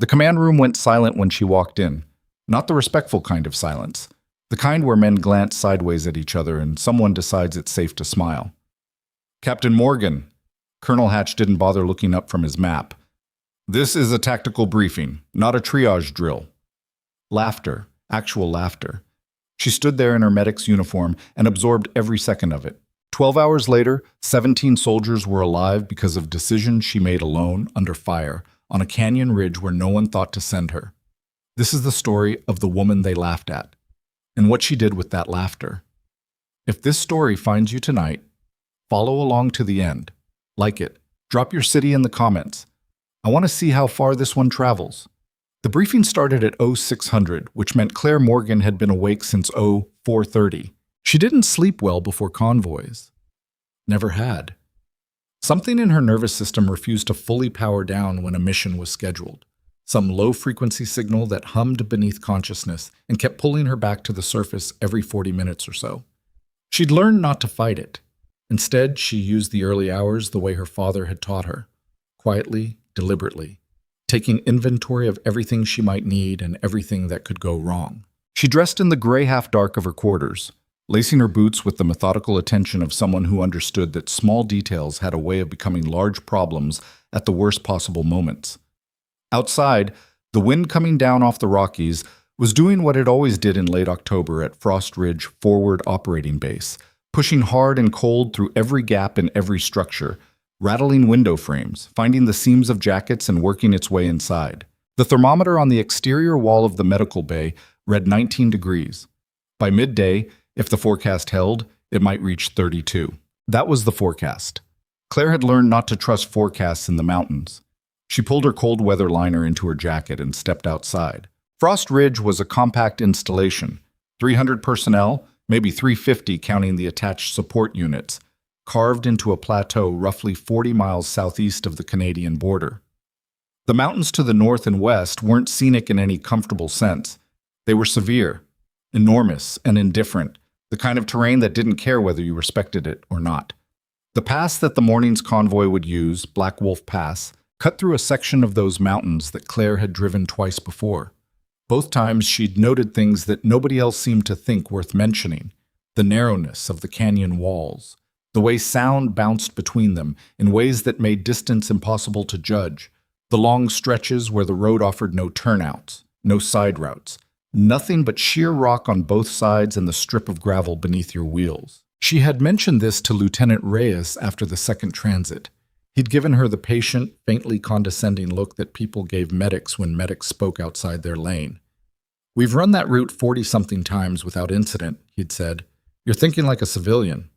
The command room went silent when she walked in. Not the respectful kind of silence. The kind where men glance sideways at each other and someone decides it's safe to smile. "Captain Morgan." Colonel Hatch didn't bother looking up from his map. "This is a tactical briefing, not a triage drill." Laughter. Actual laughter. She stood there in her medic's uniform and absorbed every second of it. 12 hours later, 17 soldiers were alive because of decisions she made alone, under fire, on a canyon ridge where no one thought to send her. This is the story of the woman they laughed at, and what she did with that laughter. If this story finds you tonight, follow along to the end. Like it. Drop your city in the comments. I want to see how far this one travels. The briefing started at 0600, which meant Claire Morgan had been awake since 0430. She didn't sleep well before convoys. Never had. Something in her nervous system refused to fully power down when a mission was scheduled. Some low-frequency signal that hummed beneath consciousness and kept pulling her back to the surface every 40 minutes or so. She'd learned not to fight it. Instead, she used the early hours the way her father had taught her. Quietly, deliberately. Taking inventory of everything she might need and everything that could go wrong. She dressed in the gray half-dark of her quarters, lacing her boots with the methodical attention of someone who understood that small details had a way of becoming large problems at the worst possible moments. Outside, the wind coming down off the Rockies was doing what it always did in late October at Frost Ridge Forward Operating Base, pushing hard and cold through every gap in every structure, rattling window frames, finding the seams of jackets and working its way inside. The thermometer on the exterior wall of the medical bay read 19 degrees. By midday, if the forecast held, it might reach 32. That was the forecast. Claire had learned not to trust forecasts in the mountains. She pulled her cold weather liner into her jacket and stepped outside. Frost Ridge was a compact installation. 300 personnel, maybe 350 counting the attached support units, carved into a plateau roughly 40 miles southeast of the Canadian border. The mountains to the north and west weren't scenic in any comfortable sense. They were severe, enormous, and indifferent, the kind of terrain that didn't care whether you respected it or not. The pass that the morning's convoy would use, Black Wolf Pass, cut through a section of those mountains that Claire had driven twice before. Both times she'd noted things that nobody else seemed to think worth mentioning. The narrowness of the canyon walls, the way sound bounced between them in ways that made distance impossible to judge, the long stretches where the road offered no turnouts, no side routes, nothing but sheer rock on both sides and the strip of gravel beneath your wheels. She had mentioned this to Lieutenant Reyes after the second transit. He'd given her the patient, faintly condescending look that people gave medics when medics spoke outside their lane. "We've run that route 40-something times without incident," he'd said. "You're thinking like a civilian."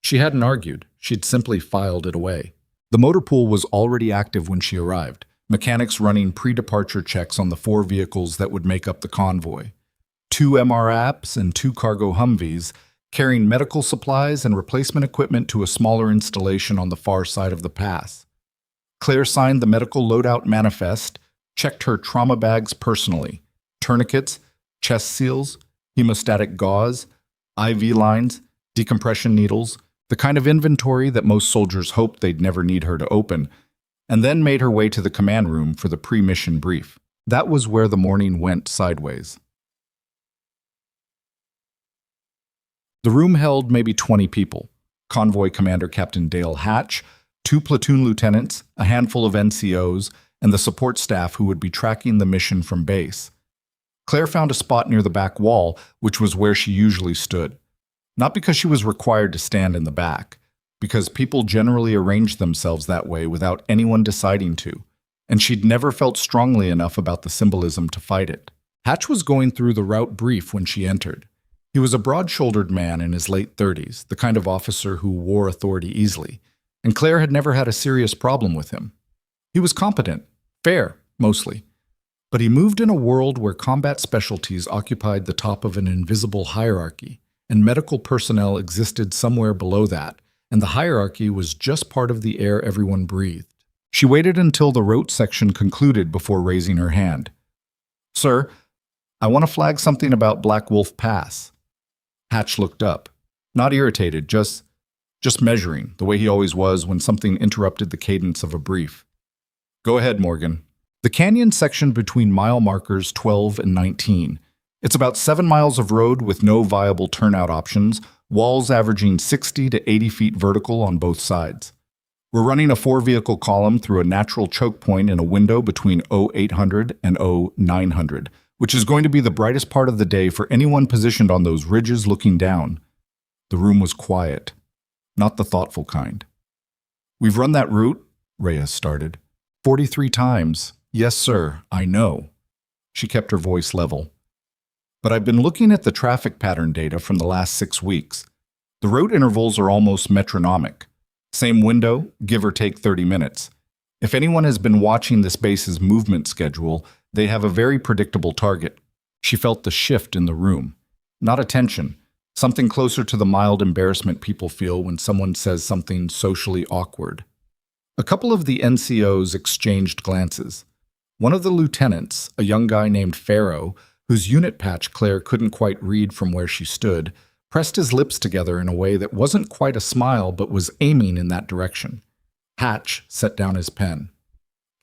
She hadn't argued. She'd simply filed it away. The motor pool was already active when she arrived, mechanics running pre-departure checks on the 4 vehicles that would make up the convoy. 2 MR apps and 2 cargo Humvees, carrying medical supplies and replacement equipment to a smaller installation on the far side of the pass. Claire signed the medical loadout manifest, checked her trauma bags personally, tourniquets, chest seals, hemostatic gauze, IV lines, decompression needles, the kind of inventory that most soldiers hoped they'd never need her to open, and then made her way to the command room for the pre-mission brief. That was where the morning went sideways. The room held maybe 20 people. Convoy Commander Captain Dale Hatch, 2 platoon lieutenants, a handful of NCOs, and the support staff who would be tracking the mission from base. Claire found a spot near the back wall, which was where she usually stood. Not because she was required to stand in the back, because people generally arranged themselves that way without anyone deciding to, and she'd never felt strongly enough about the symbolism to fight it. Hatch was going through the route brief when she entered. He was a broad-shouldered man in his late 30s, the kind of officer who wore authority easily, and Claire had never had a serious problem with him. He was competent, fair, mostly, but he moved in a world where combat specialties occupied the top of an invisible hierarchy, and medical personnel existed somewhere below that, and the hierarchy was just part of the air everyone breathed. She waited until the rote section concluded before raising her hand. "Sir, I want to flag something about Black Wolf Pass." Hatch looked up, not irritated, just measuring, the way he always was when something interrupted the cadence of a brief. "Go ahead, Morgan." The canyon section between mile markers 12 and 19. It's about 7 miles of road with no viable turnout options, walls averaging 60 to 80 feet vertical on both sides. We're running a 4-vehicle column through a natural choke point in a window between 0800 and 0900, which is going to be the brightest part of the day for anyone positioned on those ridges looking down. The room was quiet, not the thoughtful kind. "We've run that route," Reyes started. 43 times. "Yes, sir, I know." She kept her voice level. "But I've been looking at the traffic pattern data from the last 6 weeks. The route intervals are almost metronomic. Same window, give or take 30 minutes. If anyone has been watching this base's movement schedule, they have a very predictable target." She felt the shift in the room. Not a tension, something closer to the mild embarrassment people feel when someone says something socially awkward. A couple of the NCOs exchanged glances. One of the lieutenants, a young guy named Pharaoh, whose unit patch Claire couldn't quite read from where she stood, pressed his lips together in a way that wasn't quite a smile but was aiming in that direction. Hatch set down his pen.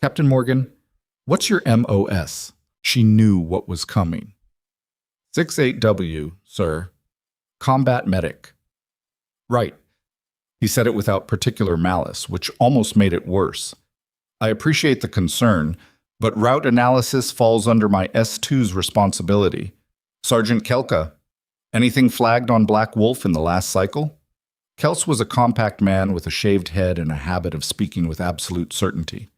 "Captain Morgan, what's your MOS?" She knew what was coming. 68W, sir. Combat medic." "Right." He said it without particular malice, which almost made it worse. "I appreciate the concern, but route analysis falls under my S2's responsibility. Sergeant Kelka, anything flagged on Black Wolf in the last cycle?" Kels was a compact man with a shaved head and a habit of speaking with absolute certainty.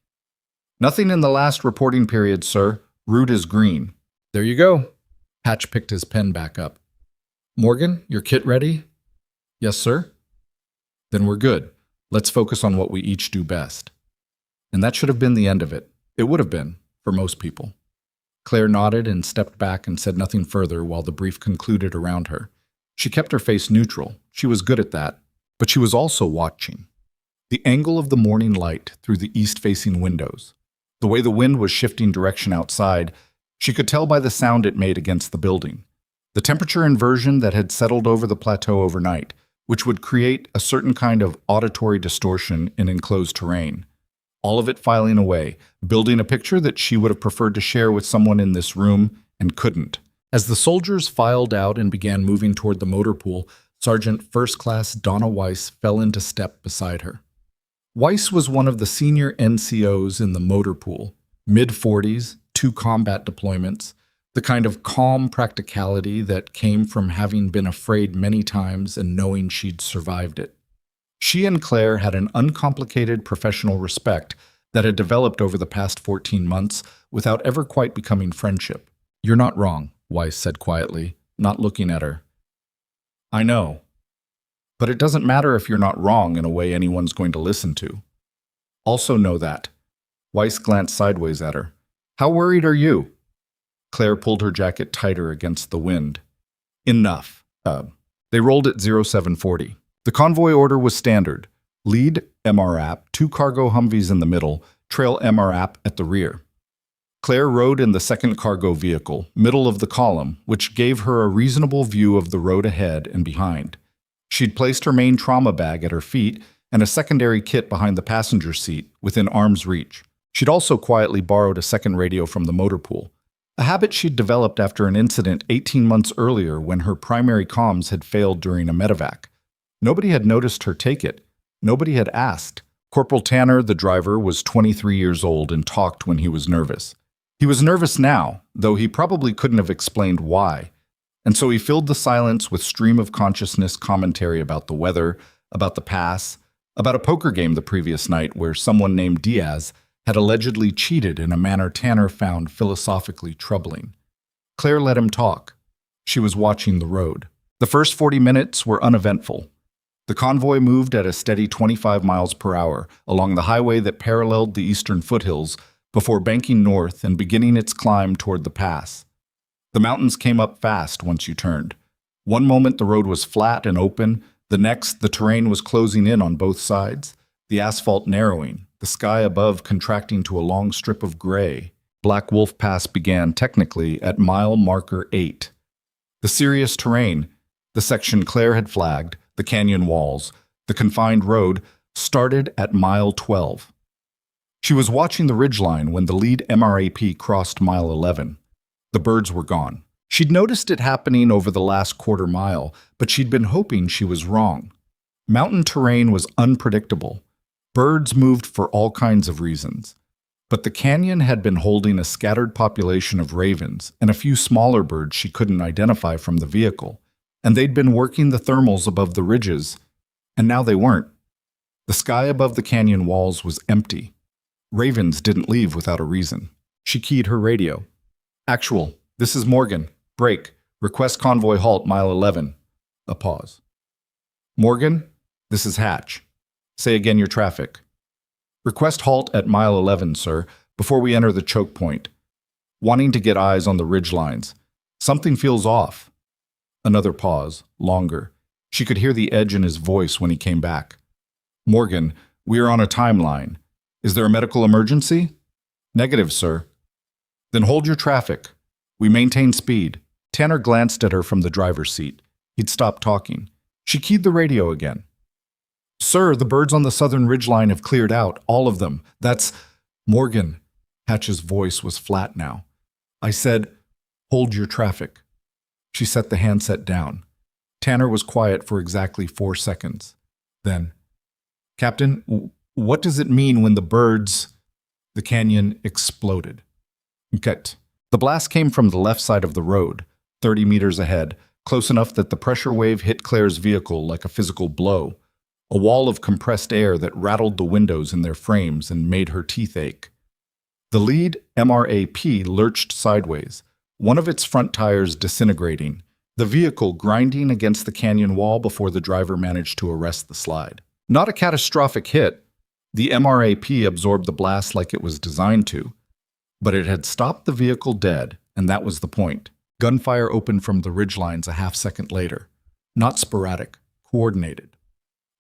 "Nothing in the last reporting period, sir. Route is green." "There you go." Hatch picked his pen back up. "Morgan, your kit ready?" "Yes, sir." "Then we're good. Let's focus on what we each do best." And that should have been the end of it. It would have been, for most people. Claire nodded and stepped back and said nothing further while the brief concluded around her. She kept her face neutral. She was good at that. But she was also watching. The angle of the morning light through the east-facing windows. The way the wind was shifting direction outside, she could tell by the sound it made against the building. The temperature inversion that had settled over the plateau overnight, which would create a certain kind of auditory distortion in enclosed terrain. All of it filing away, building a picture that she would have preferred to share with someone in this room and couldn't. As the soldiers filed out and began moving toward the motor pool, Sergeant First Class Donna Weiss fell into step beside her. Weiss was one of the senior NCOs in the motor pool, mid-40s, 2 combat deployments, the kind of calm practicality that came from having been afraid many times and knowing she'd survived it. She and Claire had an uncomplicated professional respect that had developed over the past 14 months without ever quite becoming friendship. "You're not wrong," Weiss said quietly, not looking at her. "I know. But it doesn't matter if you're not wrong in a way anyone's going to listen to. Also know that." Weiss glanced sideways at her. "How worried are you?" Claire pulled her jacket tighter against the wind. "Enough." They rolled at 0740. The convoy order was standard. Lead, MRAP, 2 cargo Humvees in the middle, trail MRAP at the rear. Claire rode in the second cargo vehicle, middle of the column, which gave her a reasonable view of the road ahead and behind. She'd placed her main trauma bag at her feet and a secondary kit behind the passenger seat, within arm's reach. She'd also quietly borrowed a second radio from the motor pool, a habit she'd developed after an incident 18 months earlier when her primary comms had failed during a medevac. Nobody had noticed her take it. Nobody had asked. Corporal Tanner, the driver, was 23 years old and talked when he was nervous. He was nervous now, though he probably couldn't have explained why. And so he filled the silence with stream of consciousness commentary about the weather, about the pass, about a poker game the previous night where someone named Diaz had allegedly cheated in a manner Tanner found philosophically troubling. Claire let him talk. She was watching the road. The first 40 minutes were uneventful. The convoy moved at a steady 25 miles per hour along the highway that paralleled the eastern foothills before banking north and beginning its climb toward the pass. The mountains came up fast once you turned. One moment the road was flat and open, the next the terrain was closing in on both sides, the asphalt narrowing, the sky above contracting to a long strip of gray. Black Wolf Pass began technically at mile marker 8. The serious terrain, the section Claire had flagged, the canyon walls, the confined road, started at mile 12. She was watching the ridgeline when the lead MRAP crossed mile 11. The birds were gone. She'd noticed it happening over the last quarter mile, but she'd been hoping she was wrong. Mountain terrain was unpredictable. Birds moved for all kinds of reasons. But the canyon had been holding a scattered population of ravens and a few smaller birds she couldn't identify from the vehicle, and they'd been working the thermals above the ridges, and now they weren't. The sky above the canyon walls was empty. Ravens didn't leave without a reason. She keyed her radio. "Actual, this is Morgan. Break. Request convoy halt mile 11. A pause. "Morgan, this is Hatch. Say again your traffic." "Request halt at mile 11, sir, before we enter the choke point. Wanting to get eyes on the ridge lines. Something feels off." Another pause, longer. She could hear the edge in his voice when he came back. "Morgan, we are on a timeline. Is there a medical emergency?" "Negative, sir." "Then hold your traffic. We maintain speed." Tanner glanced at her from the driver's seat. He'd stopped talking. She keyed the radio again. "Sir, the birds on the southern ridgeline have cleared out, all of them. That's—" "Morgan." Hatch's voice was flat now. "I said, hold your traffic." She set the handset down. Tanner was quiet for exactly 4 seconds. Then, "Captain, what does it mean when the birds—" The canyon exploded. Cut. The blast came from the left side of the road, 30 meters ahead, close enough that the pressure wave hit Claire's vehicle like a physical blow, a wall of compressed air that rattled the windows in their frames and made her teeth ache. The lead MRAP lurched sideways, one of its front tires disintegrating, the vehicle grinding against the canyon wall before the driver managed to arrest the slide. Not a catastrophic hit. The MRAP absorbed the blast like it was designed to, but it had stopped the vehicle dead, and that was the point. Gunfire opened from the ridgelines a half-second later. Not sporadic, coordinated.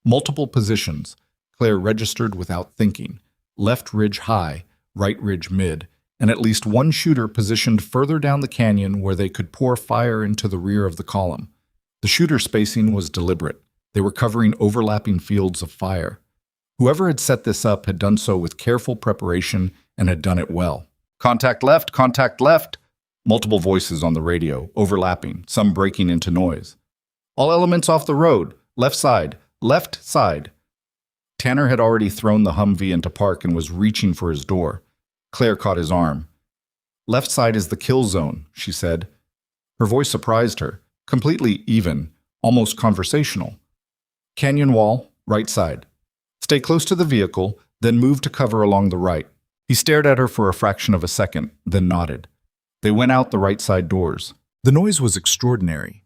Multiple positions, Claire registered without thinking. Left ridge high, right ridge mid, and at least one shooter positioned further down the canyon where they could pour fire into the rear of the column. The shooter spacing was deliberate. They were covering overlapping fields of fire. Whoever had set this up had done so with careful preparation and had done it well. Contact left, contact left. Multiple voices on the radio, overlapping, some breaking into noise. All elements off the road, left side, left side. Tanner had already thrown the Humvee into park and was reaching for his door. Claire caught his arm. "Left side is the kill zone," she said. Her voice surprised her, completely even, almost conversational. "Canyon wall, right side. Stay close to the vehicle, then move to cover along the right." He stared at her for a fraction of a second, then nodded. They went out the right side doors. The noise was extraordinary.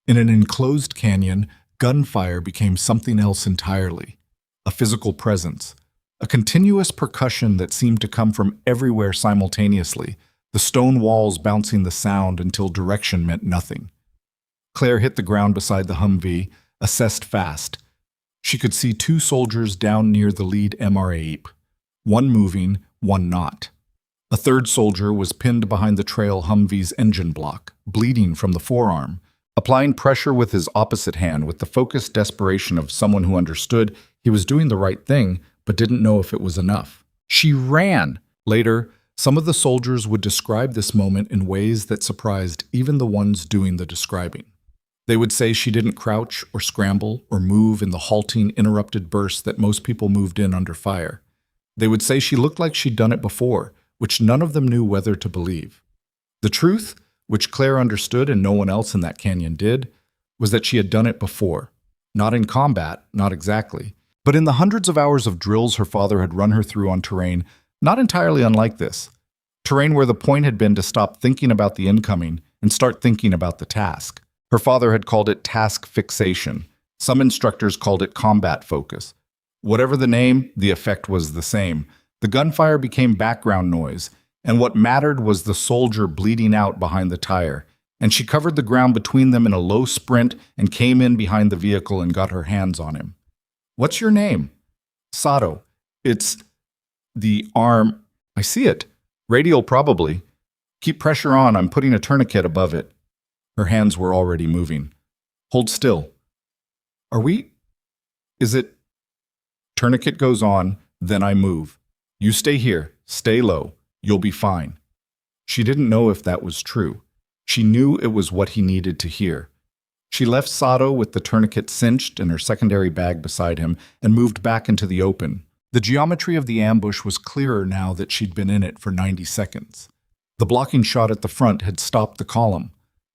In an enclosed canyon, gunfire became something else entirely. A physical presence. A continuous percussion that seemed to come from everywhere simultaneously, the stone walls bouncing the sound until direction meant nothing. Claire hit the ground beside the Humvee, assessed fast. She could see 2 soldiers down near the lead MRAP. One moving, one not. A 3rd soldier was pinned behind the trail Humvee's engine block, bleeding from the forearm, applying pressure with his opposite hand with the focused desperation of someone who understood he was doing the right thing but didn't know if it was enough. She ran. Later, some of the soldiers would describe this moment in ways that surprised even the ones doing the describing. They would say she didn't crouch or scramble or move in the halting, interrupted bursts that most people moved in under fire. They would say she looked like she'd done it before, which none of them knew whether to believe. The truth, which Claire understood and no one else in that canyon did, was that she had done it before. Not in combat, not exactly, but in the hundreds of hours of drills her father had run her through on terrain, not entirely unlike this. Terrain where the point had been to stop thinking about the incoming and start thinking about the task. Her father had called it task fixation. Some instructors called it combat focus. Whatever the name, the effect was the same. The gunfire became background noise, and what mattered was the soldier bleeding out behind the tire, and she covered the ground between them in a low sprint and came in behind the vehicle and got her hands on him. "What's your name?" "Sato. It's the arm." "I see it. Radial probably. Keep pressure on. I'm putting a tourniquet above it." Her hands were already moving. "Hold still." "Are we? Is it?" Tourniquet goes on, then I move. You stay here, stay low, you'll be fine. She didn't know if that was true. She knew it was what he needed to hear. She left Sato with the tourniquet cinched and her secondary bag beside him and moved back into the open. The geometry of the ambush was clearer now that she'd been in it for 90 seconds. The blocking shot at the front had stopped the column.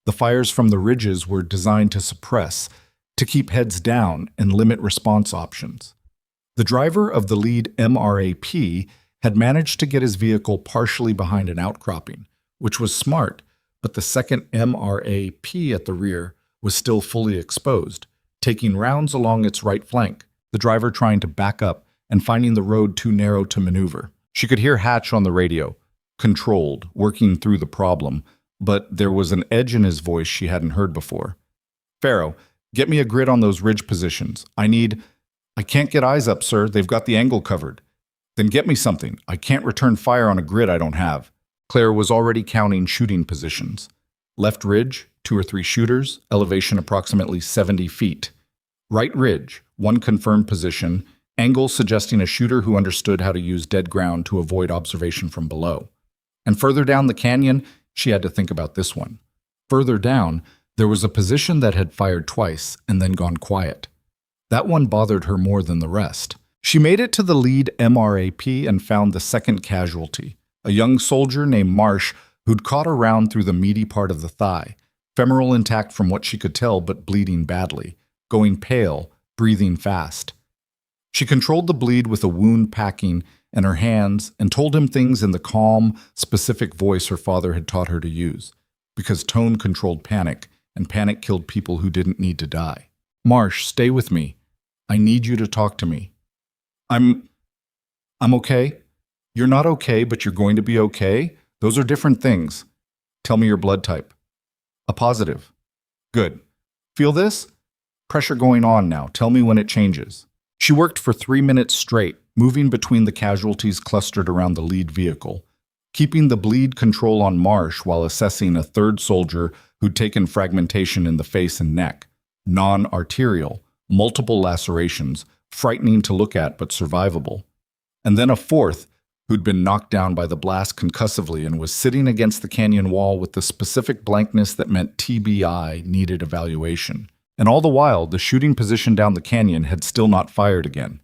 The fires from the ridges were designed to suppress, to keep heads down and limit response options. The driver of the lead MRAP had managed to get his vehicle partially behind an outcropping, which was smart, but the second MRAP at the rear was still fully exposed, taking rounds along its right flank, the driver trying to back up and finding the road too narrow to maneuver. She could hear Hatch on the radio, controlled, working through the problem, but there was an edge in his voice she hadn't heard before. Pharaoh, get me a grid on those ridge positions. I can't get eyes up, sir. They've got the angle covered. Then get me something. I can't return fire on a grid I don't have. Claire was already counting shooting positions. Left ridge, 2 or 3 shooters, elevation approximately 70 feet. Right ridge, 1 confirmed position, angle suggesting a shooter who understood how to use dead ground to avoid observation from below. And further down the canyon, she had to think about this one. Further down, there was a position that had fired twice and then gone quiet. That one bothered her more than the rest. She made it to the lead MRAP and found the second casualty, a young soldier named Marsh who'd caught a round through the meaty part of the thigh, femoral intact from what she could tell but bleeding badly, going pale, breathing fast. She controlled the bleed with a wound packing in her hands and told him things in the calm, specific voice her father had taught her to use, because tone controlled panic, and panic killed people who didn't need to die. Marsh, stay with me. I need you to talk to me. I'm okay. You're not okay, but you're going to be okay. Those are different things. Tell me your blood type. A positive. Good. Feel this? Pressure going on now. Tell me when it changes. She worked for 3 minutes straight, moving between the casualties clustered around the lead vehicle, keeping the bleed control on Marsh while assessing a third soldier who'd taken fragmentation in the face and neck, non-arterial, multiple lacerations, frightening to look at but survivable. And then a fourth who'd been knocked down by the blast concussively and was sitting against the canyon wall with the specific blankness that meant TBI, needed evaluation. And all the while, the shooting position down the canyon had still not fired again.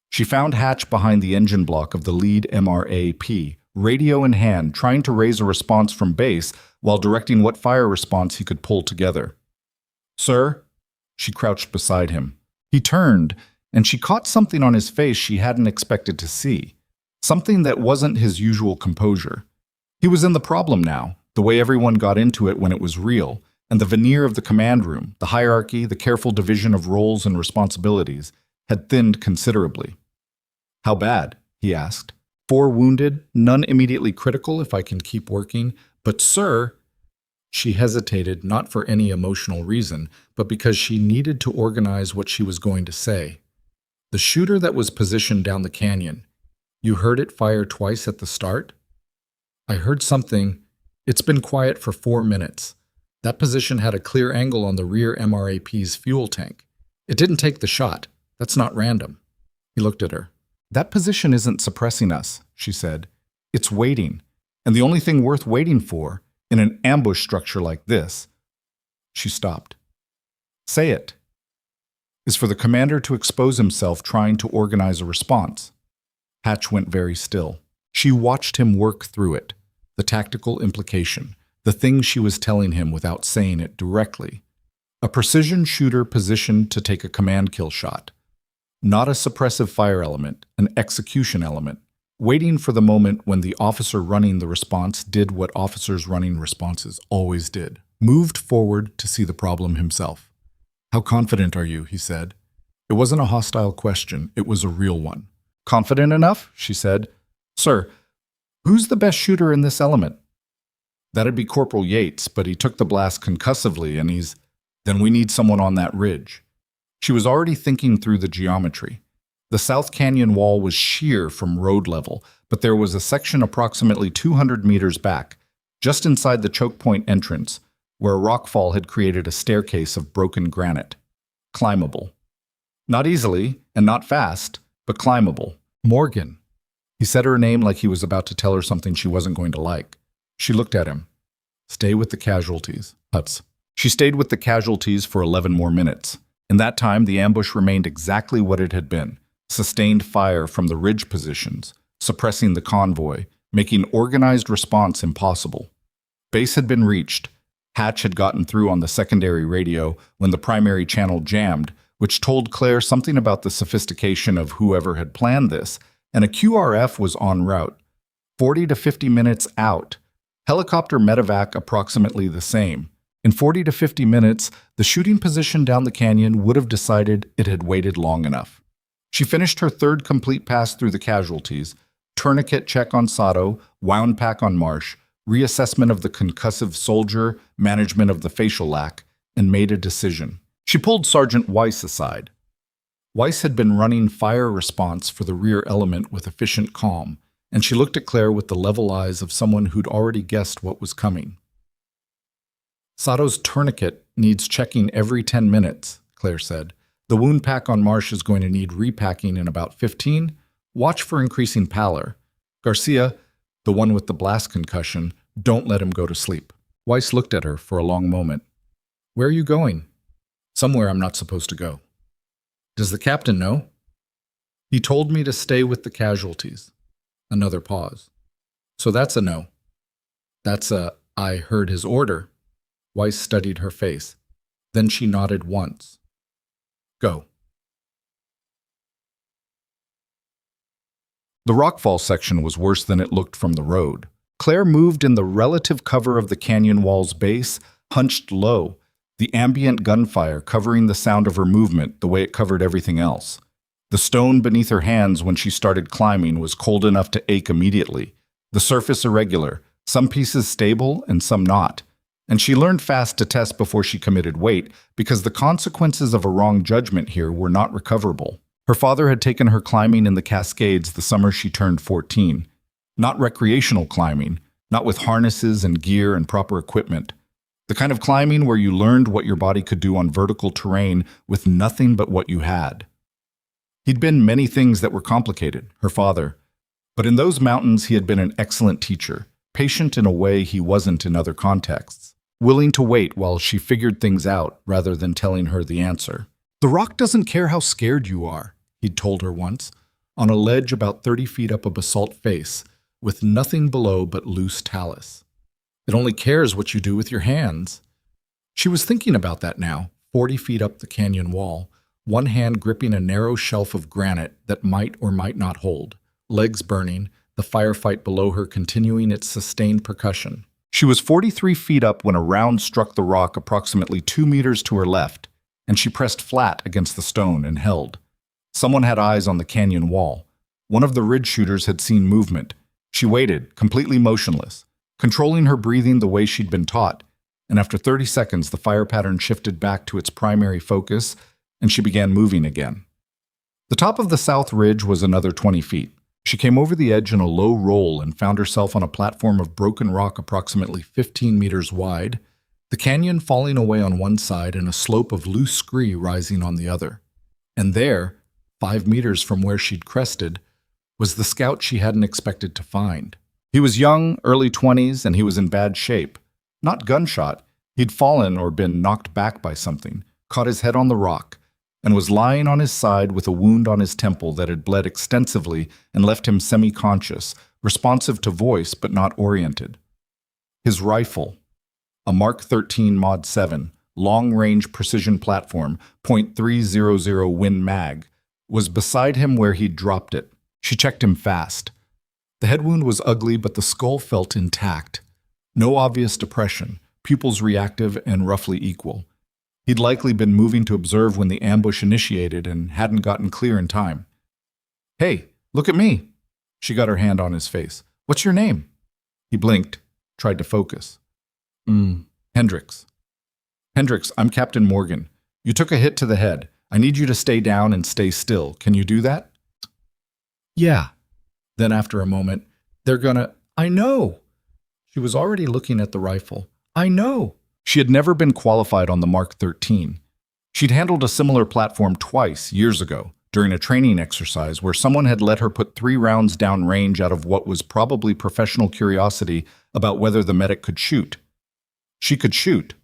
She found Hatch behind the engine block of the lead MRAP, radio in hand, trying to raise a response from base while directing what fire response he could pull together. Sir? She crouched beside him. He turned, and she caught something on his face she hadn't expected to see. Something that wasn't his usual composure. He was in the problem now, the way everyone got into it when it was real, and the veneer of the command room, the hierarchy, the careful division of roles and responsibilities, had thinned considerably. How bad? He asked. 4 wounded, none immediately critical if I can keep working, but sir... She hesitated, not for any emotional reason, but because she needed to organize what she was going to say. The shooter that was positioned down the canyon, you heard it fire twice at the start? I heard something. It's been quiet for 4 minutes. That position had a clear angle on the rear MRAP's fuel tank. It didn't take the shot. That's not random. He looked at her. That position isn't suppressing us, she said. It's waiting. And the only thing worth waiting for, in an ambush structure like this, she stopped. Say it. Is for the commander to expose himself trying to organize a response. Hatch went very still. She watched him work through it, the tactical implication, the thing she was telling him without saying it directly. A precision shooter positioned to take a command kill shot. Not a suppressive fire element, an execution element, waiting for the moment when the officer running the response did what officers running responses always did, moved forward to see the problem himself. How confident are you? He said. It wasn't a hostile question, it was a real one. Confident enough? She said. Sir, who's the best shooter in this element? That'd be Corporal Yates, but he took the blast concussively and Then we need someone on that ridge. She was already thinking through the geometry. The South Canyon wall was sheer from road level, but there was a section approximately 200 meters back, just inside the choke point entrance, where a rockfall had created a staircase of broken granite. Climbable. Not easily, and not fast, but climbable. Morgan. He said her name like he was about to tell her something she wasn't going to like. She looked at him. Stay with the casualties, Huts. She stayed with the casualties for 11 more minutes. In that time, the ambush remained exactly what it had been. Sustained fire from the ridge positions, suppressing the convoy, making organized response impossible. Base had been reached. Hatch had gotten through on the secondary radio when the primary channel jammed, which told Claire something about the sophistication of whoever had planned this, and a QRF was en route. 40 to 50 minutes out. Helicopter medevac approximately the same. In 40 to 50 minutes, the shooting position down the canyon would have decided it had waited long enough. She finished her third complete pass through the casualties, tourniquet check on Sato, wound pack on Marsh, reassessment of the concussive soldier, management of the facial lack, and made a decision. She pulled Sergeant Weiss aside. Weiss had been running fire response for the rear element with efficient calm, and she looked at Claire with the level eyes of someone who'd already guessed what was coming. Sato's tourniquet needs checking every 10 minutes, Claire said. The wound pack on Marsh is going to need repacking in about 15. Watch for increasing pallor. Garcia, the one with the blast concussion, don't let him go to sleep. Weiss looked at her for a long moment. Where are you going? Somewhere I'm not supposed to go. Does the captain know? He told me to stay with the casualties. Another pause. So that's a no. That's a, I heard his order. Weiss studied her face. Then she nodded once. Go. The rockfall section was worse than it looked from the road. Claire moved in the relative cover of the canyon wall's base, hunched low, the ambient gunfire covering the sound of her movement the way it covered everything else. The stone beneath her hands when she started climbing was cold enough to ache immediately, the surface irregular, some pieces stable and some not. And she learned fast to test before she committed weight because the consequences of a wrong judgment here were not recoverable. Her father had taken her climbing in the Cascades the summer she turned 14. Not recreational climbing, not with harnesses and gear and proper equipment. The kind of climbing where you learned what your body could do on vertical terrain with nothing but what you had. He'd been many things that were complicated, her father. But in those mountains he had been an excellent teacher, patient in a way he wasn't in other contexts. Willing to wait while she figured things out rather than telling her the answer. The rock doesn't care how scared you are, he'd told her once, on a ledge about 30 feet up a basalt face, with nothing below but loose talus. It only cares what you do with your hands. She was thinking about that now, 40 feet up the canyon wall, one hand gripping a narrow shelf of granite that might or might not hold, legs burning, the firefight below her continuing its sustained percussion. She was 43 feet up when a round struck the rock approximately 2 meters to her left, and she pressed flat against the stone and held. Someone had eyes on the canyon wall. One of the ridge shooters had seen movement. She waited, completely motionless, controlling her breathing the way she'd been taught, and after 30 seconds the fire pattern shifted back to its primary focus, and she began moving again. The top of the south ridge was another 20 feet. She came over the edge in a low roll and found herself on a platform of broken rock approximately 15 meters wide, the canyon falling away on one side and a slope of loose scree rising on the other. And there, 5 meters from where she'd crested, was the scout she hadn't expected to find. He was young, early 20s, and he was in bad shape. Not gunshot. He'd fallen or been knocked back by something, caught his head on the rock, and was lying on his side with a wound on his temple that had bled extensively and left him semi-conscious, responsive to voice but not oriented. His rifle, a Mark 13 Mod 7, long-range precision platform, .300 Win Mag, was beside him where he'd dropped it. She checked him fast. The head wound was ugly, but the skull felt intact. No obvious depression, pupils reactive and roughly equal. He'd likely been moving to observe when the ambush initiated and hadn't gotten clear in time. Hey, look at me. She got her hand on his face. What's your name? He blinked, tried to focus. Hendricks. Hendricks, I'm Captain Morgan. You took a hit to the head. I need you to stay down and stay still. Can you do that? Yeah. Then after a moment, I know. She was already looking at the rifle. I know. She had never been qualified on the Mark 13. She'd handled a similar platform twice, years ago, during a training exercise where someone had let her put 3 rounds down range out of what was probably professional curiosity about whether the medic could shoot. She could shoot.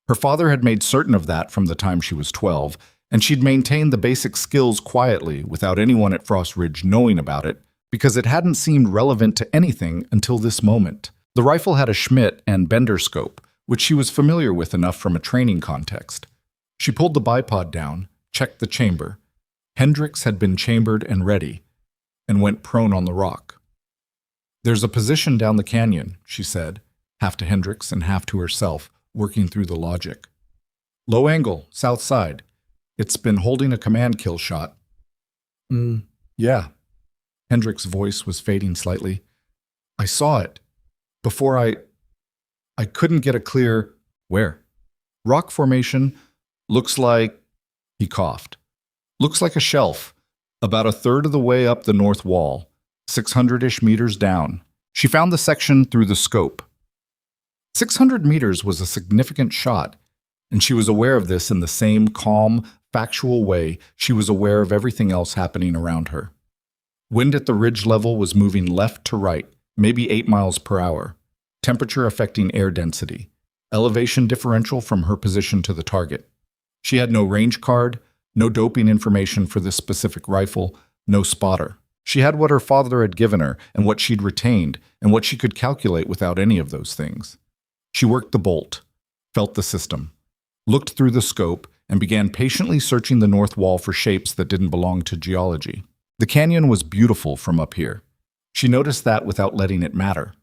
Her father had made certain of that from the time she was 12, and she'd maintained the basic skills quietly without anyone at Frost Ridge knowing about it, because it hadn't seemed relevant to anything until this moment. The rifle had a Schmidt and Bender scope, which she was familiar with enough from a training context. She pulled the bipod down, checked the chamber. Hendricks had been chambered and ready, and went prone on the rock. "There's a position down the canyon," she said, half to Hendricks and half to herself, working through the logic. "Low angle, south side. It's been holding a command kill shot." Yeah." Hendricks' voice was fading slightly. "I saw it. Before I couldn't get a clear..." "Where?" "Rock formation. Looks like..." He coughed. "Looks like a shelf. About a third of the way up the north wall. 600-ish meters down." She found the section through the scope. 600 meters was a significant shot, and she was aware of this in the same calm, factual way she was aware of everything else happening around her. Wind at the ridge level was moving left to right, maybe 8 miles per hour. Temperature affecting air density. Elevation differential from her position to the target. She had no range card, no doping information for this specific rifle, no spotter. She had what her father had given her and what she'd retained and what she could calculate without any of those things. She worked the bolt, felt the system, looked through the scope, and began patiently searching the north wall for shapes that didn't belong to geology. The canyon was beautiful from up here. She noticed that without letting it matter.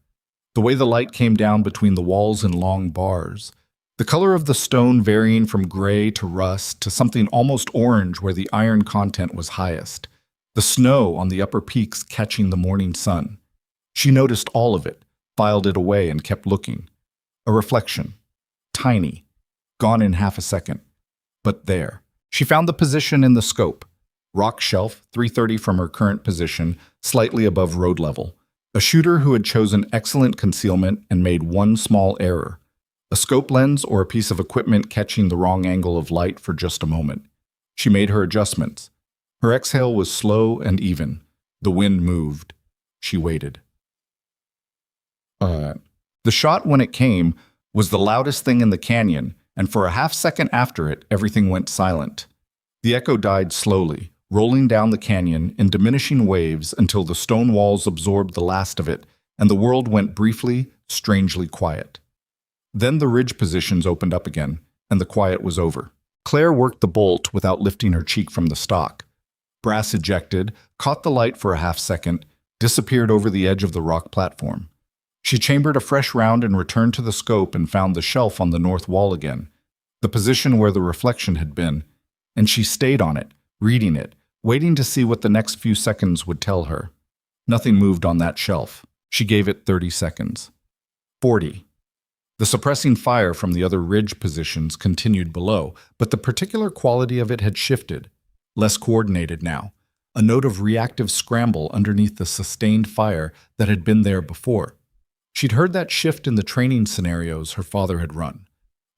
The way the light came down between the walls in long bars. The color of the stone varying from gray to rust to something almost orange where the iron content was highest. The snow on the upper peaks catching the morning sun. She noticed all of it, filed it away, and kept looking. A reflection. Tiny. Gone in half a second. But there. She found the position in the scope. Rock shelf, 330 from her current position, slightly above road level. A shooter who had chosen excellent concealment and made one small error. A scope lens or a piece of equipment catching the wrong angle of light for just a moment. She made her adjustments. Her exhale was slow and even. The wind moved. She waited. The shot, when it came, was the loudest thing in the canyon, and for a half second after it, everything went silent. The echo died slowly, rolling down the canyon in diminishing waves until the stone walls absorbed the last of it, and the world went briefly, strangely quiet. Then the ridge positions opened up again, and the quiet was over. Claire worked the bolt without lifting her cheek from the stock. Brass ejected, caught the light for a half second, disappeared over the edge of the rock platform. She chambered a fresh round and returned to the scope and found the shelf on the north wall again, the position where the reflection had been, and she stayed on it, reading it, waiting to see what the next few seconds would tell her. Nothing moved on that shelf. She gave it 30 seconds. 40. The suppressing fire from the other ridge positions continued below, but the particular quality of it had shifted. Less coordinated now, a note of reactive scramble underneath the sustained fire that had been there before. She'd heard that shift in the training scenarios her father had run.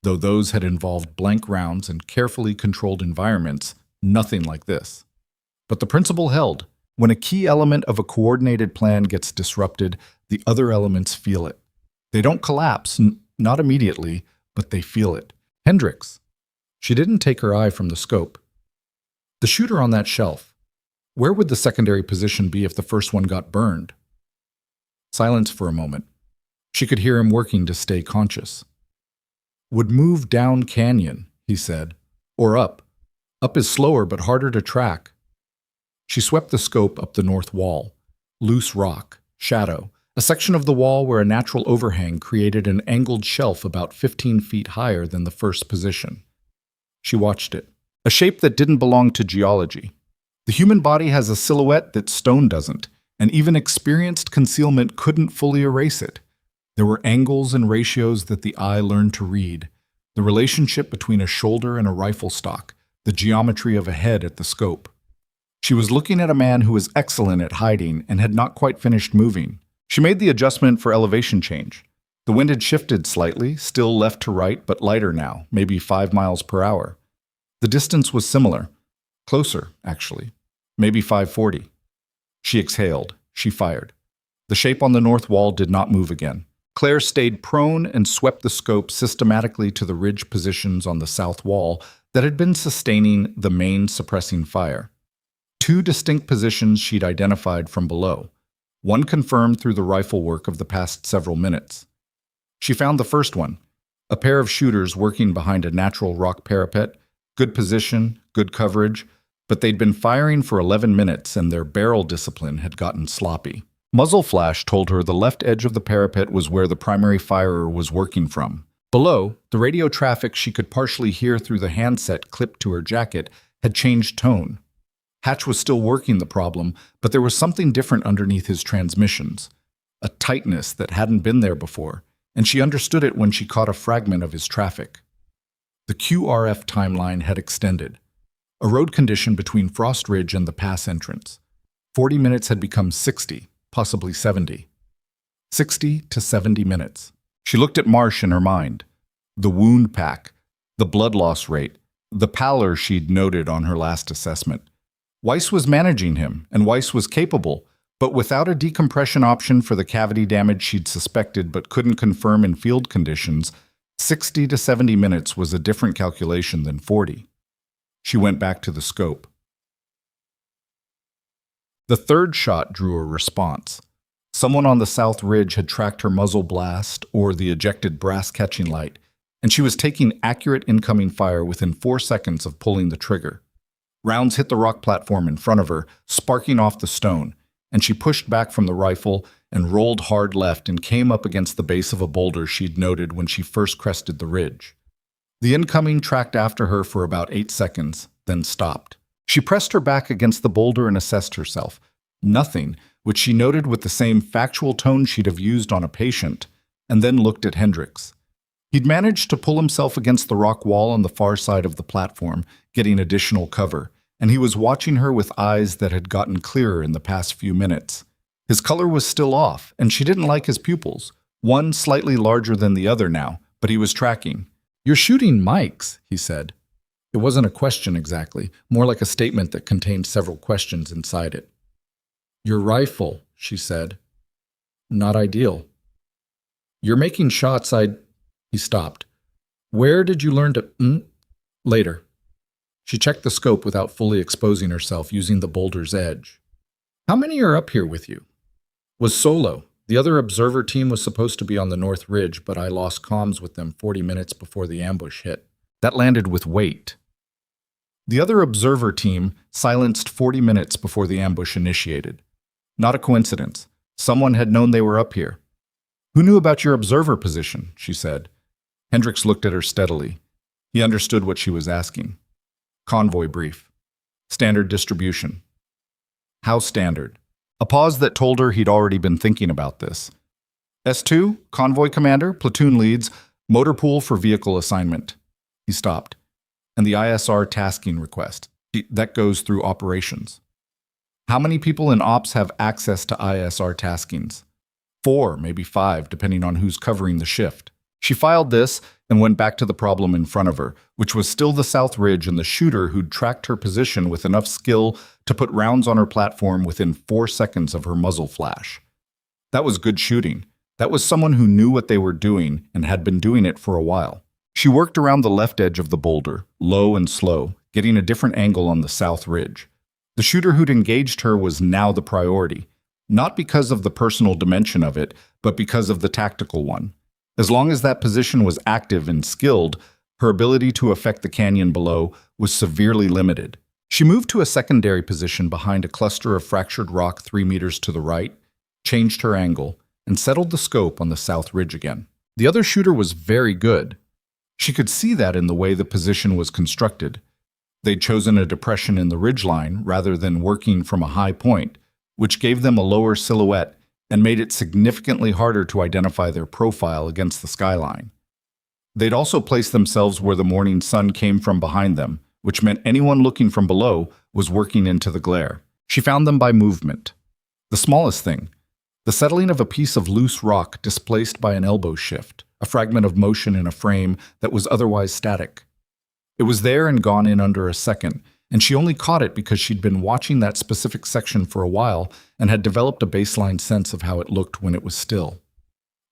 Though those had involved blank rounds and carefully controlled environments, nothing like this. But the principle held. When a key element of a coordinated plan gets disrupted, the other elements feel it. They don't collapse, not immediately, but they feel it. Hendricks. She didn't take her eye from the scope. The shooter on that shelf. Where would the secondary position be if the first one got burned? Silence for a moment. She could hear him working to stay conscious. Would move down canyon, he said. Or up. Up is slower but harder to track. She swept the scope up the north wall. Loose rock, shadow, a section of the wall where a natural overhang created an angled shelf about 15 feet higher than the first position. She watched it. A shape that didn't belong to geology. The human body has a silhouette that stone doesn't, and even experienced concealment couldn't fully erase it. There were angles and ratios that the eye learned to read. The relationship between a shoulder and a rifle stock, the geometry of a head at the scope. She was looking at a man who was excellent at hiding and had not quite finished moving. She made the adjustment for elevation change. The wind had shifted slightly, still left to right, but lighter now, maybe 5 miles per hour. The distance was similar. Closer, actually. Maybe 540. She exhaled. She fired. The shape on the north wall did not move again. Claire stayed prone and swept the scope systematically to the ridge positions on the south wall that had been sustaining the main suppressing fire. Two distinct positions she'd identified from below, one confirmed through the rifle work of the past several minutes. She found the first one, a pair of shooters working behind a natural rock parapet, good position, good coverage, but they'd been firing for 11 minutes and their barrel discipline had gotten sloppy. Muzzle flash told her the left edge of the parapet was where the primary firer was working from. Below, the radio traffic she could partially hear through the handset clipped to her jacket had changed tone. Hatch was still working the problem, but there was something different underneath his transmissions, a tightness that hadn't been there before, and she understood it when she caught a fragment of his traffic. The QRF timeline had extended. A road condition between Frost Ridge and the pass entrance. 40 minutes had become 60, possibly 70. 60 to 70 minutes. She looked at Marsh in her mind. The wound pack, the blood loss rate, the pallor she'd noted on her last assessment. Weiss was managing him, and Weiss was capable, but without a decompression option for the cavity damage she'd suspected but couldn't confirm in field conditions, 60 to 70 minutes was a different calculation than 40. She went back to the scope. The third shot drew a response. Someone on the south ridge had tracked her muzzle blast or the ejected brass catching light, and she was taking accurate incoming fire within 4 seconds of pulling the trigger. Rounds hit the rock platform in front of her, sparking off the stone, and she pushed back from the rifle and rolled hard left and came up against the base of a boulder she'd noted when she first crested the ridge. The incoming tracked after her for about 8 seconds, then stopped. She pressed her back against the boulder and assessed herself. Nothing, which she noted with the same factual tone she'd have used on a patient, and then looked at Hendricks. He'd managed to pull himself against the rock wall on the far side of the platform, getting additional cover, and he was watching her with eyes that had gotten clearer in the past few minutes. His color was still off, and she didn't like his pupils, one slightly larger than the other now, but he was tracking. "You're shooting mics," he said. It wasn't a question exactly, more like a statement that contained several questions inside it. "Your rifle," she said. "Not ideal." "You're making shots He stopped. "Where did you learn to— Later." She checked the scope without fully exposing herself, using the boulder's edge. "How many are up here with you?" "Was solo. The other observer team was supposed to be on the North Ridge, but I lost comms with them 40 minutes before the ambush hit. That landed with weight." The other observer team silenced 40 minutes before the ambush initiated. Not a coincidence. Someone had known they were up here. "Who knew about your observer position?" she said. Hendricks looked at her steadily. He understood what she was asking. "Convoy brief. Standard distribution." How standard? A pause that told her he'd already been thinking about this. S2, convoy commander, platoon leads, motor pool for vehicle assignment. He stopped. "And the ISR tasking request. That goes through operations." "How many people in ops have access to ISR taskings?" 4, maybe 5, depending on who's covering the shift. She filed this and went back to the problem in front of her, which was still the South Ridge and the shooter who'd tracked her position with enough skill to put rounds on her platform within 4 seconds of her muzzle flash. That was good shooting. That was someone who knew what they were doing and had been doing it for a while. She worked around the left edge of the boulder, low and slow, getting a different angle on the South Ridge. The shooter who'd engaged her was now the priority, not because of the personal dimension of it, but because of the tactical one. As long as that position was active and skilled, her ability to affect the canyon below was severely limited. She moved to a secondary position behind a cluster of fractured rock 3 meters to the right, changed her angle, and settled the scope on the South Ridge again. The other shooter was very good. She could see that in the way the position was constructed. They'd chosen a depression in the ridgeline rather than working from a high point, which gave them a lower silhouette and made it significantly harder to identify their profile against the skyline. They'd also placed themselves where the morning sun came from behind them, which meant anyone looking from below was working into the glare. She found them by movement. The smallest thing, the settling of a piece of loose rock displaced by an elbow shift, a fragment of motion in a frame that was otherwise static. It was there and gone in under a second, and she only caught it because she'd been watching that specific section for a while and had developed a baseline sense of how it looked when it was still.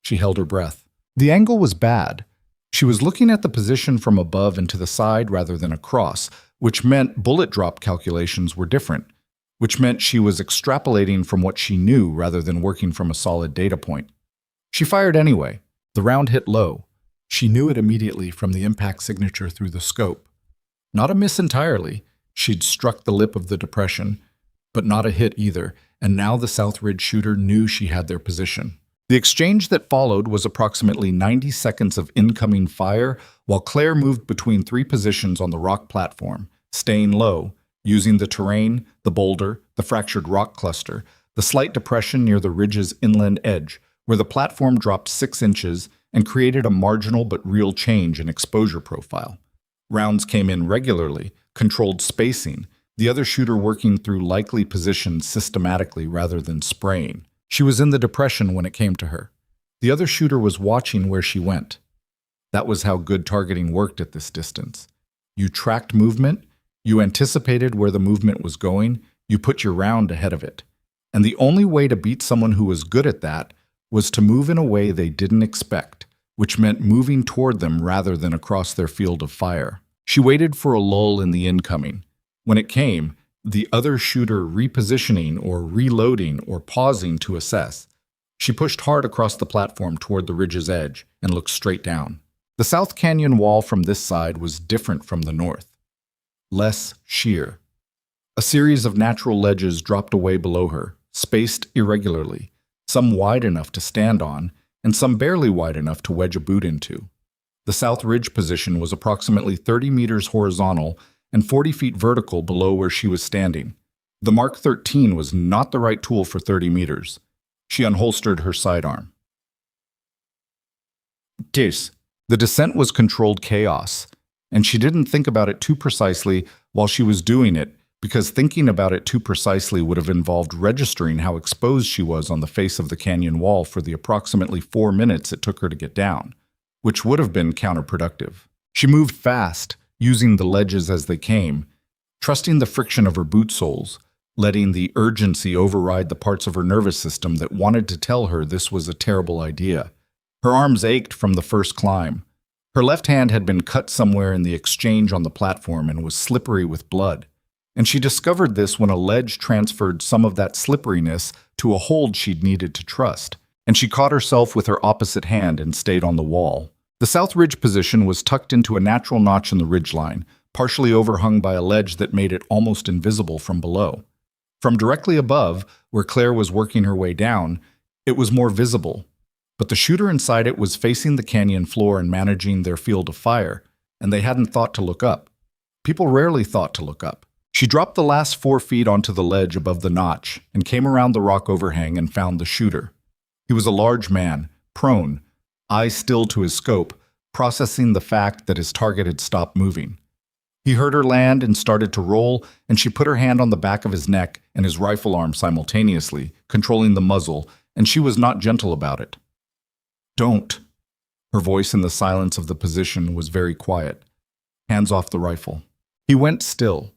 She held her breath. The angle was bad. She was looking at the position from above and to the side rather than across, which meant bullet drop calculations were different, which meant she was extrapolating from what she knew rather than working from a solid data point. She fired anyway. The round hit low. She knew it immediately from the impact signature through the scope. Not a miss entirely. She'd struck the lip of the depression, but not a hit either, and now the South Ridge shooter knew she had their position. The exchange that followed was approximately 90 seconds of incoming fire, while Claire moved between three positions on the rock platform, staying low, using the terrain, the boulder, the fractured rock cluster, the slight depression near the ridge's inland edge, where the platform dropped 6 inches and created a marginal but real change in exposure profile. Rounds came in regularly, controlled spacing, the other shooter working through likely positions systematically rather than spraying. She was in the depression when it came to her. The other shooter was watching where she went. That was how good targeting worked at this distance. You tracked movement, you anticipated where the movement was going, you put your round ahead of it. And the only way to beat someone who was good at that was to move in a way they didn't expect, which meant moving toward them rather than across their field of fire. She waited for a lull in the incoming. When it came, the other shooter repositioning or reloading or pausing to assess. She pushed hard across the platform toward the ridge's edge and looked straight down. The South Canyon wall from this side was different from the north. Less sheer. A series of natural ledges dropped away below her, spaced irregularly, some wide enough to stand on, and some barely wide enough to wedge a boot into. The South Ridge position was approximately 30 meters horizontal and 40 feet vertical below where she was standing. The Mark 13 was not the right tool for 30 meters. She unholstered her sidearm. The descent was controlled chaos, and she didn't think about it too precisely while she was doing it, because thinking about it too precisely would have involved registering how exposed she was on the face of the canyon wall for the approximately 4 minutes it took her to get down, which would have been counterproductive. She moved fast, using the ledges as they came, trusting the friction of her boot soles, letting the urgency override the parts of her nervous system that wanted to tell her this was a terrible idea. Her arms ached from the first climb. Her left hand had been cut somewhere in the exchange on the platform and was slippery with blood. And she discovered this when a ledge transferred some of that slipperiness to a hold she'd needed to trust, and she caught herself with her opposite hand and stayed on the wall. The South Ridge position was tucked into a natural notch in the ridgeline, partially overhung by a ledge that made it almost invisible from below. From directly above, where Claire was working her way down, it was more visible, but the shooter inside it was facing the canyon floor and managing their field of fire, and they hadn't thought to look up. People rarely thought to look up. She dropped the last 4 feet onto the ledge above the notch and came around the rock overhang and found the shooter. He was a large man, prone, eyes still to his scope, processing the fact that his target had stopped moving. He heard her land and started to roll, and she put her hand on the back of his neck and his rifle arm simultaneously, controlling the muzzle, and she was not gentle about it. "Don't." Her voice in the silence of the position was very quiet. Hands off the rifle. He went still.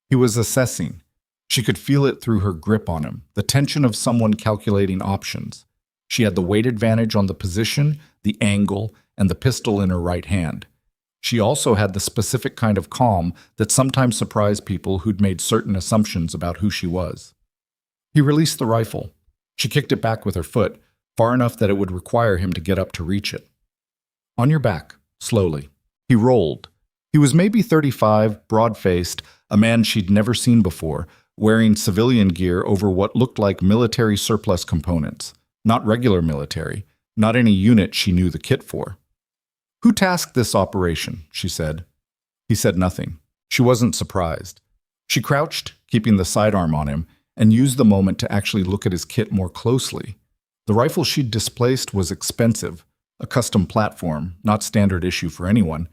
He was assessing. She could feel it through her grip on him, the tension of someone calculating options. She had the weight advantage on the position, the angle, and the pistol in her right hand. She also had the specific kind of calm that sometimes surprised people who'd made certain assumptions about who she was. He released the rifle. She kicked it back with her foot, far enough that it would require him to get up to reach it. "On your back," slowly. He rolled. He was maybe 35, broad-faced, a man she'd never seen before, wearing civilian gear over what looked like military surplus components. Not regular military, not any unit she knew the kit for. "Who tasked this operation?" she said. He said nothing. She wasn't surprised. She crouched, keeping the sidearm on him, and used the moment to actually look at his kit more closely. The rifle she'd displaced was expensive, a custom platform, not standard issue for anyone,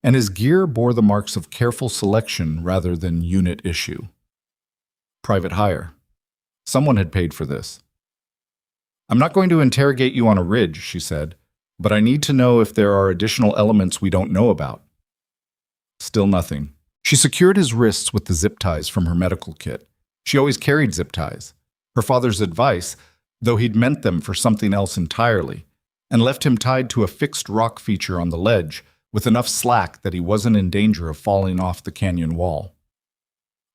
and his gear bore the marks of careful selection rather than unit issue. Private hire. Someone had paid for this. "I'm not going to interrogate you on a ridge," she said, "but I need to know if there are additional elements we don't know about." Still nothing. She secured his wrists with the zip ties from her medical kit. She always carried zip ties. Her father's advice, though he'd meant them for something else entirely, and left him tied to a fixed rock feature on the ledge with enough slack that he wasn't in danger of falling off the canyon wall.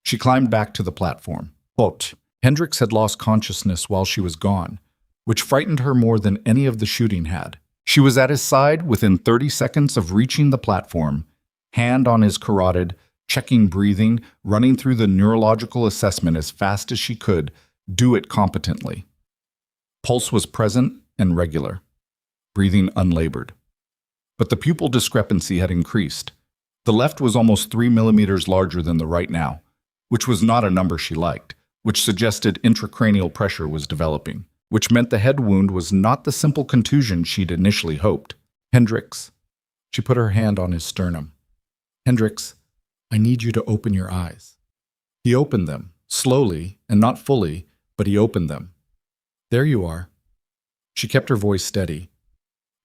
She climbed back to the platform. Quote, Hendricks had lost consciousness while she was gone, which frightened her more than any of the shooting had. She was at his side within 30 seconds of reaching the platform, hand on his carotid, checking breathing, running through the neurological assessment as fast as she could, do it competently. Pulse was present and regular, breathing unlabored. But the pupil discrepancy had increased. The left was almost 3 millimeters larger than the right now, which was not a number she liked, which suggested intracranial pressure was developing, which meant the head wound was not the simple contusion she'd initially hoped. Hendricks. She put her hand on his sternum. Hendricks, I need you to open your eyes. He opened them, slowly and not fully, but he opened them. There you are. She kept her voice steady.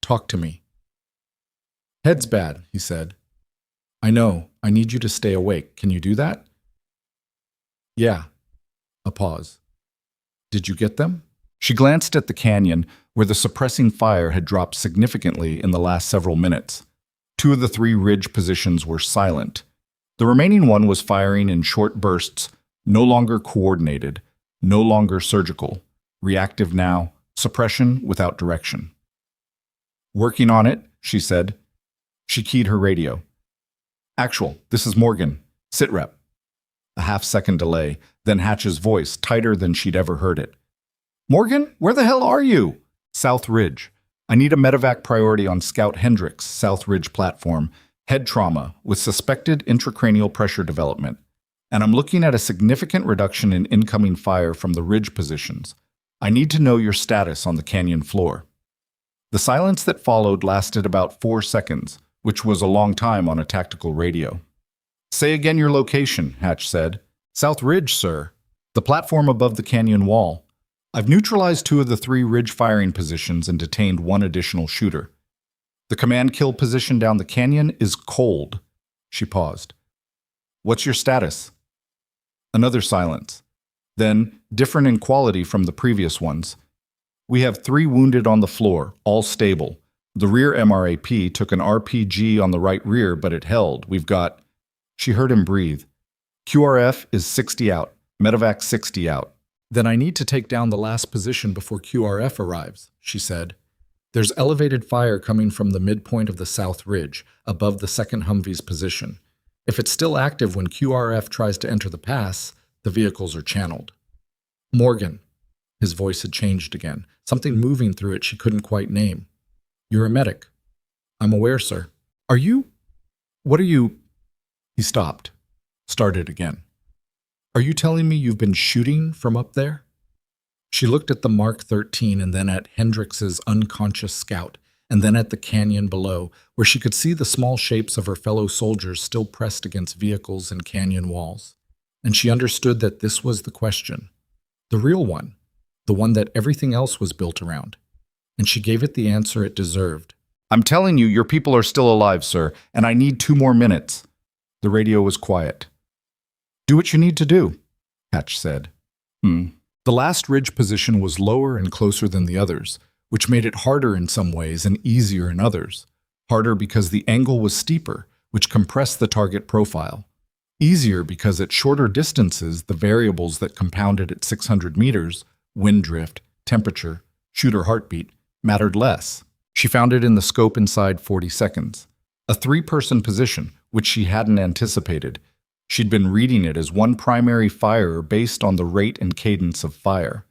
Talk to me. Head's bad, he said. I know. I need you to stay awake. Can you do that? Yeah. A pause. Did you get them? She glanced at the canyon, where the suppressing fire had dropped significantly in the last several minutes. 2 of the 3 ridge positions were silent. The remaining one was firing in short bursts, no longer coordinated, no longer surgical, reactive now, suppression without direction. Working on it, she said. She keyed her radio. Actual, this is Morgan, sitrep. A half-second delay, then Hatch's voice, tighter than she'd ever heard it. Morgan, where the hell are you? South Ridge. I need a medevac priority on Scout Hendricks' South Ridge platform, head trauma with suspected intracranial pressure development. And I'm looking at a significant reduction in incoming fire from the ridge positions. I need to know your status on the canyon floor. The silence that followed lasted about 4 seconds, which was a long time on a tactical radio. Say again your location, Hatch said. South Ridge, sir. The platform above the canyon wall. I've neutralized 2 of the 3 ridge firing positions and detained 1 additional shooter. The command kill position down the canyon is cold. She paused. What's your status? Another silence. Then, different in quality from the previous ones. We have 3 wounded on the floor, all stable. The rear MRAP took an RPG on the right rear, but it held. We've got... She heard him breathe. QRF is 60 out. Medevac 60 out. Then I need to take down the last position before QRF arrives, she said. There's elevated fire coming from the midpoint of the South Ridge, above the second Humvee's position. If it's still active when QRF tries to enter the pass, the vehicles are channeled. Morgan. His voice had changed again, something moving through it she couldn't quite name. You're a medic. I'm aware, sir. Are you? What are you? He stopped. Started again. Are you telling me you've been shooting from up there? She looked at the Mark 13 and then at Hendricks's unconscious scout, and then at the canyon below, where she could see the small shapes of her fellow soldiers still pressed against vehicles and canyon walls. And she understood that this was the question. The real one. The one that everything else was built around. And she gave it the answer it deserved. I'm telling you, your people are still alive, sir, and I need 2 more minutes. The radio was quiet. Do what you need to do, Hatch said. The last ridge position was lower and closer than the others, which made it harder in some ways and easier in others. Harder because the angle was steeper, which compressed the target profile. Easier because at shorter distances, the variables that compounded at 600 meters, wind drift, temperature, shooter heartbeat, mattered less. She found it in the scope inside 40 seconds. A 3-person position, which she hadn't anticipated. She'd been reading it as one primary firer based on the rate and cadence of fire.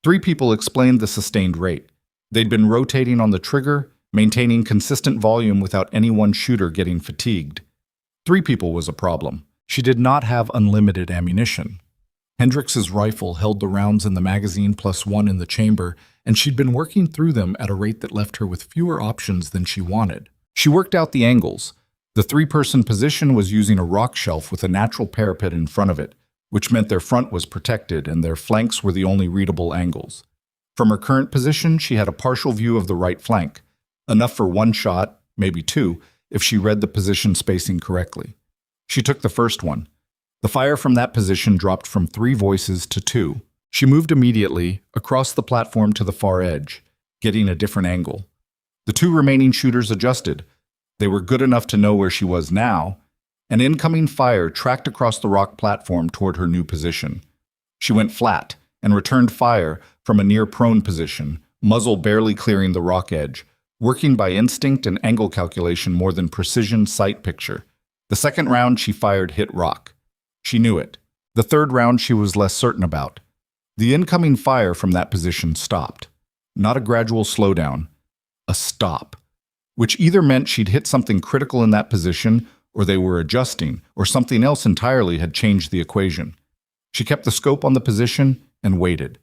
3 people explained the sustained rate. They'd been rotating on the trigger, maintaining consistent volume without any one shooter getting fatigued. 3 people was a problem. She did not have unlimited ammunition. Hendricks's rifle held the rounds in the magazine plus 1 in the chamber, and she'd been working through them at a rate that left her with fewer options than she wanted. She worked out the angles. The 3-person position was using a rock shelf with a natural parapet in front of it, which meant their front was protected and their flanks were the only readable angles. From her current position, she had a partial view of the right flank, enough for 1 shot, maybe 2, if she read the position spacing correctly. She took the first one. The fire from that position dropped from 3 voices to 2. She moved immediately across the platform to the far edge, getting a different angle. The 2 remaining shooters adjusted. They were good enough to know where she was now. An incoming fire tracked across the rock platform toward her new position. She went flat and returned fire from a near-prone position, muzzle barely clearing the rock edge, working by instinct and angle calculation more than precision sight picture. The second round she fired hit rock. She knew it. The third round she was less certain about. The incoming fire from that position stopped. Not a gradual slowdown, a stop, which either meant she'd hit something critical in that position, or they were adjusting, or something else entirely had changed the equation. She kept the scope on the position and waited.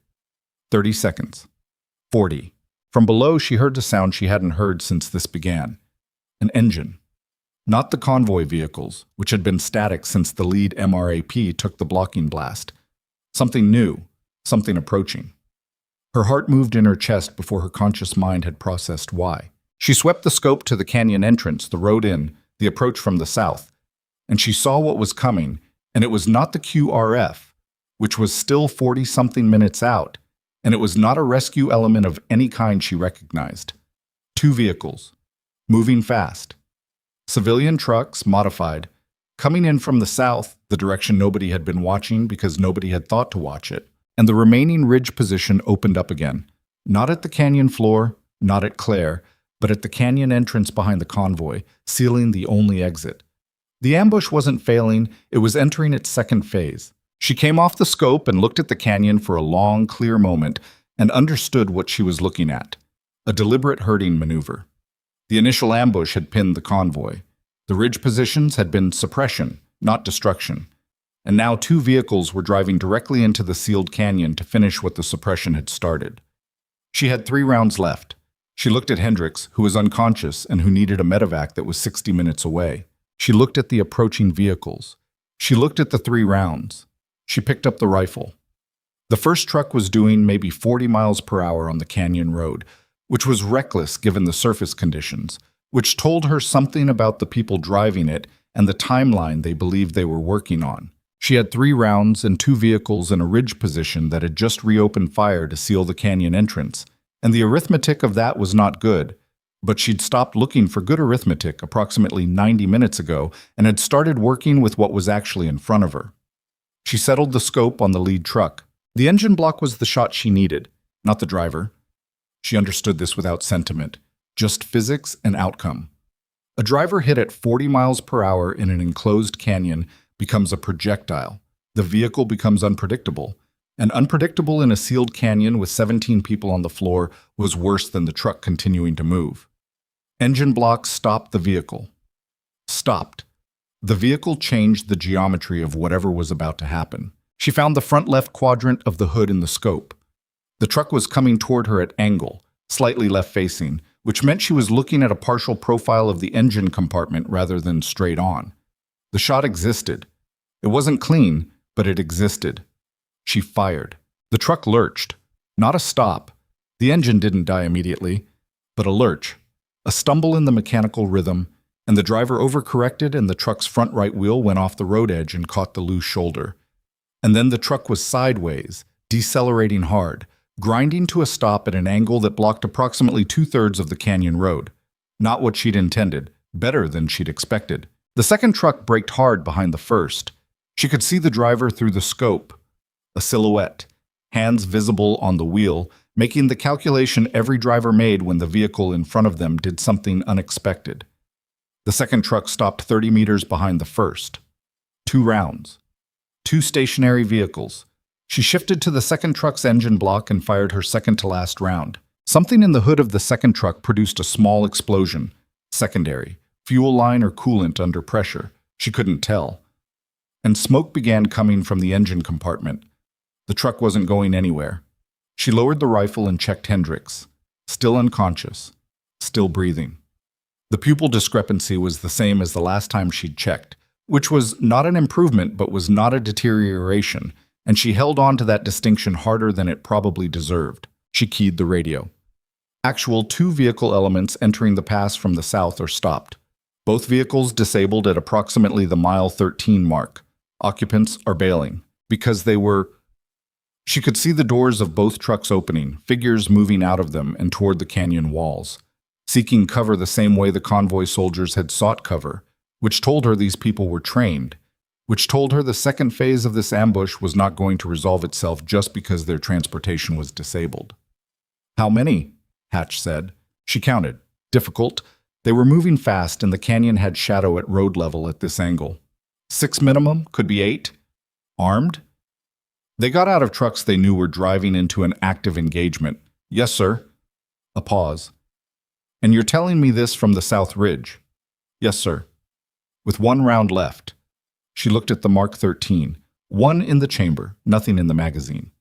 30 seconds. 40. From below, she heard the sound she hadn't heard since this began. An engine. Not the convoy vehicles, which had been static since the lead MRAP took the blocking blast. Something new, something approaching. Her heart moved in her chest before her conscious mind had processed why. She swept the scope to the canyon entrance, the road in, the approach from the south, and she saw what was coming, and it was not the QRF, which was still 40-something minutes out, and it was not a rescue element of any kind she recognized. 2 vehicles, moving fast. Civilian trucks, modified, coming in from the south, the direction nobody had been watching because nobody had thought to watch it, and the remaining ridge position opened up again, not at the canyon floor, not at Claire, but at the canyon entrance behind the convoy, sealing the only exit. The ambush wasn't failing, it was entering its second phase. She came off the scope and looked at the canyon for a long, clear moment and understood what she was looking at. A deliberate herding maneuver. The initial ambush had pinned the convoy. The ridge positions had been suppression, not destruction. And now 2 vehicles were driving directly into the sealed canyon to finish what the suppression had started. She had 3 rounds left. She looked at Hendricks, who was unconscious and who needed a medevac that was 60 minutes away. She looked at the approaching vehicles. She looked at the 3 rounds. She picked up the rifle. The first truck was doing maybe 40 miles per hour on the canyon road, which was reckless given the surface conditions, which told her something about the people driving it and the timeline they believed they were working on. She had 3 rounds and 2 vehicles in a ridge position that had just reopened fire to seal the canyon entrance, and the arithmetic of that was not good, but she'd stopped looking for good arithmetic approximately 90 minutes ago and had started working with what was actually in front of her. She settled the scope on the lead truck. The engine block was the shot she needed, not the driver. She understood this without sentiment, just physics and outcome. A driver hit at 40 miles per hour in an enclosed canyon becomes a projectile. The vehicle becomes unpredictable. And unpredictable in a sealed canyon with 17 people on the floor was worse than the truck continuing to move. Engine block stopped the vehicle. Stopped. The vehicle changed the geometry of whatever was about to happen. She found the front left quadrant of the hood in the scope. The truck was coming toward her at angle, slightly left-facing, which meant she was looking at a partial profile of the engine compartment rather than straight on. The shot existed. It wasn't clean, but it existed. She fired. The truck lurched. Not a stop. The engine didn't die immediately, but a lurch. A stumble in the mechanical rhythm, and the driver overcorrected and the truck's front right wheel went off the road edge and caught the loose shoulder. And then the truck was sideways, decelerating hard, grinding to a stop at an angle that blocked approximately 2/3 of the canyon road. Not what she'd intended, better than she'd expected. The second truck braked hard behind the first. She could see the driver through the scope. A silhouette, hands visible on the wheel, making the calculation every driver made when the vehicle in front of them did something unexpected. The second truck stopped 30 meters behind the first. 2 rounds. 2 stationary vehicles. She shifted to the second truck's engine block and fired her second-to-last round. Something in the hood of the second truck produced a small explosion. Secondary. Fuel line or coolant under pressure. She couldn't tell. And smoke began coming from the engine compartment. The truck wasn't going anywhere. She lowered the rifle and checked Hendricks. Still unconscious. Still breathing. The pupil discrepancy was the same as the last time she'd checked, which was not an improvement but was not a deterioration, and she held on to that distinction harder than it probably deserved. She keyed the radio. Actual 2 vehicle elements entering the pass from the south are stopped. Both vehicles disabled at approximately the mile 13 mark. Occupants are bailing. Because they were... She could see the doors of both trucks opening, figures moving out of them and toward the canyon walls, seeking cover the same way the convoy soldiers had sought cover, which told her these people were trained, which told her the second phase of this ambush was not going to resolve itself just because their transportation was disabled. How many? Hatch said. She counted. Difficult. They were moving fast, and the canyon had shadow at road level at this angle. 6 minimum, could be 8. Armed? They got out of trucks they knew were driving into an active engagement. Yes, sir. A pause. And you're telling me this from the South Ridge? Yes, sir. With 1 round left. She looked at the Mark 13. 1 in the chamber, nothing in the magazine.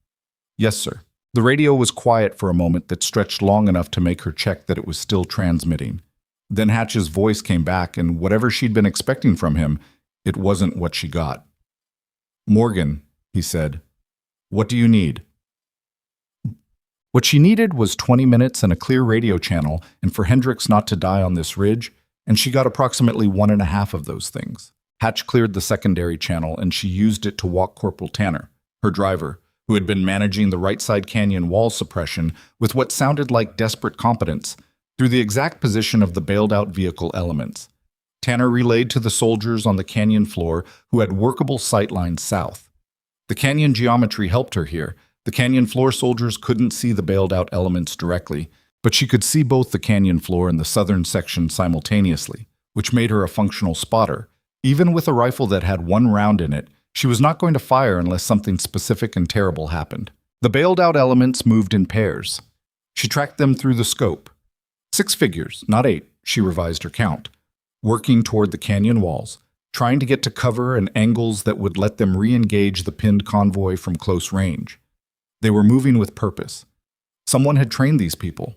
Yes, sir. The radio was quiet for a moment that stretched long enough to make her check that it was still transmitting. Then Hatch's voice came back, and whatever she'd been expecting from him, it wasn't what she got. Morgan, he said, what do you need? What she needed was 20 minutes and a clear radio channel, and for Hendricks not to die on this ridge, and she got approximately 1.5 of those things. Hatch cleared the secondary channel, and she used it to walk Corporal Tanner, her driver, who had been managing the right side canyon wall suppression with what sounded like desperate competence, through the exact position of the bailed-out vehicle elements. Tanner relayed to the soldiers on the canyon floor who had workable sightlines south. The canyon geometry helped her here. The canyon floor soldiers couldn't see the bailed-out elements directly, but she could see both the canyon floor and the southern section simultaneously, which made her a functional spotter. Even with a rifle that had 1 round in it, she was not going to fire unless something specific and terrible happened. The bailed-out elements moved in pairs. She tracked them through the scope. 6 figures, not 8, she revised her count, working toward the canyon walls, trying to get to cover and angles that would let them re-engage the pinned convoy from close range. They were moving with purpose. Someone had trained these people.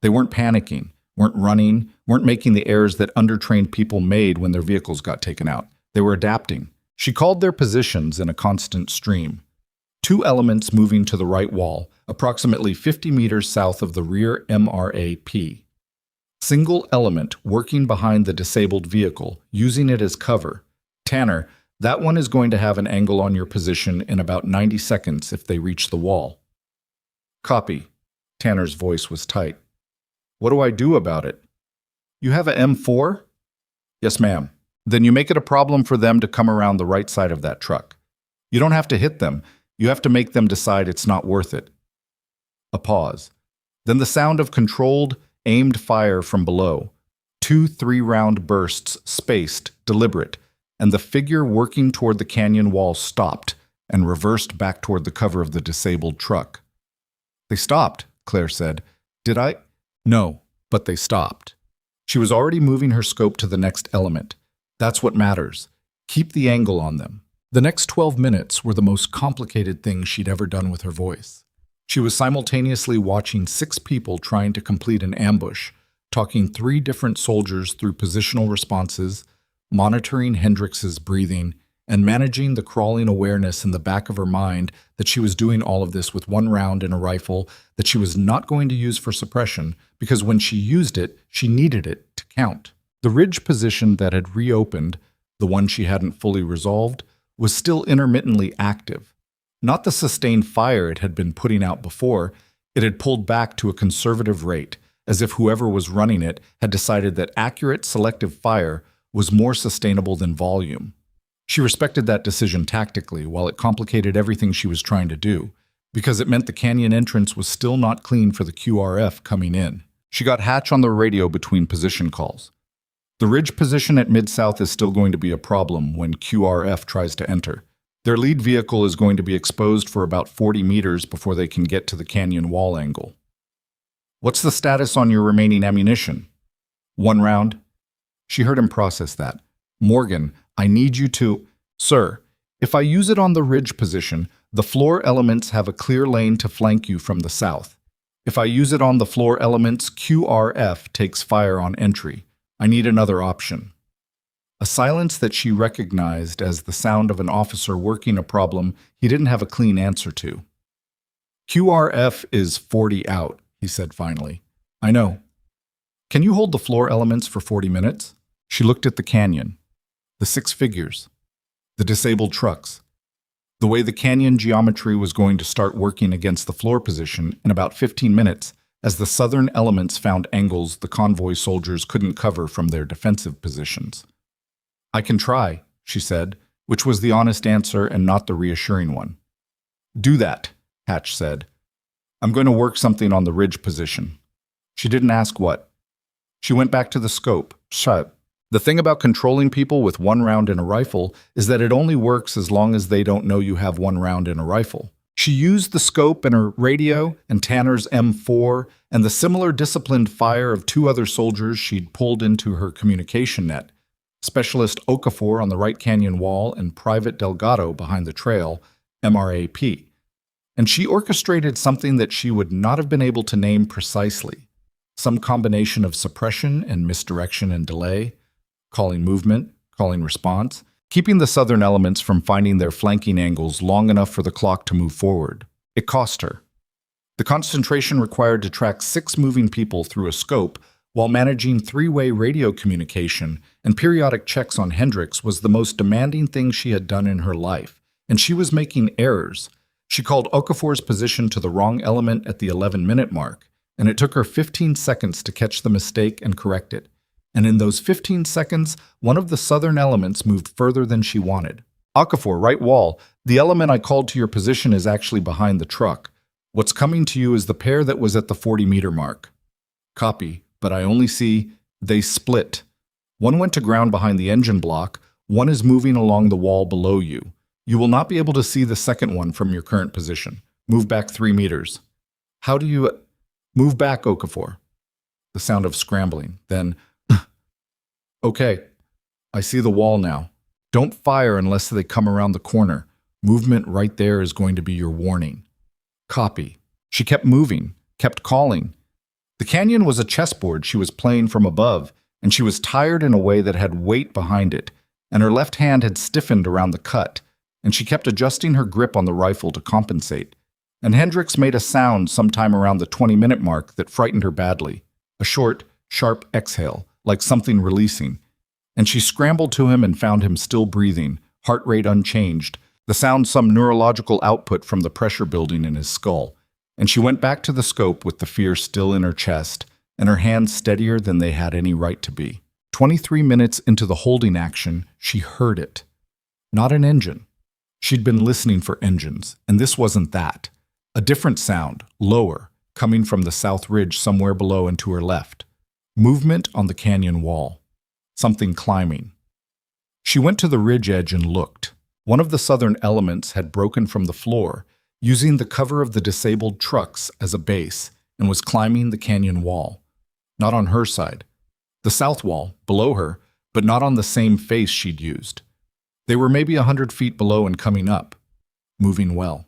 They weren't panicking, weren't running, weren't making the errors that undertrained people made when their vehicles got taken out. They were adapting. She called their positions in a constant stream. 2 elements moving to the right wall, approximately 50 meters south of the rear MRAP. Single element working behind the disabled vehicle, using it as cover. Tanner, that one is going to have an angle on your position in about 90 seconds if they reach the wall. Copy. Tanner's voice was tight. What do I do about it? You have a M4? Yes, ma'am. Then you make it a problem for them to come around the right side of that truck. You don't have to hit them. You have to make them decide it's not worth it. A pause. Then the sound of controlled, aimed fire from below. 2 3-round bursts, spaced, deliberate, and the figure working toward the canyon wall stopped and reversed back toward the cover of the disabled truck. They stopped, Claire said. Did I? No, but they stopped. She was already moving her scope to the next element. That's what matters. Keep the angle on them. The next 12 minutes were the most complicated thing she'd ever done with her voice. She was simultaneously watching 6 people trying to complete an ambush, talking 3 different soldiers through positional responses, monitoring Hendricks's breathing, and managing the crawling awareness in the back of her mind that she was doing all of this with 1 round in a rifle that she was not going to use for suppression because when she used it, she needed it to count. The ridge position that had reopened, the one she hadn't fully resolved, was still intermittently active. Not the sustained fire it had been putting out before, it had pulled back to a conservative rate, as if whoever was running it had decided that accurate selective fire was more sustainable than volume. She respected that decision tactically while it complicated everything she was trying to do, because it meant the canyon entrance was still not clean for the QRF coming in. She got Hatch on the radio between position calls. The ridge position at Mid-South is still going to be a problem when QRF tries to enter. Their lead vehicle is going to be exposed for about 40 meters before they can get to the canyon wall angle. What's the status on your remaining ammunition? 1 round. She heard him process that. Morgan, I need you to... Sir, if I use it on the ridge position, the floor elements have a clear lane to flank you from the south. If I use it on the floor elements, QRF takes fire on entry. I need another option. A silence that she recognized as the sound of an officer working a problem he didn't have a clean answer to. QRF is 40 out, he said finally. I know. Can you hold the floor elements for 40 minutes? She looked at the canyon, the six figures, the disabled trucks, the way the canyon geometry was going to start working against the floor position in about 15 minutes as the southern elements found angles the convoy soldiers couldn't cover from their defensive positions. "I can try," she said, which was the honest answer and not the reassuring one. "Do that," Hatch said. "I'm going to work something on the ridge position." She didn't ask what. She went back to the scope. Shut. The thing about controlling people with one round in a rifle is that it only works as long as they don't know you have one round in a rifle. She used the scope and her radio and Tanner's M4 and the similar disciplined fire of two other soldiers she'd pulled into her communication net, Specialist Okafor on the right canyon wall and Private Delgado behind the trail, MRAP. And she orchestrated something that she would not have been able to name precisely, some combination of suppression and misdirection and delay, calling movement, calling response, keeping the southern elements from finding their flanking angles long enough for the clock to move forward. It cost her. The concentration required to track 6 moving people through a scope while managing 3-way radio communication and periodic checks on Hendricks was the most demanding thing she had done in her life, and she was making errors. She called Okafor's position to the wrong element at the 11-minute mark, and it took her 15 seconds to catch the mistake and correct it. And in those 15 seconds, one of the southern elements moved further than she wanted. "Okafor, right wall. The element I called to your position is actually behind the truck. What's coming to you is the pair that was at the 40-meter mark." "Copy, but I only see they split. One went to ground behind the engine block, one is moving along the wall below you. You will not be able to see the second one from your current position. Move back 3 meters. "How do you move back, Okafor?" The sound of scrambling. Then, "Okay, I see the wall now. Don't fire unless they come around the corner. Movement right there is going to be your warning." "Copy." She kept moving, kept calling. The canyon was a chessboard she was playing from above, and she was tired in a way that had weight behind it, and her left hand had stiffened around the cut, and she kept adjusting her grip on the rifle to compensate. And Hendricks made a sound sometime around the 20-minute mark that frightened her badly, a short, sharp exhale, like something releasing. And she scrambled to him and found him still breathing, heart rate unchanged, the sound some neurological output from the pressure building in his skull. And she went back to the scope with the fear still in her chest, and her hands steadier than they had any right to be. 23 minutes into the holding action, she heard it. Not an engine. She'd been listening for engines, and this wasn't that. A different sound, lower, coming from the south ridge somewhere below and to her left. Movement on the canyon wall. Something climbing. She went to the ridge edge and looked. One of the southern elements had broken from the floor, using the cover of the disabled trucks as a base, and was climbing the canyon wall. Not on her side. The south wall, below her, but not on the same face she'd used. They were maybe 100 feet below and coming up. Moving well.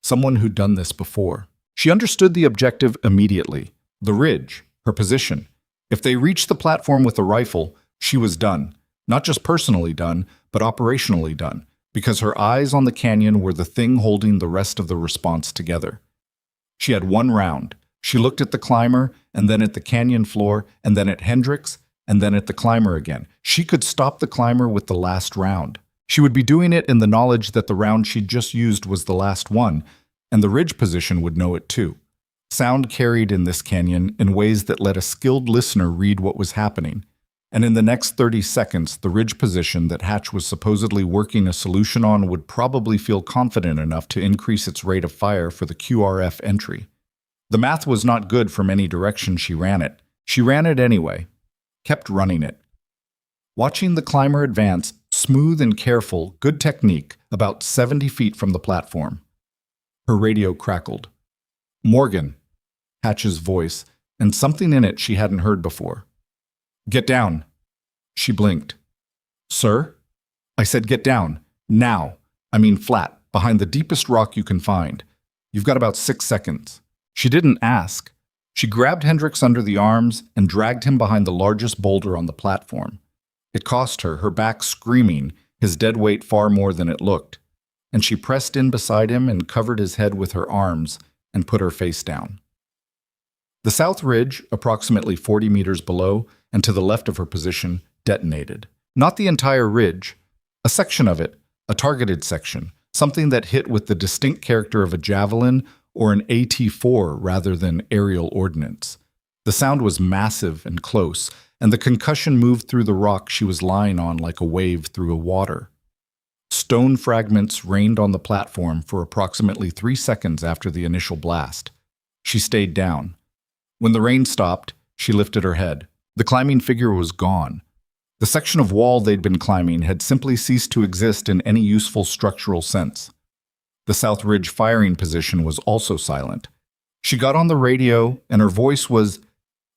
Someone who'd done this before. She understood the objective immediately. The ridge, her position. If they reached the platform with a rifle, she was done. Not just personally done, but operationally done, because her eyes on the canyon were the thing holding the rest of the response together. She had one round. She looked at the climber, and then at the canyon floor, and then at Hendricks, and then at the climber again. She could stop the climber with the last round. She would be doing it in the knowledge that the round she'd just used was the last one, and the ridge position would know it too. Sound carried in this canyon in ways that let a skilled listener read what was happening. And in the next 30 seconds, the ridge position that Hatch was supposedly working a solution on would probably feel confident enough to increase its rate of fire for the QRF entry. The math was not good from any direction she ran it. She ran it anyway. Kept running it. Watching the climber advance, smooth and careful, good technique, about 70 feet from the platform. Her radio crackled. "Morgan," Hatch's voice, and something in it she hadn't heard before. "Get down." She blinked. "Sir?" "I said get down. Now. I mean flat, behind the deepest rock you can find. You've got about 6 seconds. She didn't ask. She grabbed Hendricks under the arms and dragged him behind the largest boulder on the platform. It cost her back screaming, his dead weight far more than it looked. And she pressed in beside him and covered his head with her arms and put her face down. The south ridge, approximately 40 meters below and to the left of her position, detonated. Not the entire ridge, a section of it, a targeted section, something that hit with the distinct character of a javelin or an AT-4 rather than aerial ordnance. The sound was massive and close, and the concussion moved through the rock she was lying on like a wave through a water. Stone fragments rained on the platform for approximately 3 seconds after the initial blast. She stayed down. When the rain stopped, she lifted her head. The climbing figure was gone. The section of wall they'd been climbing had simply ceased to exist in any useful structural sense. The South Ridge firing position was also silent. She got on the radio, and her voice was...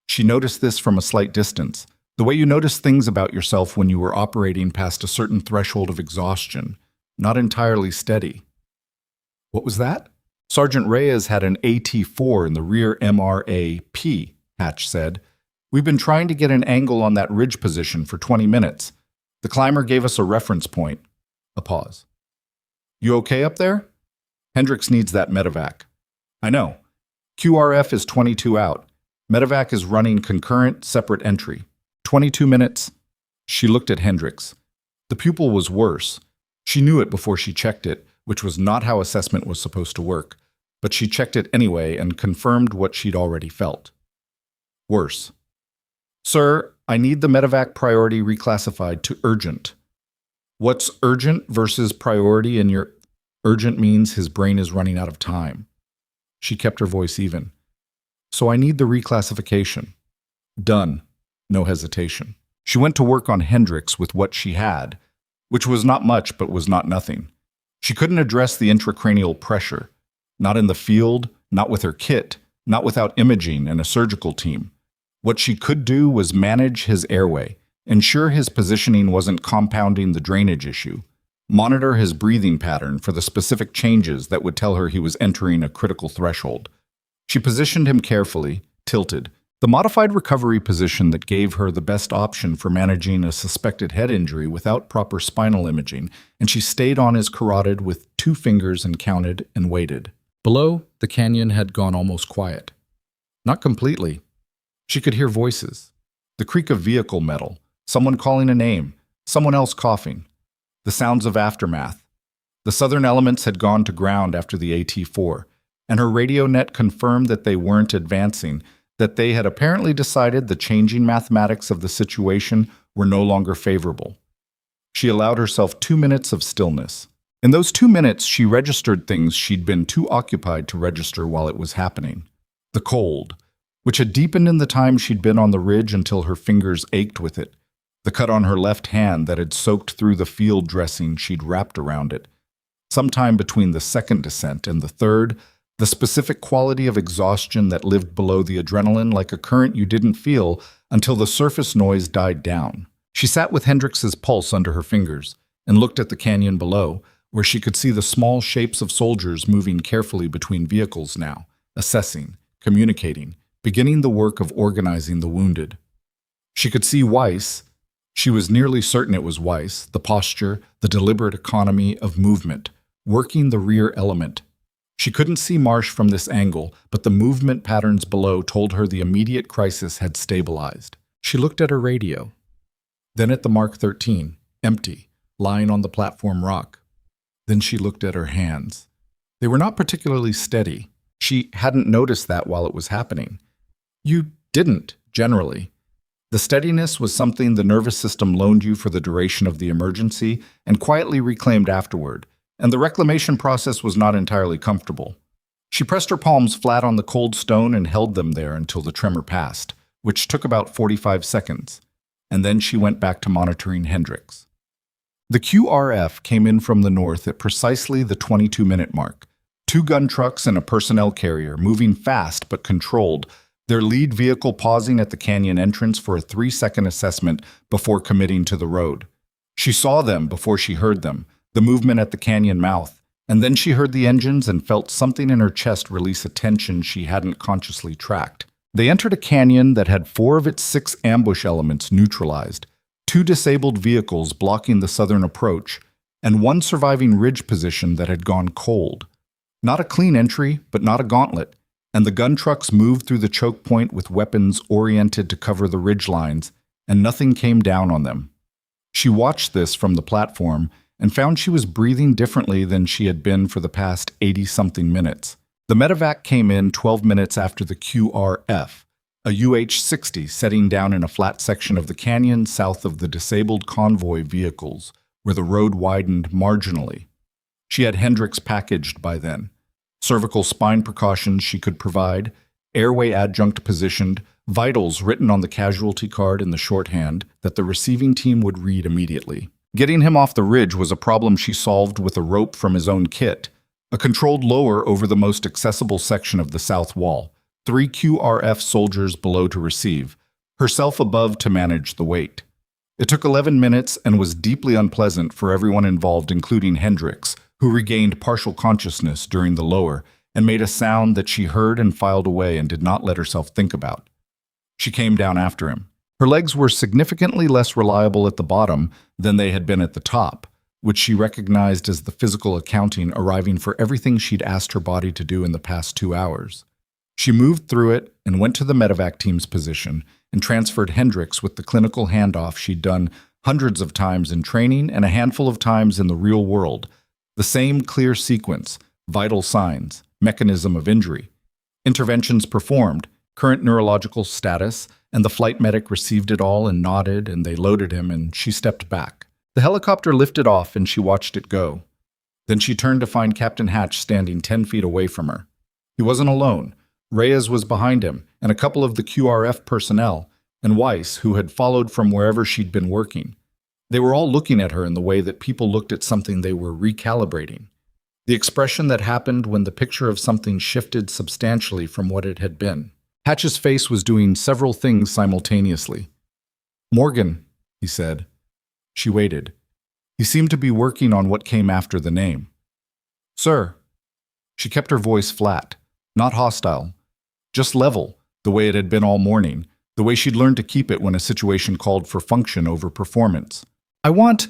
She noticed this from a slight distance, the way you notice things about yourself when you were operating past a certain threshold of exhaustion, not entirely steady. What was that? Sergeant Reyes had an AT-4 in the rear MRAP, Hatch said. We've been trying to get an angle on that ridge position for 20 minutes. The climber gave us a reference point. A pause. You okay up there? Hendricks needs that medevac. I know. QRF is 22 out. Medevac is running concurrent, separate entry. 22 minutes. She looked at Hendricks. The pupil was worse. She knew it before she checked it, which was not how assessment was supposed to work, but she checked it anyway and confirmed what she'd already felt. Worse. Sir, I need the medevac priority reclassified to urgent. What's urgent versus priority in your... Urgent means his brain is running out of time. She kept her voice even. So I need the reclassification. Done. No hesitation. She went to work on Hendricks with what she had, which was not much but was not nothing. She couldn't address the intracranial pressure. Not in the field, not with her kit, not without imaging and a surgical team. What she could do was manage his airway, ensure his positioning wasn't compounding the drainage issue, monitor his breathing pattern for the specific changes that would tell her he was entering a critical threshold. She positioned him carefully, tilted, the modified recovery position that gave her the best option for managing a suspected head injury without proper spinal imaging, and she stayed on his carotid with 2 fingers and counted and waited. Below, the canyon had gone almost quiet. Not completely. She could hear voices. The creak of vehicle metal, someone calling a name, someone else coughing. The sounds of aftermath. The southern elements had gone to ground after the AT-4, and her radio net confirmed that they weren't advancing, that they had apparently decided the changing mathematics of the situation were no longer favorable. She allowed herself 2 minutes of stillness. In those 2 minutes, she registered things she'd been too occupied to register while it was happening. The cold, which had deepened in the time she'd been on the ridge until her fingers ached with it. The cut on her left hand that had soaked through the field dressing she'd wrapped around it. Sometime between the second descent and the third, the specific quality of exhaustion that lived below the adrenaline like a current you didn't feel until the surface noise died down. She sat with Hendricks's pulse under her fingers and looked at the canyon below, where she could see the small shapes of soldiers moving carefully between vehicles now, assessing, communicating, beginning the work of organizing the wounded. She could see Weiss. She was nearly certain it was Weiss, the posture, the deliberate economy of movement, working the rear element. She couldn't see Marsh from this angle, but the movement patterns below told her the immediate crisis had stabilized. She looked at her radio, then at the Mark 13, empty, lying on the platform rock. Then she looked at her hands. They were not particularly steady. She hadn't noticed that while it was happening. You didn't, generally. The steadiness was something the nervous system loaned you for the duration of the emergency and quietly reclaimed afterward, and the reclamation process was not entirely comfortable. She pressed her palms flat on the cold stone and held them there until the tremor passed, which took about 45 seconds, and then she went back to monitoring Hendricks. The QRF came in from the north at precisely the 22-minute mark. 2 gun trucks and a personnel carrier, moving fast but controlled, their lead vehicle pausing at the canyon entrance for a 3-second assessment before committing to the road. She saw them before she heard them, the movement at the canyon mouth, and then she heard the engines and felt something in her chest release a tension she hadn't consciously tracked. They entered a canyon that had 4 of its 6 ambush elements neutralized, 2 disabled vehicles blocking the southern approach, and 1 surviving ridge position that had gone cold. Not a clean entry, but not a gauntlet, and the gun trucks moved through the choke point with weapons oriented to cover the ridge lines and nothing came down on them. She watched this from the platform and found she was breathing differently than she had been for the past 80-something minutes. The medevac came in 12 minutes after the QRF, a UH-60 setting down in a flat section of the canyon south of the disabled convoy vehicles, where the road widened marginally. She had Hendricks packaged by then. Cervical spine precautions she could provide, airway adjunct positioned, vitals written on the casualty card in the shorthand that the receiving team would read immediately. Getting him off the ridge was a problem she solved with a rope from his own kit, a controlled lower over the most accessible section of the south wall, 3 QRF soldiers below to receive, herself above to manage the weight. It took 11 minutes and was deeply unpleasant for everyone involved, including Hendricks, who regained partial consciousness during the lower and made a sound that she heard and filed away and did not let herself think about. She came down after him. Her legs were significantly less reliable at the bottom than they had been at the top, which she recognized as the physical accounting arriving for everything she'd asked her body to do in the past 2 hours. She moved through it and went to the medevac team's position and transferred Hendricks with the clinical handoff she'd done hundreds of times in training and a handful of times in the real world. The same clear sequence, vital signs, mechanism of injury. Interventions performed, current neurological status, and the flight medic received it all and nodded, and they loaded him, and she stepped back. The helicopter lifted off, and she watched it go. Then she turned to find Captain Hatch standing 10 feet away from her. He wasn't alone. Reyes was behind him, and a couple of the QRF personnel, and Weiss, who had followed from wherever she'd been working. They were all looking at her in the way that people looked at something they were recalibrating. The expression that happened when the picture of something shifted substantially from what it had been. Hatch's face was doing several things simultaneously. "Morgan," he said. She waited. He seemed to be working on what came after the name. "Sir." She kept her voice flat, not hostile, just level, the way it had been all morning, the way she'd learned to keep it when a situation called for function over performance. "I want—"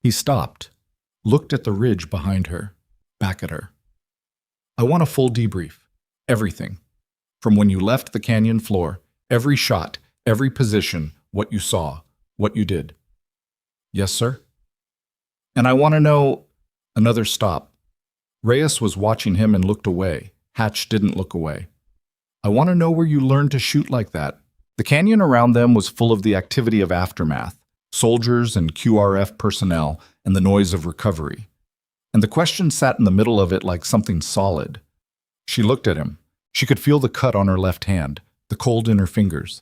He stopped, looked at the ridge behind her, back at her. "I want a full debrief. Everything. From when you left the canyon floor, every shot, every position, what you saw, what you did." "Yes, sir." "And I want to know—" Another stop. Reyes was watching him and looked away. Hatch didn't look away. "I want to know where you learned to shoot like that." The canyon around them was full of the activity of aftermath, soldiers and QRF personnel, and the noise of recovery. And the question sat in the middle of it like something solid. She looked at him. She could feel the cut on her left hand, the cold in her fingers.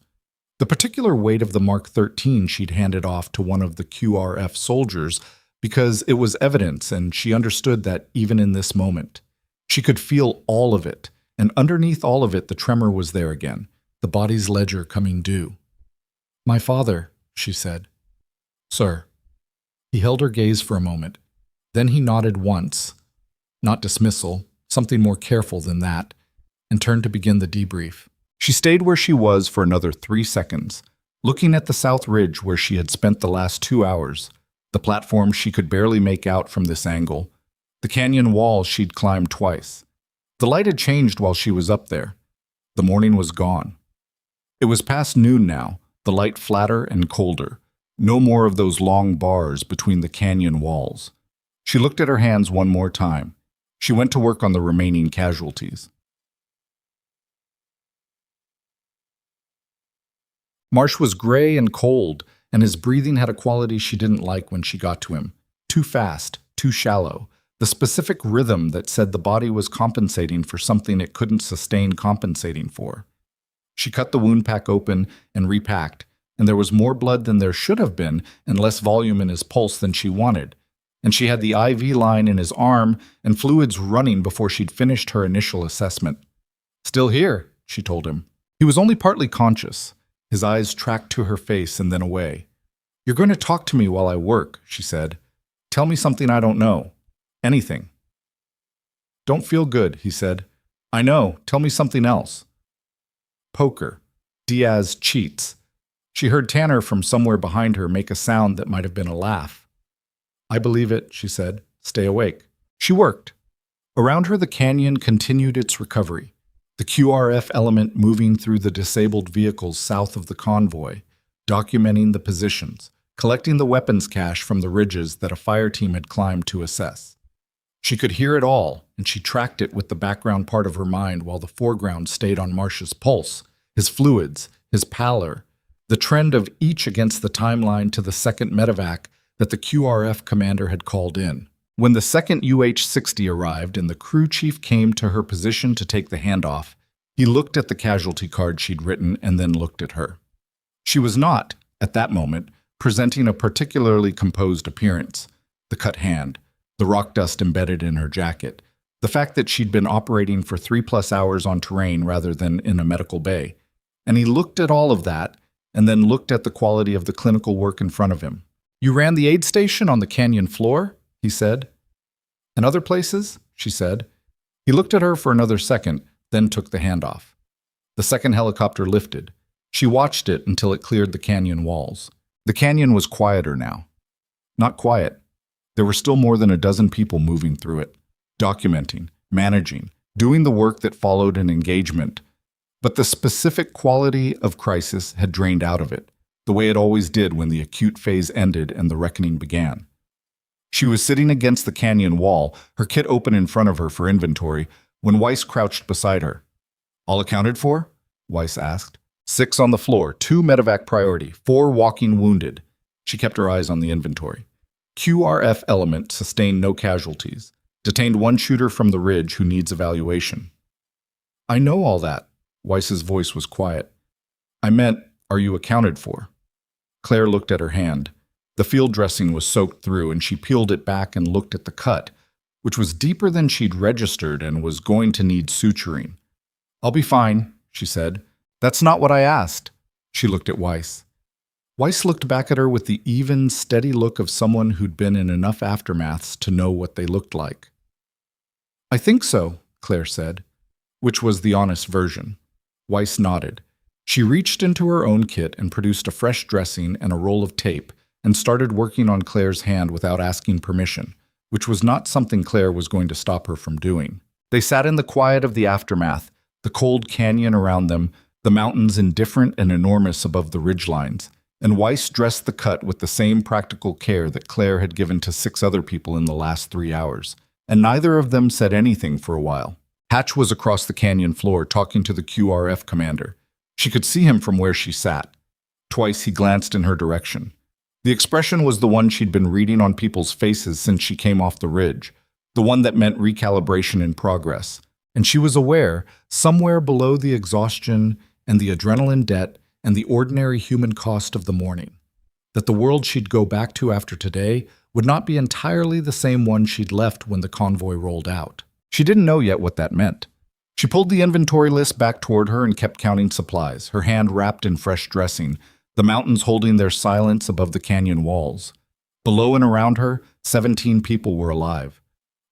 The particular weight of the Mark 13 she'd handed off to one of the QRF soldiers because it was evidence, and she understood that even in this moment. She could feel all of it, and underneath all of it the tremor was there again, the body's ledger coming due. "My father," she said. "Sir." He held her gaze for a moment. Then he nodded once, not dismissal, something more careful than that, and turned to begin the debrief. She stayed where she was for another 3 seconds, looking at the south ridge where she had spent the last 2 hours, the platform she could barely make out from this angle, the canyon wall she'd climbed twice. The light had changed while she was up there. The morning was gone. It was past noon now, the light flatter and colder, no more of those long bars between the canyon walls. She looked at her hands one more time. She went to work on the remaining casualties. Marsh was gray and cold, and his breathing had a quality she didn't like when she got to him. Too fast, too shallow, the specific rhythm that said the body was compensating for something it couldn't sustain compensating for. She cut the wound pack open and repacked, and there was more blood than there should have been and less volume in his pulse than she wanted. And she had the IV line in his arm and fluids running before she'd finished her initial assessment. "Still here," she told him. He was only partly conscious. His eyes tracked to her face and then away. "You're going to talk to me while I work," she said. "Tell me something I don't know. Anything." "Don't feel good," he said. "I know. Tell me something else." "Poker. Diaz cheats." She heard Tanner from somewhere behind her make a sound that might have been a laugh. "I believe it," she said. "Stay awake." She worked. Around her the canyon continued its recovery. The QRF element moving through the disabled vehicles south of the convoy, documenting the positions, collecting the weapons cache from the ridges that a fire team had climbed to assess. She could hear it all, and she tracked it with the background part of her mind while the foreground stayed on Marsh's pulse, his fluids, his pallor, the trend of each against the timeline to the second medevac that the QRF commander had called in. When the second UH-60 arrived and the crew chief came to her position to take the handoff, he looked at the casualty card she'd written and then looked at her. She was not, at that moment, presenting a particularly composed appearance. The cut hand, the rock dust embedded in her jacket, the fact that she'd been operating for 3+ hours on terrain rather than in a medical bay. And he looked at all of that and then looked at the quality of the clinical work in front of him. "You ran the aid station on the canyon floor?" he said. "And other places?" she said. He looked at her for another second, then took the handoff. The second helicopter lifted. She watched it until it cleared the canyon walls. The canyon was quieter now. Not quiet. There were still more than a dozen people moving through it, documenting, managing, doing the work that followed an engagement. But the specific quality of crisis had drained out of it, the way it always did when the acute phase ended and the reckoning began. She was sitting against the canyon wall, her kit open in front of her for inventory, when Weiss crouched beside her. "All accounted for?" Weiss asked. 6 on the floor, 2 medevac priority, 4 walking wounded. She kept her eyes on the inventory. QRF element sustained no casualties. Detained 1 shooter from the ridge who needs evaluation. "I know all that." Weiss's voice was quiet. "I meant, are you accounted for?" Claire looked at her hand. The field dressing was soaked through, and she peeled it back and looked at the cut, which was deeper than she'd registered and was going to need suturing. "I'll be fine," she said. "That's not what I asked." She looked at Weiss. Weiss looked back at her with the even, steady look of someone who'd been in enough aftermaths to know what they looked like. "I think so," Claire said, which was the honest version. Weiss nodded. She reached into her own kit and produced a fresh dressing and a roll of tape and started working on Claire's hand without asking permission, which was not something Claire was going to stop her from doing. They sat in the quiet of the aftermath, the cold canyon around them, the mountains indifferent and enormous above the ridgelines, and Weiss dressed the cut with the same practical care that Claire had given to 6 other people in the last 3 hours, and neither of them said anything for a while. Hatch was across the canyon floor talking to the QRF commander. She could see him from where she sat. Twice he glanced in her direction. The expression was the one she'd been reading on people's faces since she came off the ridge, the one that meant recalibration in progress. And she was aware, somewhere below the exhaustion and the adrenaline debt and the ordinary human cost of the morning, that the world she'd go back to after today would not be entirely the same one she'd left when the convoy rolled out. She didn't know yet what that meant. She pulled the inventory list back toward her and kept counting supplies, her hand wrapped in fresh dressing, the mountains holding their silence above the canyon walls. Below and around her, 17 people were alive.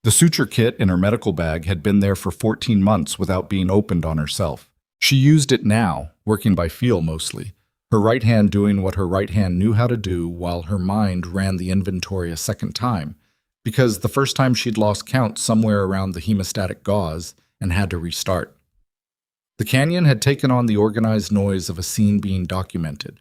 The suture kit in her medical bag had been there for 14 months without being opened on herself. She used it now, working by feel mostly, her right hand doing what her right hand knew how to do while her mind ran the inventory a second time, because the first time she'd lost count somewhere around the hemostatic gauze and had to restart. The canyon had taken on the organized noise of a scene being documented.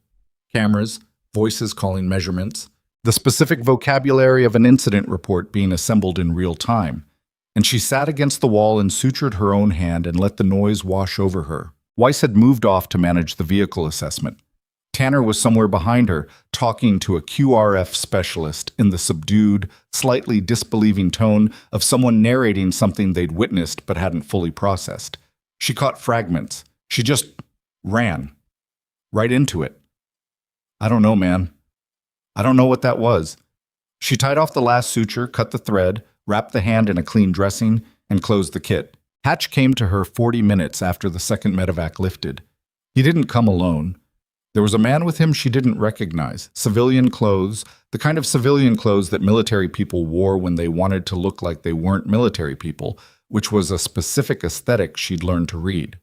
Cameras, voices calling measurements, the specific vocabulary of an incident report being assembled in real time, and she sat against the wall and sutured her own hand and let the noise wash over her. Weiss had moved off to manage the vehicle assessment. Tanner was somewhere behind her, talking to a QRF specialist in the subdued, slightly disbelieving tone of someone narrating something they'd witnessed but hadn't fully processed. She caught fragments. She just ran. Right into it. "I don't know, man. I don't know what that was." She tied off the last suture, cut the thread, wrapped the hand in a clean dressing, and closed the kit. Hatch came to her 40 minutes after the second medevac lifted. He didn't come alone. There was a man with him she didn't recognize, civilian clothes, the kind of civilian clothes that military people wore when they wanted to look like they weren't military people, which was a specific aesthetic she'd learned to read.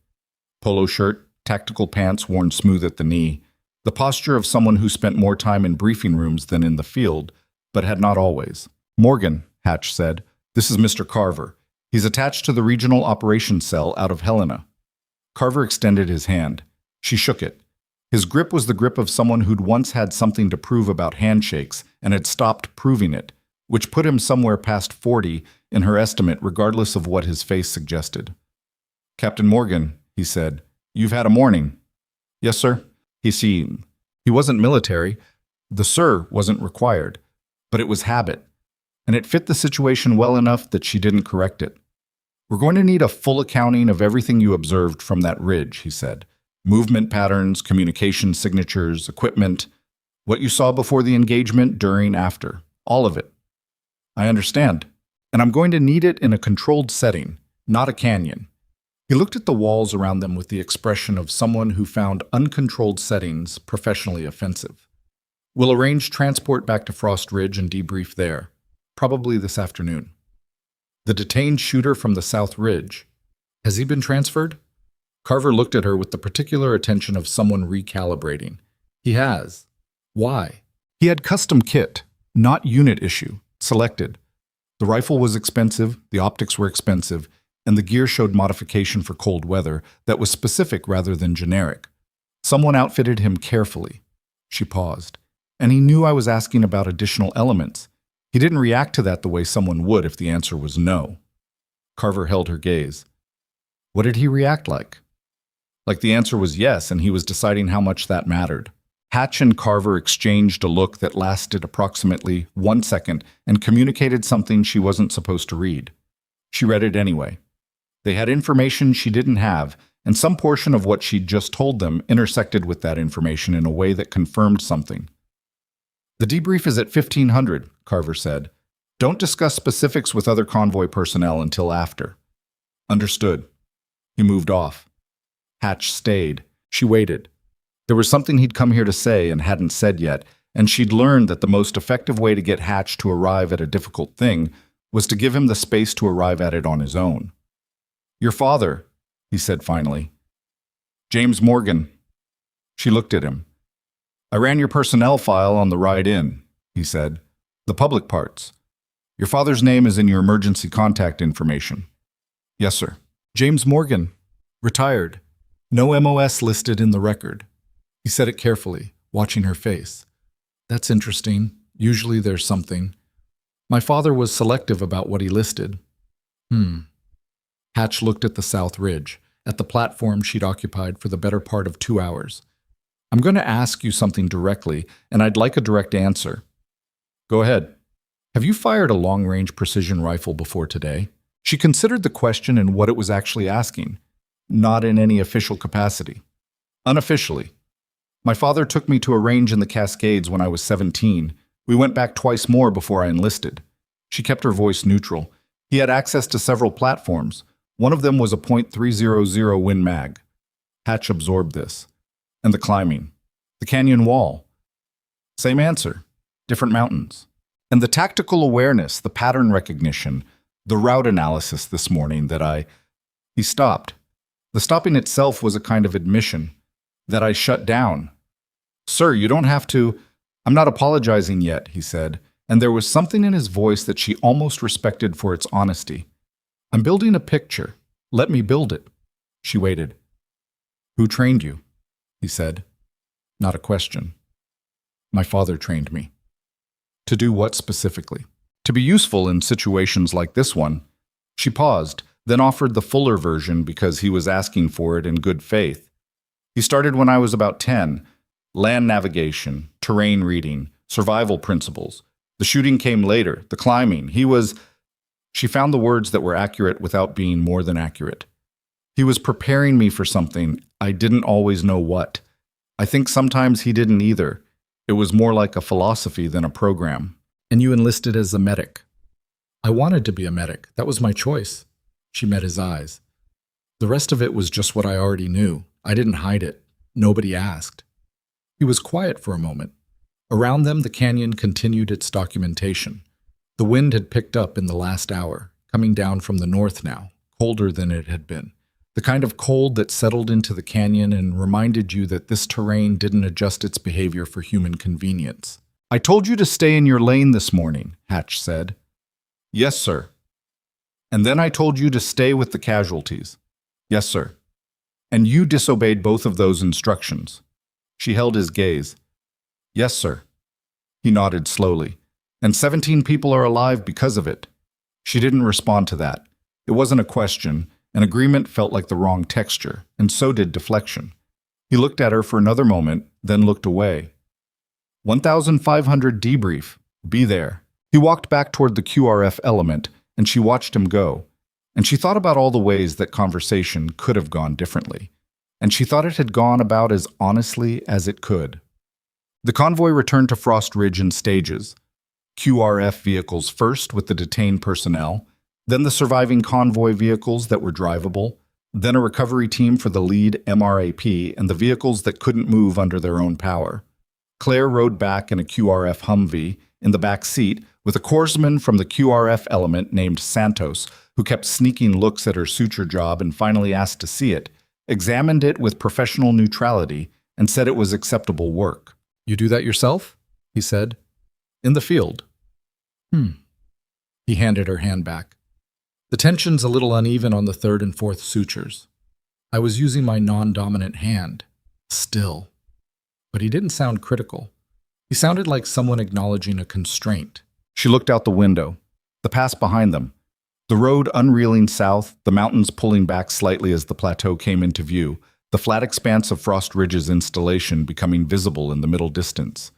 Polo shirt, tactical pants worn smooth at the knee, the posture of someone who spent more time in briefing rooms than in the field, but had not always. "Morgan," Hatch said, "this is Mr. Carver. He's attached to the regional operations cell out of Helena." Carver extended his hand. She shook it. His grip was the grip of someone who'd once had something to prove about handshakes and had stopped proving it, which put him somewhere past 40 in her estimate regardless of what his face suggested. "Captain Morgan," he said, "you've had a morning." "Yes, sir." He wasn't military. The "sir" wasn't required, but it was habit, and it fit the situation well enough that she didn't correct it. "We're going to need a full accounting of everything you observed from that ridge," he said. "Movement patterns, communication signatures, equipment, what you saw before the engagement, during, after, all of it." "I understand. And I'm going to need it in a controlled setting, not a canyon." He looked at the walls around them with the expression of someone who found uncontrolled settings professionally offensive. "We'll arrange transport back to Frost Ridge and debrief there, probably this afternoon." "The detained shooter from the South Ridge, has he been transferred?" Carver looked at her with the particular attention of someone recalibrating. "He has." "Why?" "He had custom kit, not unit issue, selected. The rifle was expensive, the optics were expensive, and the gear showed modification for cold weather that was specific rather than generic. Someone outfitted him carefully." She paused. "And he knew I was asking about additional elements. He didn't react to that the way someone would if the answer was no." Carver held her gaze. "What did he react like?" "Like the answer was yes, and he was deciding how much that mattered." Hatch and Carver exchanged a look that lasted approximately 1 second and communicated something she wasn't supposed to read. She read it anyway. They had information she didn't have, and some portion of what she'd just told them intersected with that information in a way that confirmed something. "The debrief is at 1500, Carver said. "Don't discuss specifics with other convoy personnel until after." "Understood." He moved off. Hatch stayed. She waited. There was something he'd come here to say and hadn't said yet, and she'd learned that the most effective way to get Hatch to arrive at a difficult thing was to give him the space to arrive at it on his own. "Your father," he said finally. "James Morgan." She looked at him. "I ran your personnel file on the ride in," he said. "The public parts. Your father's name is in your emergency contact information." "Yes, sir." "James Morgan. Retired. No MOS listed in the record." He said it carefully, watching her face. "That's interesting. Usually there's something. My father was selective about what he listed." Hatch looked at the South Ridge, at the platform she'd occupied for the better part of 2 hours. "I'm going to ask you something directly, and I'd like a direct answer." "Go ahead." "Have you fired a long-range precision rifle before today?" She considered the question and what it was actually asking. "Not in any official capacity." "Unofficially. My father took me to a range in the Cascades when I was 17. We went back twice more before I enlisted." She kept her voice neutral. "He had access to several platforms. One of them was a .300 Win Mag." Hatch absorbed this. "And the climbing. The canyon wall." "Same answer. Different mountains." "And the tactical awareness, the pattern recognition, the route analysis this morning that I—" He stopped. The stopping itself was a kind of admission. "That I shut down." "Sir, you don't have to—" "I'm not apologizing yet," he said, and there was something in his voice that she almost respected for its honesty. "I'm building a picture. Let me build it." She waited. "Who trained you?" he said. Not a question. "My father trained me." "To do what specifically?" "To be useful in situations like this one." She paused, then offered the fuller version because he was asking for it in good faith. "He started when I was about 10. Land navigation, terrain reading, survival principles. The shooting came later, the climbing. He was—" She found the words that were accurate without being more than accurate. "He was preparing me for something. I didn't always know what. I think sometimes he didn't either. It was more like a philosophy than a program." "And you enlisted as a medic." "I wanted to be a medic. That was my choice." She met his eyes. "The rest of it was just what I already knew. I didn't hide it. Nobody asked." He was quiet for a moment. Around them, the canyon continued its documentation. The wind had picked up in the last hour, coming down from the north now, colder than it had been. The kind of cold that settled into the canyon and reminded you that this terrain didn't adjust its behavior for human convenience. "I told you to stay in your lane this morning," Hatch said. "Yes, sir." "And then I told you to stay with the casualties." "Yes, sir." "And you disobeyed both of those instructions." She held his gaze. Yes, sir. He nodded slowly. And 17 people are alive because of it. She didn't respond to that. It wasn't a question. An agreement felt like the wrong texture, and so did deflection. He looked at her for another moment, then looked away. 1500 debrief. Be there. He walked back toward the QRF element, and she watched him go. And she thought about all the ways that conversation could have gone differently. And she thought it had gone about as honestly as it could. The convoy returned to Frost Ridge in stages. QRF vehicles first with the detained personnel, then the surviving convoy vehicles that were drivable, then a recovery team for the lead MRAP and the vehicles that couldn't move under their own power. Claire rode back in a QRF Humvee in the back seat with a corpsman from the QRF element named Santos, who kept sneaking looks at her suture job and finally asked to see it, examined it with professional neutrality, and said it was acceptable work. You do that yourself? He said. In the field. He handed her hand back. The tension's a little uneven on the third and fourth sutures. I was using my non-dominant hand. Still. But he didn't sound critical. He sounded like someone acknowledging a constraint. She looked out the window. The pass behind them. The road unreeling south, the mountains pulling back slightly as the plateau came into view, the flat expanse of Frost Ridge's installation becoming visible in the middle distance.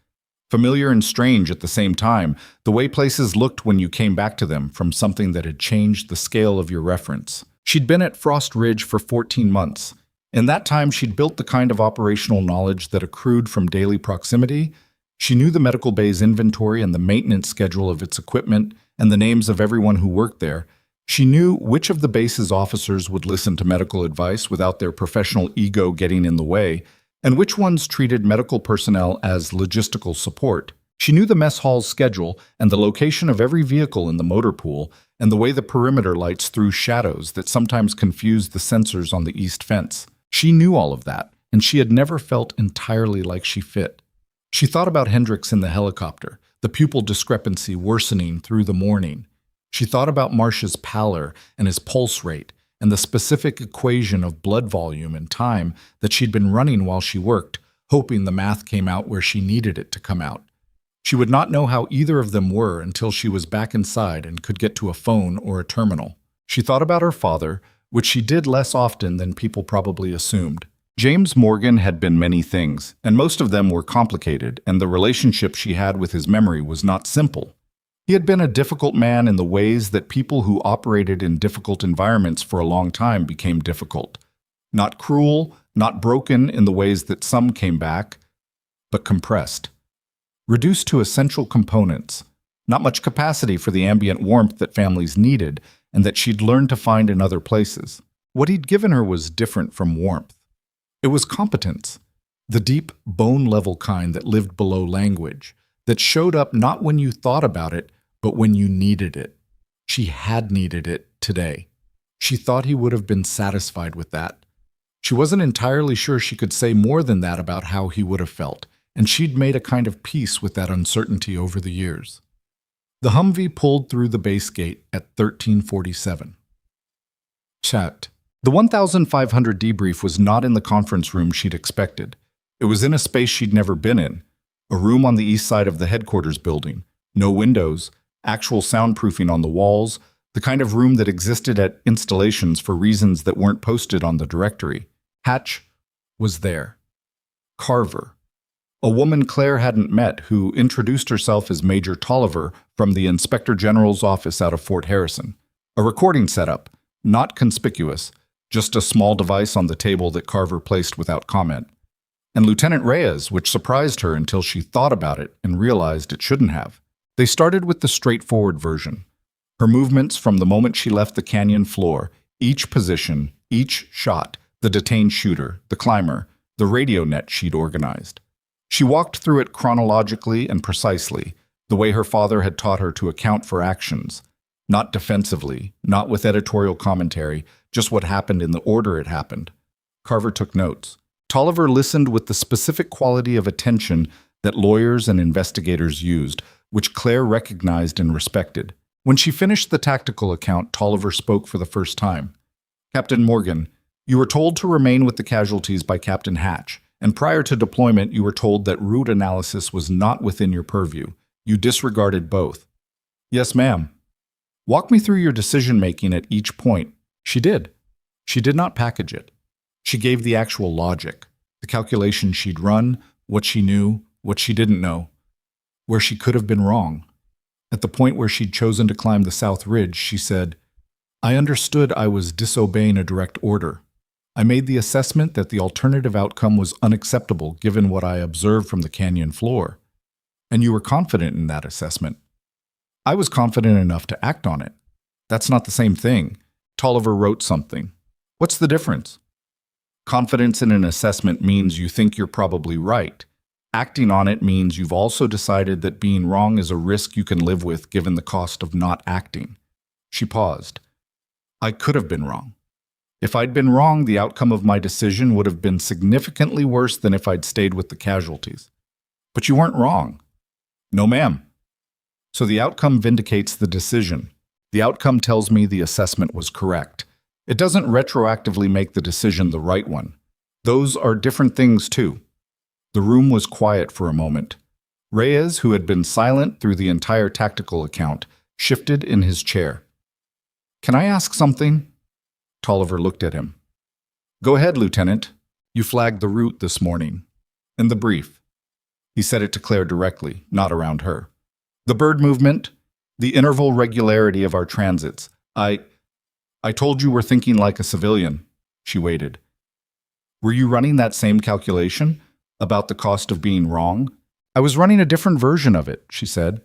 Familiar and strange at the same time, the way places looked when you came back to them from something that had changed the scale of your reference. She'd been at Frost Ridge for 14 months. In that time, she'd built the kind of operational knowledge that accrued from daily proximity. She knew the medical bay's inventory and the maintenance schedule of its equipment and the names of everyone who worked there. She knew which of the base's officers would listen to medical advice without their professional ego getting in the way, and which ones treated medical personnel as logistical support. She knew the mess hall's schedule and the location of every vehicle in the motor pool and the way the perimeter lights threw shadows that sometimes confused the sensors on the east fence. She knew all of that, and she had never felt entirely like she fit. She thought about Hendricks in the helicopter, the pupil discrepancy worsening through the morning. She thought about Marsh's pallor and his pulse rate, and the specific equation of blood volume and time that she'd been running while she worked, hoping the math came out where she needed it to come out. She would not know how either of them were until she was back inside and could get to a phone or a terminal. She thought about her father, which she did less often than people probably assumed. James Morgan had been many things, and most of them were complicated, and the relationship she had with his memory was not simple. He had been a difficult man in the ways that people who operated in difficult environments for a long time became difficult. Not cruel, not broken in the ways that some came back, but compressed. Reduced to essential components, not much capacity for the ambient warmth that families needed and that she'd learned to find in other places. What he'd given her was different from warmth. It was competence, the deep, bone-level kind that lived below language, that showed up not when you thought about it, but when you needed it. She had needed it today. She thought he would have been satisfied with that. She wasn't entirely sure she could say more than that about how he would have felt, and she'd made a kind of peace with that uncertainty over the years. The Humvee pulled through the base gate at 1347. Chat. The 1500 debrief was not in the conference room she'd expected. It was in a space she'd never been in, a room on the east side of the headquarters building. No windows, actual soundproofing on the walls, the kind of room that existed at installations for reasons that weren't posted on the directory. Hatch was there. Carver. A woman Claire hadn't met who introduced herself as Major Tolliver from the Inspector General's office out of Fort Harrison. A recording setup, not conspicuous, just a small device on the table that Carver placed without comment. And Lieutenant Reyes, which surprised her until she thought about it and realized it shouldn't have. They started with the straightforward version. Her movements from the moment she left the canyon floor, each position, each shot, the detained shooter, the climber, the radio net she'd organized. She walked through it chronologically and precisely, the way her father had taught her to account for actions. Not defensively, not with editorial commentary, just what happened in the order it happened. Carver took notes. Tolliver listened with the specific quality of attention that lawyers and investigators used, which Claire recognized and respected. When she finished the tactical account, Tolliver spoke for the first time. Captain Morgan, you were told to remain with the casualties by Captain Hatch, And prior to deployment, you were told that route analysis was not within your purview. You disregarded both. Yes, ma'am. Walk me through your decision-making at each point. She did. She did not package it. She gave the actual logic, the calculation she'd run, what she knew, what she didn't know, where she could have been wrong. At the point where she'd chosen to climb the South Ridge, she said, I understood I was disobeying a direct order. I made the assessment that the alternative outcome was unacceptable given what I observed from the canyon floor. And you were confident in that assessment. I was confident enough to act on it. That's not the same thing. Tolliver wrote something. What's the difference? Confidence in an assessment means you think you're probably right. Acting on it means you've also decided that being wrong is a risk you can live with given the cost of not acting. She paused. I could have been wrong. If I'd been wrong, the outcome of my decision would have been significantly worse than if I'd stayed with the casualties. But you weren't wrong. No, ma'am. So the outcome vindicates the decision. The outcome tells me the assessment was correct. It doesn't retroactively make the decision the right one. Those are different things, too. The room was quiet for a moment. Reyes, who had been silent through the entire tactical account, shifted in his chair. Can I ask something? Tolliver looked at him. Go ahead, Lieutenant. You flagged the route this morning. In the brief. He said it to Claire directly, not around her. The bird movement, the interval regularity of our transits. I told you we're thinking like a civilian. She waited. Were you running that same calculation about the cost of being wrong? I was running a different version of it, she said.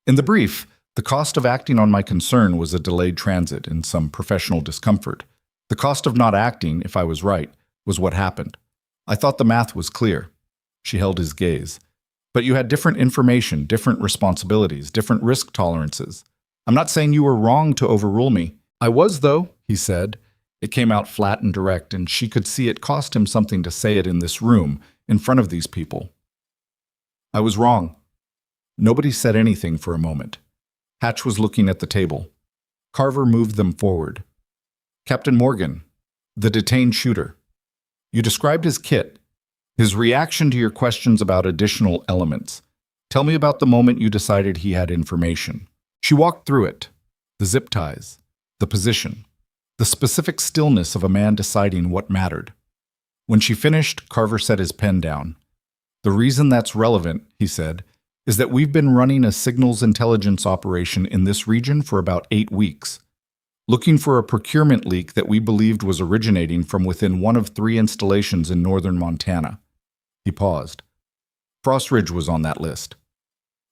In the brief, the cost of acting on my concern was a delayed transit and some professional discomfort. The cost of not acting, if I was right, was what happened. I thought the math was clear. She held his gaze. But you had different information, different responsibilities, different risk tolerances. I'm not saying you were wrong to overrule me. I was, though, he said. It came out flat and direct, and she could see it cost him something to say it in this room, in front of these people. I was wrong. Nobody said anything for a moment. Hatch was looking at the table. Carver moved them forward. Captain Morgan, the detained shooter. You described his kit, his reaction to your questions about additional elements. Tell me about the moment you decided he had information. She walked through it. The zip ties, the position, the specific stillness of a man deciding what mattered. When she finished, Carver set his pen down. The reason that's relevant, he said, is that we've been running a signals intelligence operation in this region for about 8 weeks, looking for a procurement leak that we believed was originating from within one of 3 installations in northern Montana. He paused. Frost Ridge was on that list.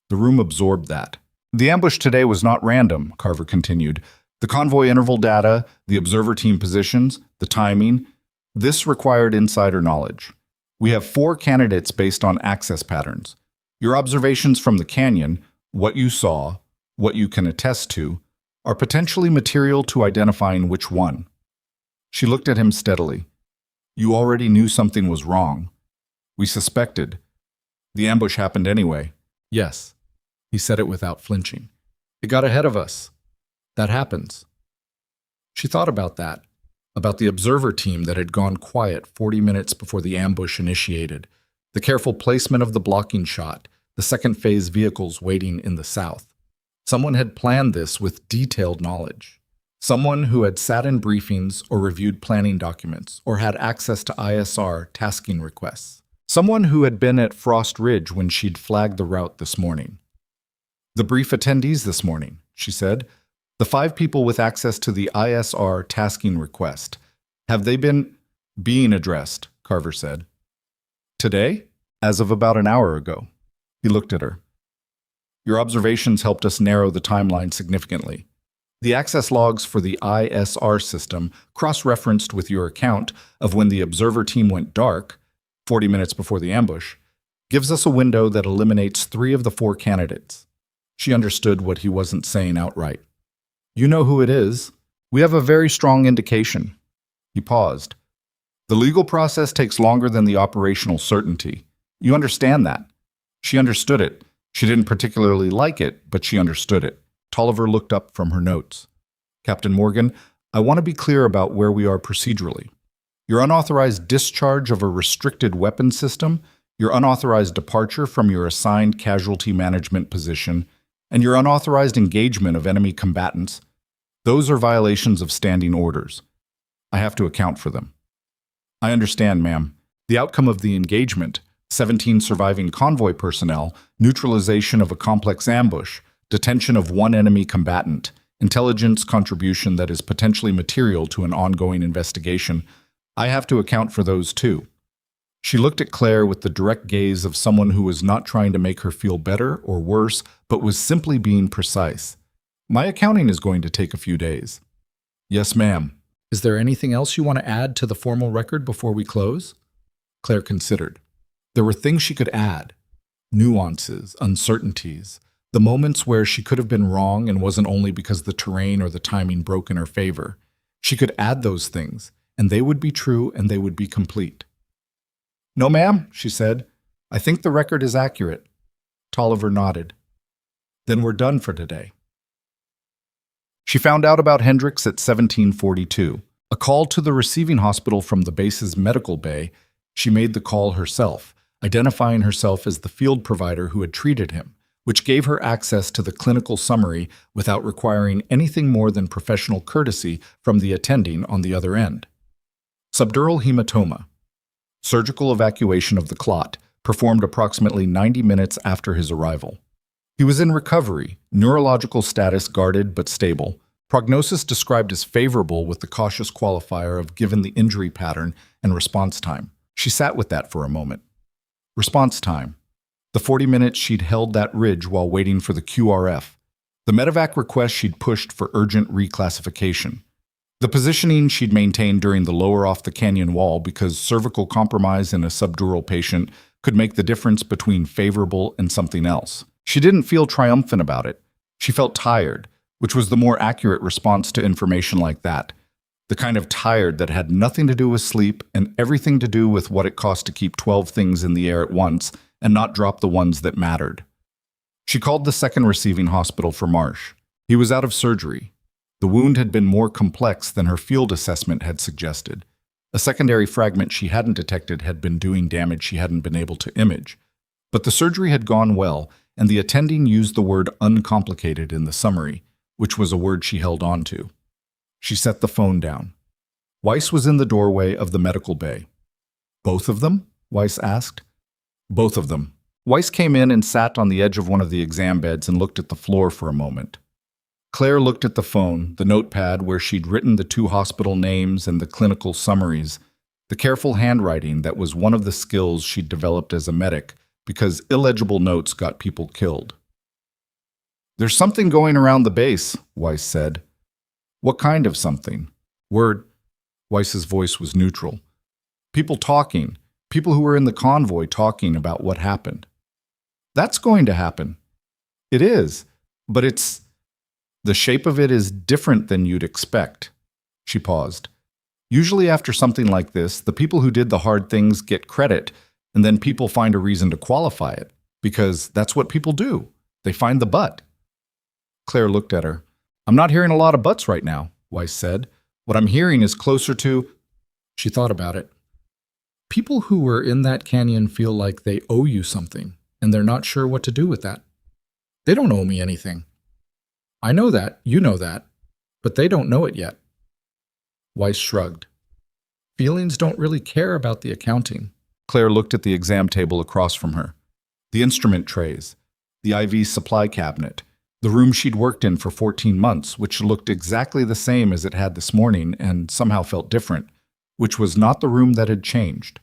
The room absorbed that. The ambush today was not random, Carver continued. The convoy interval data, the observer team positions, the timing, this required insider knowledge. We have 4 candidates based on access patterns. Your observations from the canyon, what you saw, what you can attest to, are potentially material to identifying which one. She looked at him steadily. You already knew something was wrong. We suspected. The ambush happened anyway. Yes. He said it without flinching. It got ahead of us. That happens. She thought about that, about the observer team that had gone quiet 40 minutes before the ambush initiated, the careful placement of the blocking shot, the second phase vehicles waiting in the south. Someone had planned this with detailed knowledge. Someone who had sat in briefings or reviewed planning documents or had access to ISR tasking requests. Someone who had been at Frost Ridge when she'd flagged the route this morning. The brief attendees this morning, she said. The 5 people with access to the ISR tasking request. Have they been being addressed? Carver said. Today? As of about an hour ago. He looked at her. Your observations helped us narrow the timeline significantly. The access logs for the ISR system, cross-referenced with your account of when the observer team went dark, 40 minutes before the ambush, gives us a window that eliminates 3 of the 4 candidates. She understood what he wasn't saying outright. You know who it is. We have a very strong indication. He paused. The legal process takes longer than the operational certainty. You understand that. She understood it. She didn't particularly like it, but she understood it. Tolliver looked up from her notes. Captain Morgan, I want to be clear about where we are procedurally. Your unauthorized discharge of a restricted weapon system, your unauthorized departure from your assigned casualty management position, and your unauthorized engagement of enemy combatants, those are violations of standing orders. I have to account for them. I understand, ma'am. The outcome of the engagement, 17 surviving convoy personnel, neutralization of a complex ambush, detention of one enemy combatant, intelligence contribution that is potentially material to an ongoing investigation. I have to account for those too. She looked at Claire with the direct gaze of someone who was not trying to make her feel better or worse, but was simply being precise. My accounting is going to take a few days. Yes, ma'am. Is there anything else you want to add to the formal record before we close? Claire considered. There were things she could add. Nuances, uncertainties, the moments where she could have been wrong and wasn't only because the terrain or the timing broke in her favor. She could add those things, and they would be true and they would be complete. No, ma'am, she said. I think the record is accurate. Tolliver nodded. Then we're done for today. She found out about Hendricks at 1742. A call to the receiving hospital from the base's medical bay. She made the call herself, identifying herself as the field provider who had treated him, which gave her access to the clinical summary without requiring anything more than professional courtesy from the attending on the other end. Subdural hematoma. Surgical evacuation of the clot, performed approximately 90 minutes after his arrival. He was in recovery, neurological status guarded but stable, prognosis described as favorable with the cautious qualifier of given the injury pattern and response time. She sat with that for a moment. Response time. The 40 minutes she'd held that ridge while waiting for the QRF. The medevac request she'd pushed for urgent reclassification. The positioning she'd maintained during the lower off the canyon wall because cervical compromise in a subdural patient could make the difference between favorable and something else. She didn't feel triumphant about it. She felt tired, which was the more accurate response to information like that. The kind of tired that had nothing to do with sleep and everything to do with what it cost to keep 12 things in the air at once and not drop the ones that mattered. She called the second receiving hospital for Marsh. He was out of surgery. The wound had been more complex than her field assessment had suggested. A secondary fragment she hadn't detected had been doing damage she hadn't been able to image. But the surgery had gone well, and the attending used the word uncomplicated in the summary, which was a word she held on to. She set the phone down. Weiss was in the doorway of the medical bay. Both of them? Weiss asked. Both of them. Weiss came in and sat on the edge of one of the exam beds and looked at the floor for a moment. Claire looked at the phone, the notepad where she'd written the two hospital names and the clinical summaries, the careful handwriting that was one of the skills she'd developed as a medic because illegible notes got people killed. There's something going around the base, Weiss said. What kind of something? Word. Weiss's voice was neutral. People talking. People who were in the convoy talking about what happened. That's going to happen. It is, but the shape of it is different than you'd expect. She paused. Usually after something like this, the people who did the hard things get credit, and then people find a reason to qualify it, because that's what people do. They find the but. Claire looked at her. I'm not hearing a lot of buts right now, Weiss said. What I'm hearing is closer to... She thought about it. People who were in that canyon feel like they owe you something, and they're not sure what to do with that. They don't owe me anything. I know that, you know that, but they don't know it yet. Weiss shrugged. Feelings don't really care about the accounting. Claire looked at the exam table across from her. The instrument trays, the IV supply cabinet, the room she'd worked in for 14 months, which looked exactly the same as it had this morning and somehow felt different, which was not the room that had changed.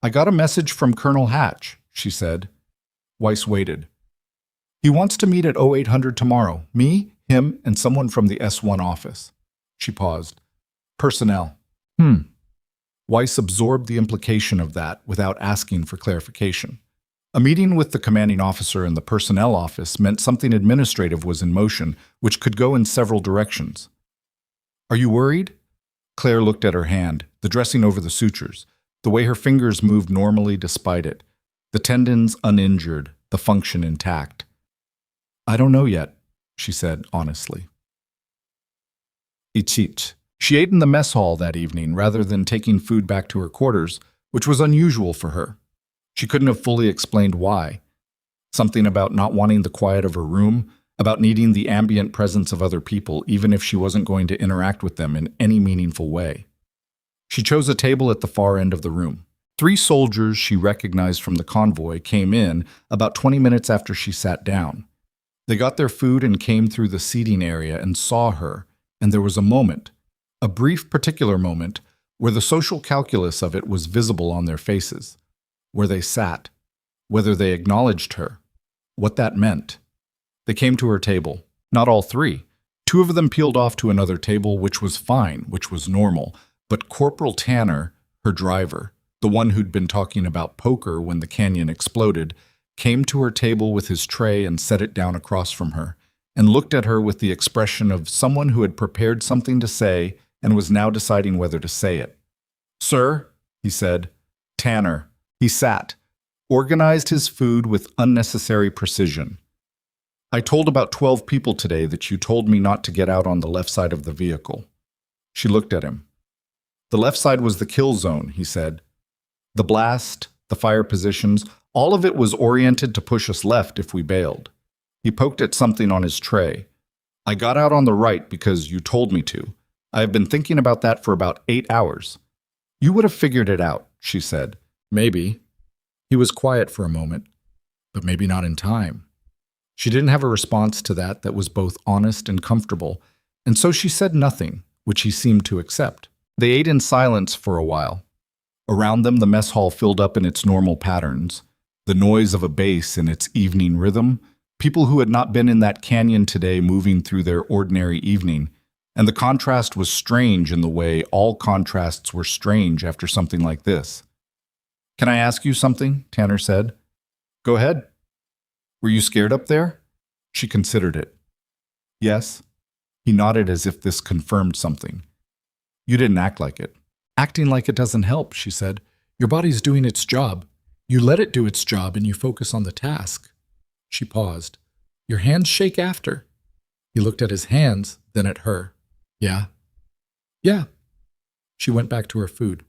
I got a message from Colonel Hatch, she said. Weiss waited. He wants to meet at 0800 tomorrow. Me, him, and someone from the S1 office. She paused. Personnel. Weiss absorbed the implication of that without asking for clarification. A meeting with the commanding officer in the personnel office meant something administrative was in motion, which could go in several directions. Are you worried? Claire looked at her hand, the dressing over the sutures, the way her fingers moved normally despite it, the tendons uninjured, the function intact. I don't know yet, she said honestly. Ichich, She ate in the mess hall that evening rather than taking food back to her quarters, which was unusual for her. She couldn't have fully explained why. Something about not wanting the quiet of her room, about needing the ambient presence of other people even if she wasn't going to interact with them in any meaningful way. She chose a table at the far end of the room. 3 soldiers she recognized from the convoy came in about 20 minutes after she sat down. They got their food and came through the seating area and saw her, and there was a moment, a brief particular moment, where the social calculus of it was visible on their faces, where they sat, whether they acknowledged her, what that meant. They came to her table, not all 3. 2 of them peeled off to another table, which was fine, which was normal, but Corporal Tanner, her driver, the one who'd been talking about poker when the canyon exploded, came to her table with his tray and set it down across from her, and looked at her with the expression of someone who had prepared something to say and was now deciding whether to say it. "Sir," he said. Tanner. He sat, organized his food with unnecessary precision. "I told about 12 people today that you told me not to get out on the left side of the vehicle." She looked at him. "The left side was the kill zone," he said. "The blast, the fire positions, all of it was oriented to push us left if we bailed." He poked at something on his tray. "I got out on the right because you told me to. I have been thinking about that for about 8 hours." "You would have figured it out," she said. "Maybe." He was quiet for a moment, but maybe not in time. She didn't have a response to that was both honest and comfortable, and so she said nothing, which he seemed to accept. They ate in silence for a while. Around them, the mess hall filled up in its normal patterns, the noise of a bass in its evening rhythm, people who had not been in that canyon today moving through their ordinary evening, and the contrast was strange in the way all contrasts were strange after something like this. "Can I ask you something?" Tanner said. "Go ahead." "Were you scared up there?" She considered it. "Yes." He nodded as if this confirmed something. "You didn't act like it." "Acting like it doesn't help," she said. "Your body's doing its job. You let it do its job and you focus on the task." She paused. "Your hands shake after." He looked at his hands, then at her. "Yeah." "Yeah." She went back to her food.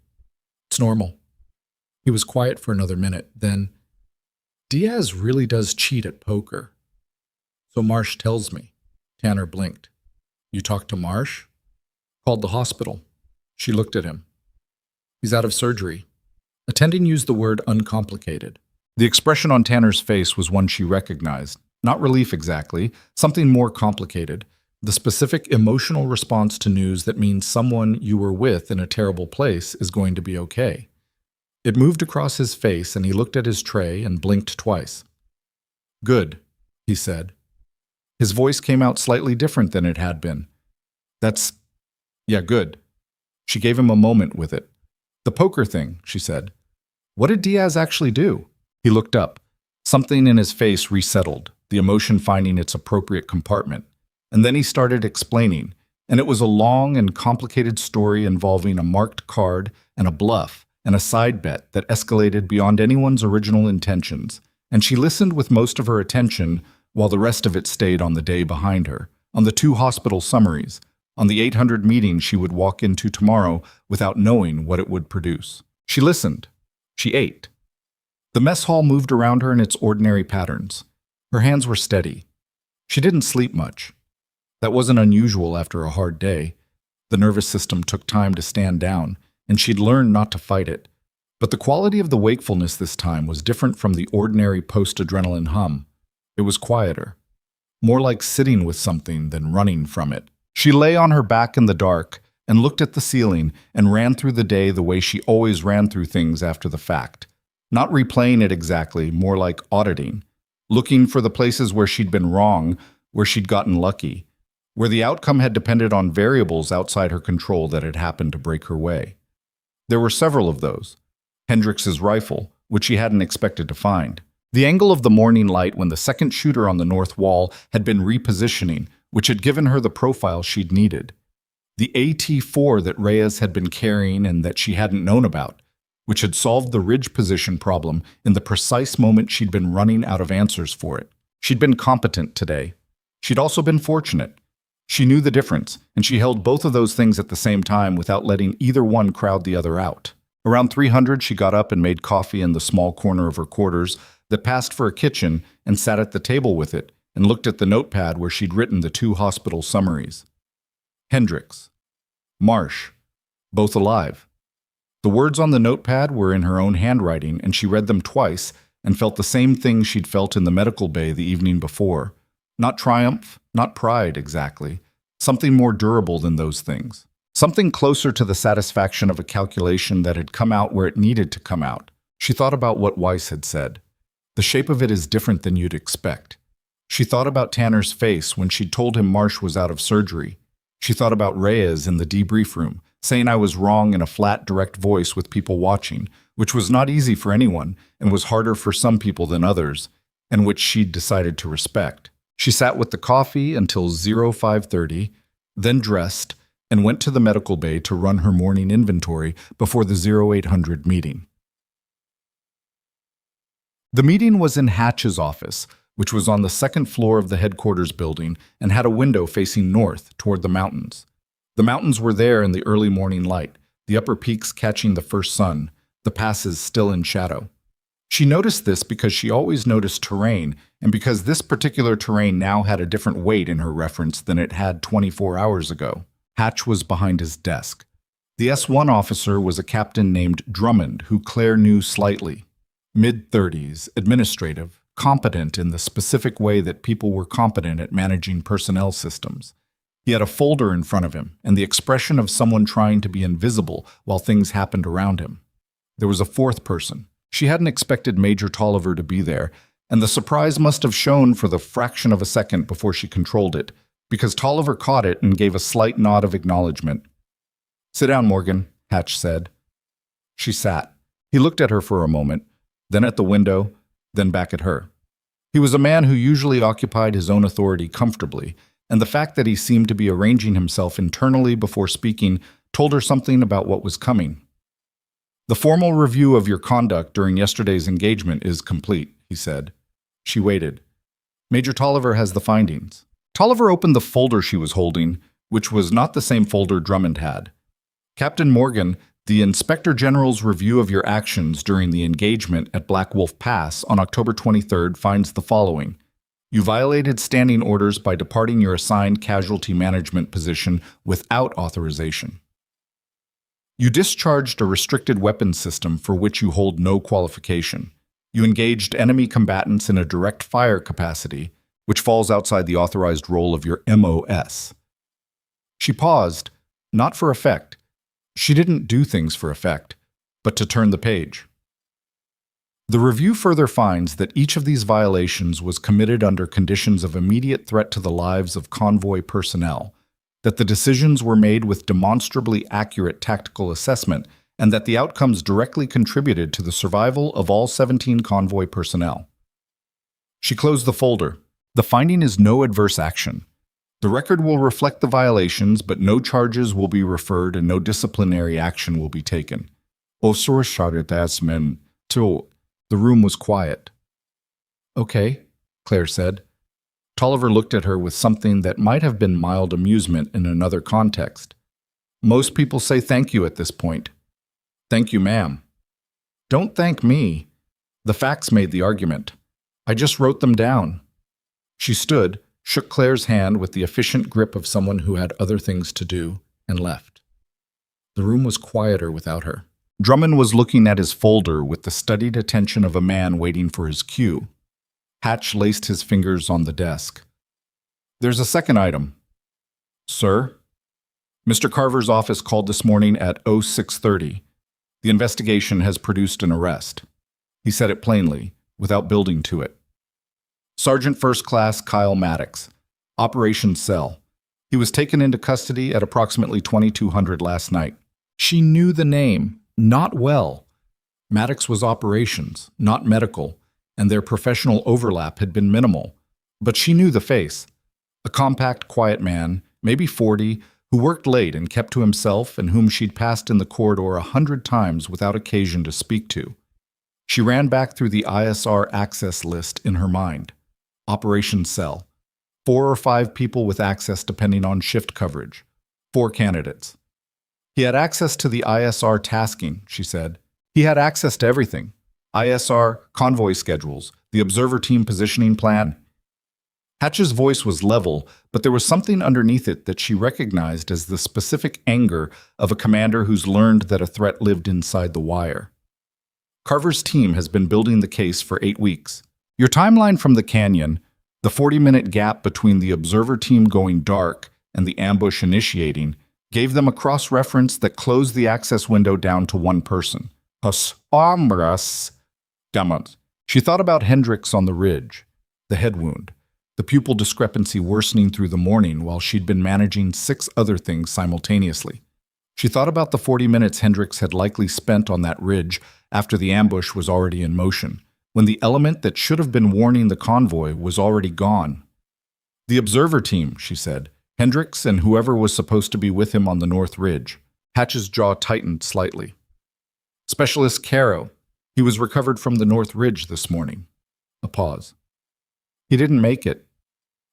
"It's normal." He was quiet for another minute, then, "Diaz really does cheat at poker." "So Marsh tells me." Tanner blinked. "You talked to Marsh?" "Called the hospital." She looked at him. "He's out of surgery." Attending used the word uncomplicated. The expression on Tanner's face was one she recognized. Not relief exactly, something more complicated. The specific emotional response to news that means someone you were with in a terrible place is going to be okay. It moved across his face and he looked at his tray and blinked twice. "Good," he said. His voice came out slightly different than it had been. Yeah, good." She gave him a moment with it. "The poker thing," she said. "What did Diaz actually do?" He looked up. Something in his face resettled, the emotion finding its appropriate compartment. And then he started explaining, and it was a long and complicated story involving a marked card and a bluff and a side bet that escalated beyond anyone's original intentions, and she listened with most of her attention while the rest of it stayed on the day behind her, on the 2 hospital summaries, on the 800 meetings she would walk into tomorrow without knowing what it would produce. She listened. She ate. The mess hall moved around her in its ordinary patterns. Her hands were steady. She didn't sleep much. That wasn't unusual after a hard day. The nervous system took time to stand down, and she'd learned not to fight it. But the quality of the wakefulness this time was different from the ordinary post-adrenaline hum. It was quieter, more like sitting with something than running from it. She lay on her back in the dark and looked at the ceiling and ran through the day the way she always ran through things after the fact. Not replaying it exactly, more like auditing, looking for the places where she'd been wrong, where she'd gotten lucky, where the outcome had depended on variables outside her control that had happened to break her way. There were several of those. Hendrix's rifle, which she hadn't expected to find. The angle of the morning light when the second shooter on the north wall had been repositioning, which had given her the profile she'd needed. The AT-4 that Reyes had been carrying and that she hadn't known about, which had solved the ridge position problem in the precise moment she'd been running out of answers for it. She'd been competent today. She'd also been fortunate. She knew the difference, and she held both of those things at the same time without letting either one crowd the other out. Around 300, she got up and made coffee in the small corner of her quarters that passed for a kitchen and sat at the table with it and looked at the notepad where she'd written the 2 hospital summaries. Hendricks. Marsh. Both alive. The words on the notepad were in her own handwriting, and she read them twice and felt the same thing she'd felt in the medical bay the evening before. Not triumph, not pride exactly. Something more durable than those things. Something closer to the satisfaction of a calculation that had come out where it needed to come out. She thought about what Weiss had said. The shape of it is different than you'd expect. She thought about Tanner's face when she'd told him Marsh was out of surgery. She thought about Reyes in the debrief room, saying I was wrong in a flat, direct voice with people watching, which was not easy for anyone and was harder for some people than others, and which she'd decided to respect. She sat with the coffee until 05:30, then dressed, and went to the medical bay to run her morning inventory before the 0800 meeting. The meeting was in Hatch's office, which was on the second floor of the headquarters building and had a window facing north toward the mountains. The mountains were there in the early morning light, the upper peaks catching the first sun, the passes still in shadow. She noticed this because she always noticed terrain, and because this particular terrain now had a different weight in her reference than it had 24 hours ago. Hatch was behind his desk. The S1 officer was a captain named Drummond, who Claire knew slightly. Mid-30s, administrative, competent in the specific way that people were competent at managing personnel systems. He had a folder in front of him and the expression of someone trying to be invisible while things happened around him. There was a fourth person. She hadn't expected Major Tolliver to be there, and the surprise must have shown for the fraction of a second before she controlled it, because Tolliver caught it and gave a slight nod of acknowledgement. "Sit down, Morgan," Hatch said. She sat. He looked at her for a moment, then at the window, then back at her. He was a man who usually occupied his own authority comfortably, and the fact that he seemed to be arranging himself internally before speaking told her something about what was coming. "The formal review of your conduct during yesterday's engagement is complete," he said. She waited. "Major Tolliver has the findings." Tolliver opened the folder she was holding, which was not the same folder Drummond had. "Captain Morgan, the Inspector General's review of your actions during the engagement at Black Wolf Pass on October 23rd finds the following. You violated standing orders by departing your assigned casualty management position without authorization. You discharged a restricted weapons system for which you hold no qualification. You engaged enemy combatants in a direct fire capacity, which falls outside the authorized role of your MOS. She paused, not for effect. She didn't do things for effect, but to turn the page. The review further finds that each of these violations was committed under conditions of immediate threat to the lives of convoy personnel, that the decisions were made with demonstrably accurate tactical assessment, and that the outcomes directly contributed to the survival of all 17 convoy personnel. She closed the folder. The finding is no adverse action. The record will reflect the violations, but no charges will be referred and no disciplinary action will be taken. The room was quiet. "Okay," Claire said. Tolliver looked at her with something that might have been mild amusement in another context. "Most people say thank you at this point." "Thank you, ma'am." "Don't thank me. The facts made the argument. I just wrote them down." She stood, shook Claire's hand with the efficient grip of someone who had other things to do, and left. The room was quieter without her. Drummond was looking at his folder with the studied attention of a man waiting for his cue. Hatch laced his fingers on the desk. "There's a second item." "Sir?" "Mr. Carver's office called this morning at 0630. The investigation has produced an arrest." He said it plainly, without building to it. "Sergeant First Class Kyle Maddox, Operation Cell. He was taken into custody at approximately 2200 last night." She knew the name, not well. Maddox was operations, not medical, and their professional overlap had been minimal. But she knew the face. A compact, quiet man, maybe 40, who worked late and kept to himself and whom she'd passed in the corridor 100 times without occasion to speak to. She ran back through the ISR access list in her mind. Operation Cell. 4 or 5 people with access depending on shift coverage. 4 candidates. He had access to the ISR tasking, she said. He had access to everything. ISR, convoy schedules, the observer team positioning plan. Hatch's voice was level, but there was something underneath it that she recognized as the specific anger of a commander who's learned that a threat lived inside the wire. Carver's team has been building the case for 8 weeks. Your timeline from the canyon, the 40-minute gap between the observer team going dark and the ambush initiating, gave them a cross-reference that closed the access window down to one person. Hombres. Gamut. She thought about Hendricks on the ridge, the head wound, the pupil discrepancy worsening through the morning while she'd been managing 6 other things simultaneously. She thought about the 40 minutes Hendricks had likely spent on that ridge after the ambush was already in motion, when the element that should have been warning the convoy was already gone. The observer team, she said, Hendricks and whoever was supposed to be with him on the North Ridge. Hatch's jaw tightened slightly. Specialist Caro. He was recovered from the North Ridge this morning. A pause. He didn't make it.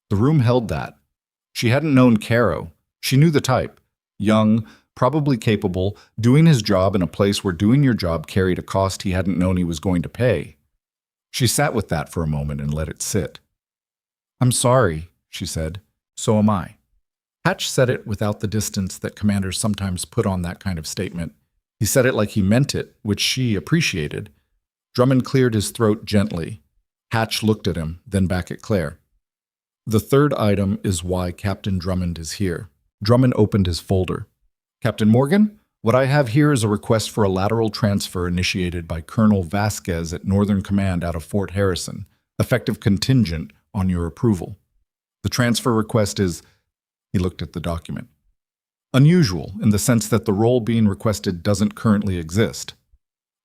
The room held that. She hadn't known Caro. She knew the type. Young, probably capable, doing his job in a place where doing your job carried a cost he hadn't known he was going to pay. She sat with that for a moment and let it sit. I'm sorry, she said. So am I. Hatch said it without the distance that commanders sometimes put on that kind of statement. He said it like he meant it, which she appreciated. Drummond cleared his throat gently. Hatch looked at him, then back at Claire. The third item is why Captain Drummond is here. Drummond opened his folder. Captain Morgan, what I have here is a request for a lateral transfer initiated by Colonel Vasquez at Northern Command out of Fort Harrison, effective contingent on your approval. The transfer request is... He looked at the document. Unusual in the sense that the role being requested doesn't currently exist.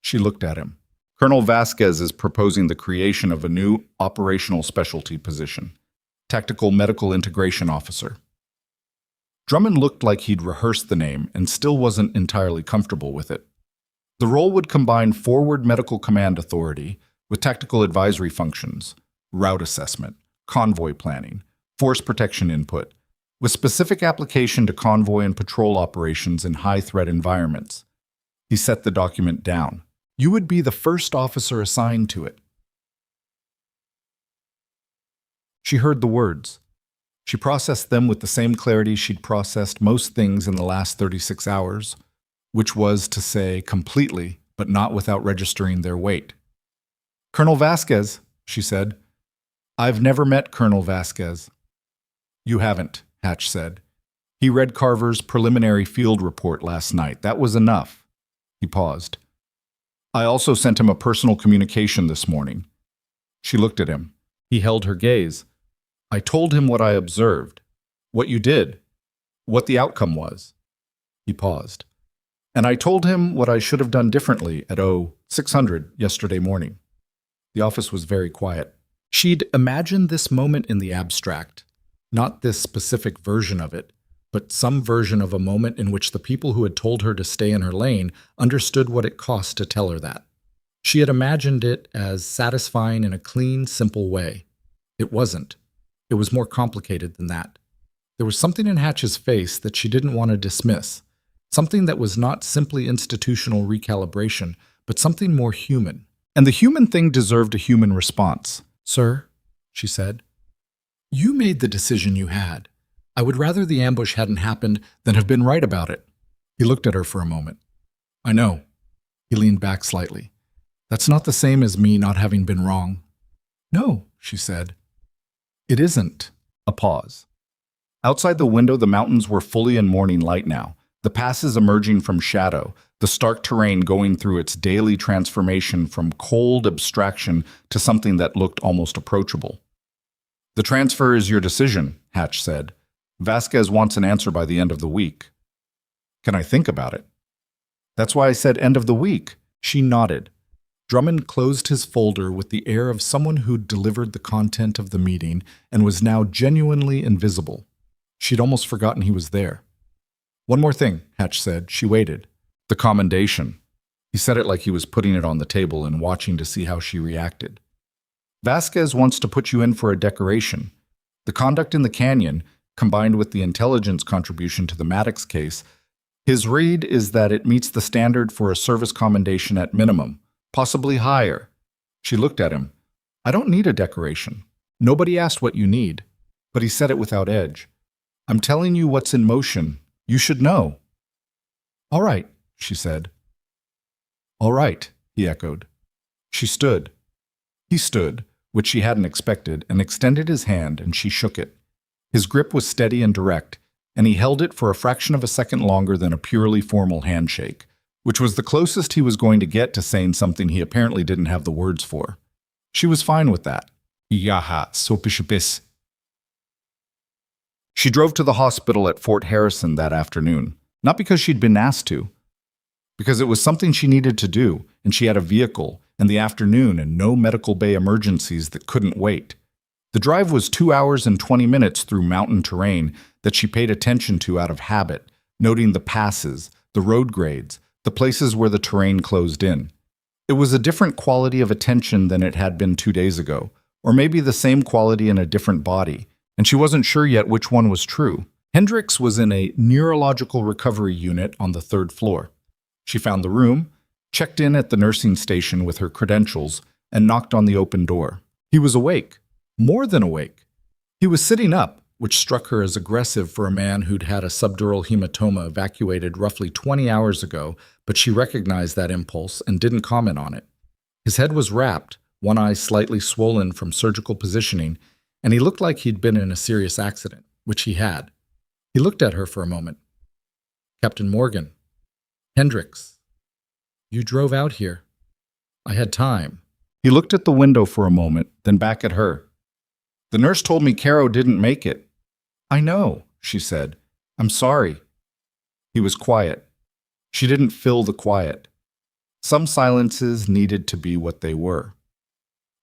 She looked at him. Colonel Vasquez is proposing the creation of a new operational specialty position, Tactical Medical Integration Officer. Drummond looked like he'd rehearsed the name and still wasn't entirely comfortable with it. The role would combine forward medical command authority with tactical advisory functions, route assessment, convoy planning, force protection input, with specific application to convoy and patrol operations in high-threat environments. He set the document down. You would be the first officer assigned to it. She heard the words. She processed them with the same clarity she'd processed most things in the last 36 hours, which was to say completely, but not without registering their weight. Colonel Vasquez, she said. I've never met Colonel Vasquez. You haven't, Hatch said. He read Carver's preliminary field report last night. That was enough. He paused. I also sent him a personal communication this morning. She looked at him. He held her gaze. I told him what I observed, what you did, what the outcome was. He paused. And I told him what I should have done differently at 600 yesterday morning. The office was very quiet. She'd imagined this moment in the abstract. Not this specific version of it, but some version of a moment in which the people who had told her to stay in her lane understood what it cost to tell her that. She had imagined it as satisfying in a clean, simple way. It wasn't. It was more complicated than that. There was something in Hatch's face that she didn't want to dismiss, something that was not simply institutional recalibration, but something more human. And the human thing deserved a human response. Sir, she said, you made the decision you had. I would rather the ambush hadn't happened than have been right about it. He looked at her for a moment. I know. He leaned back slightly. That's not the same as me not having been wrong. No, she said. It isn't. A pause. Outside the window, the mountains were fully in morning light now, the passes emerging from shadow, the stark terrain going through its daily transformation from cold abstraction to something that looked almost approachable. The transfer is your decision, Hatch said. Vasquez wants an answer by the end of the week. Can I think about it? That's why I said end of the week. She nodded. Drummond closed his folder with the air of someone who'd delivered the content of the meeting and was now genuinely invisible. She'd almost forgotten he was there. One more thing, Hatch said. She waited. The commendation. He said it like he was putting it on the table and watching to see how she reacted. Vasquez wants to put you in for a decoration. The conduct in the canyon, combined with the intelligence contribution to the Maddox case, his read is that it meets the standard for a service commendation at minimum, possibly higher. She looked at him. I don't need a decoration. Nobody asked what you need. But he said it without edge. I'm telling you what's in motion. You should know. All right, she said. All right, he echoed. She stood. He stood, which she hadn't expected, and extended his hand, and she shook it. His grip was steady and direct, and he held it for a fraction of a second longer than a purely formal handshake, which was the closest he was going to get to saying something he apparently didn't have the words for. She was fine with that. Yaha, sopishipis. She drove to the hospital at Fort Harrison that afternoon, not because she'd been asked to, because it was something she needed to do, and she had a vehicle, and the afternoon, and no medical bay emergencies that couldn't wait. The drive was 2 hours and 20 minutes through mountain terrain that she paid attention to out of habit, noting the passes, the road grades, the places where the terrain closed in. It was a different quality of attention than it had been 2 days ago, or maybe the same quality in a different body, and she wasn't sure yet which one was true. Hendricks was in a neurological recovery unit on the 3rd floor. She found the room, checked in at the nursing station with her credentials, and knocked on the open door. He was awake. More than awake. He was sitting up, which struck her as aggressive for a man who'd had a subdural hematoma evacuated roughly 20 hours ago, but she recognized that impulse and didn't comment on it. His head was wrapped, one eye slightly swollen from surgical positioning, and he looked like he'd been in a serious accident, which he had. He looked at her for a moment. Captain Morgan. Hendricks. You drove out here. I had time. He looked at the window for a moment, then back at her. The nurse told me Caro didn't make it. I know, she said. I'm sorry. He was quiet. She didn't fill the quiet. Some silences needed to be what they were.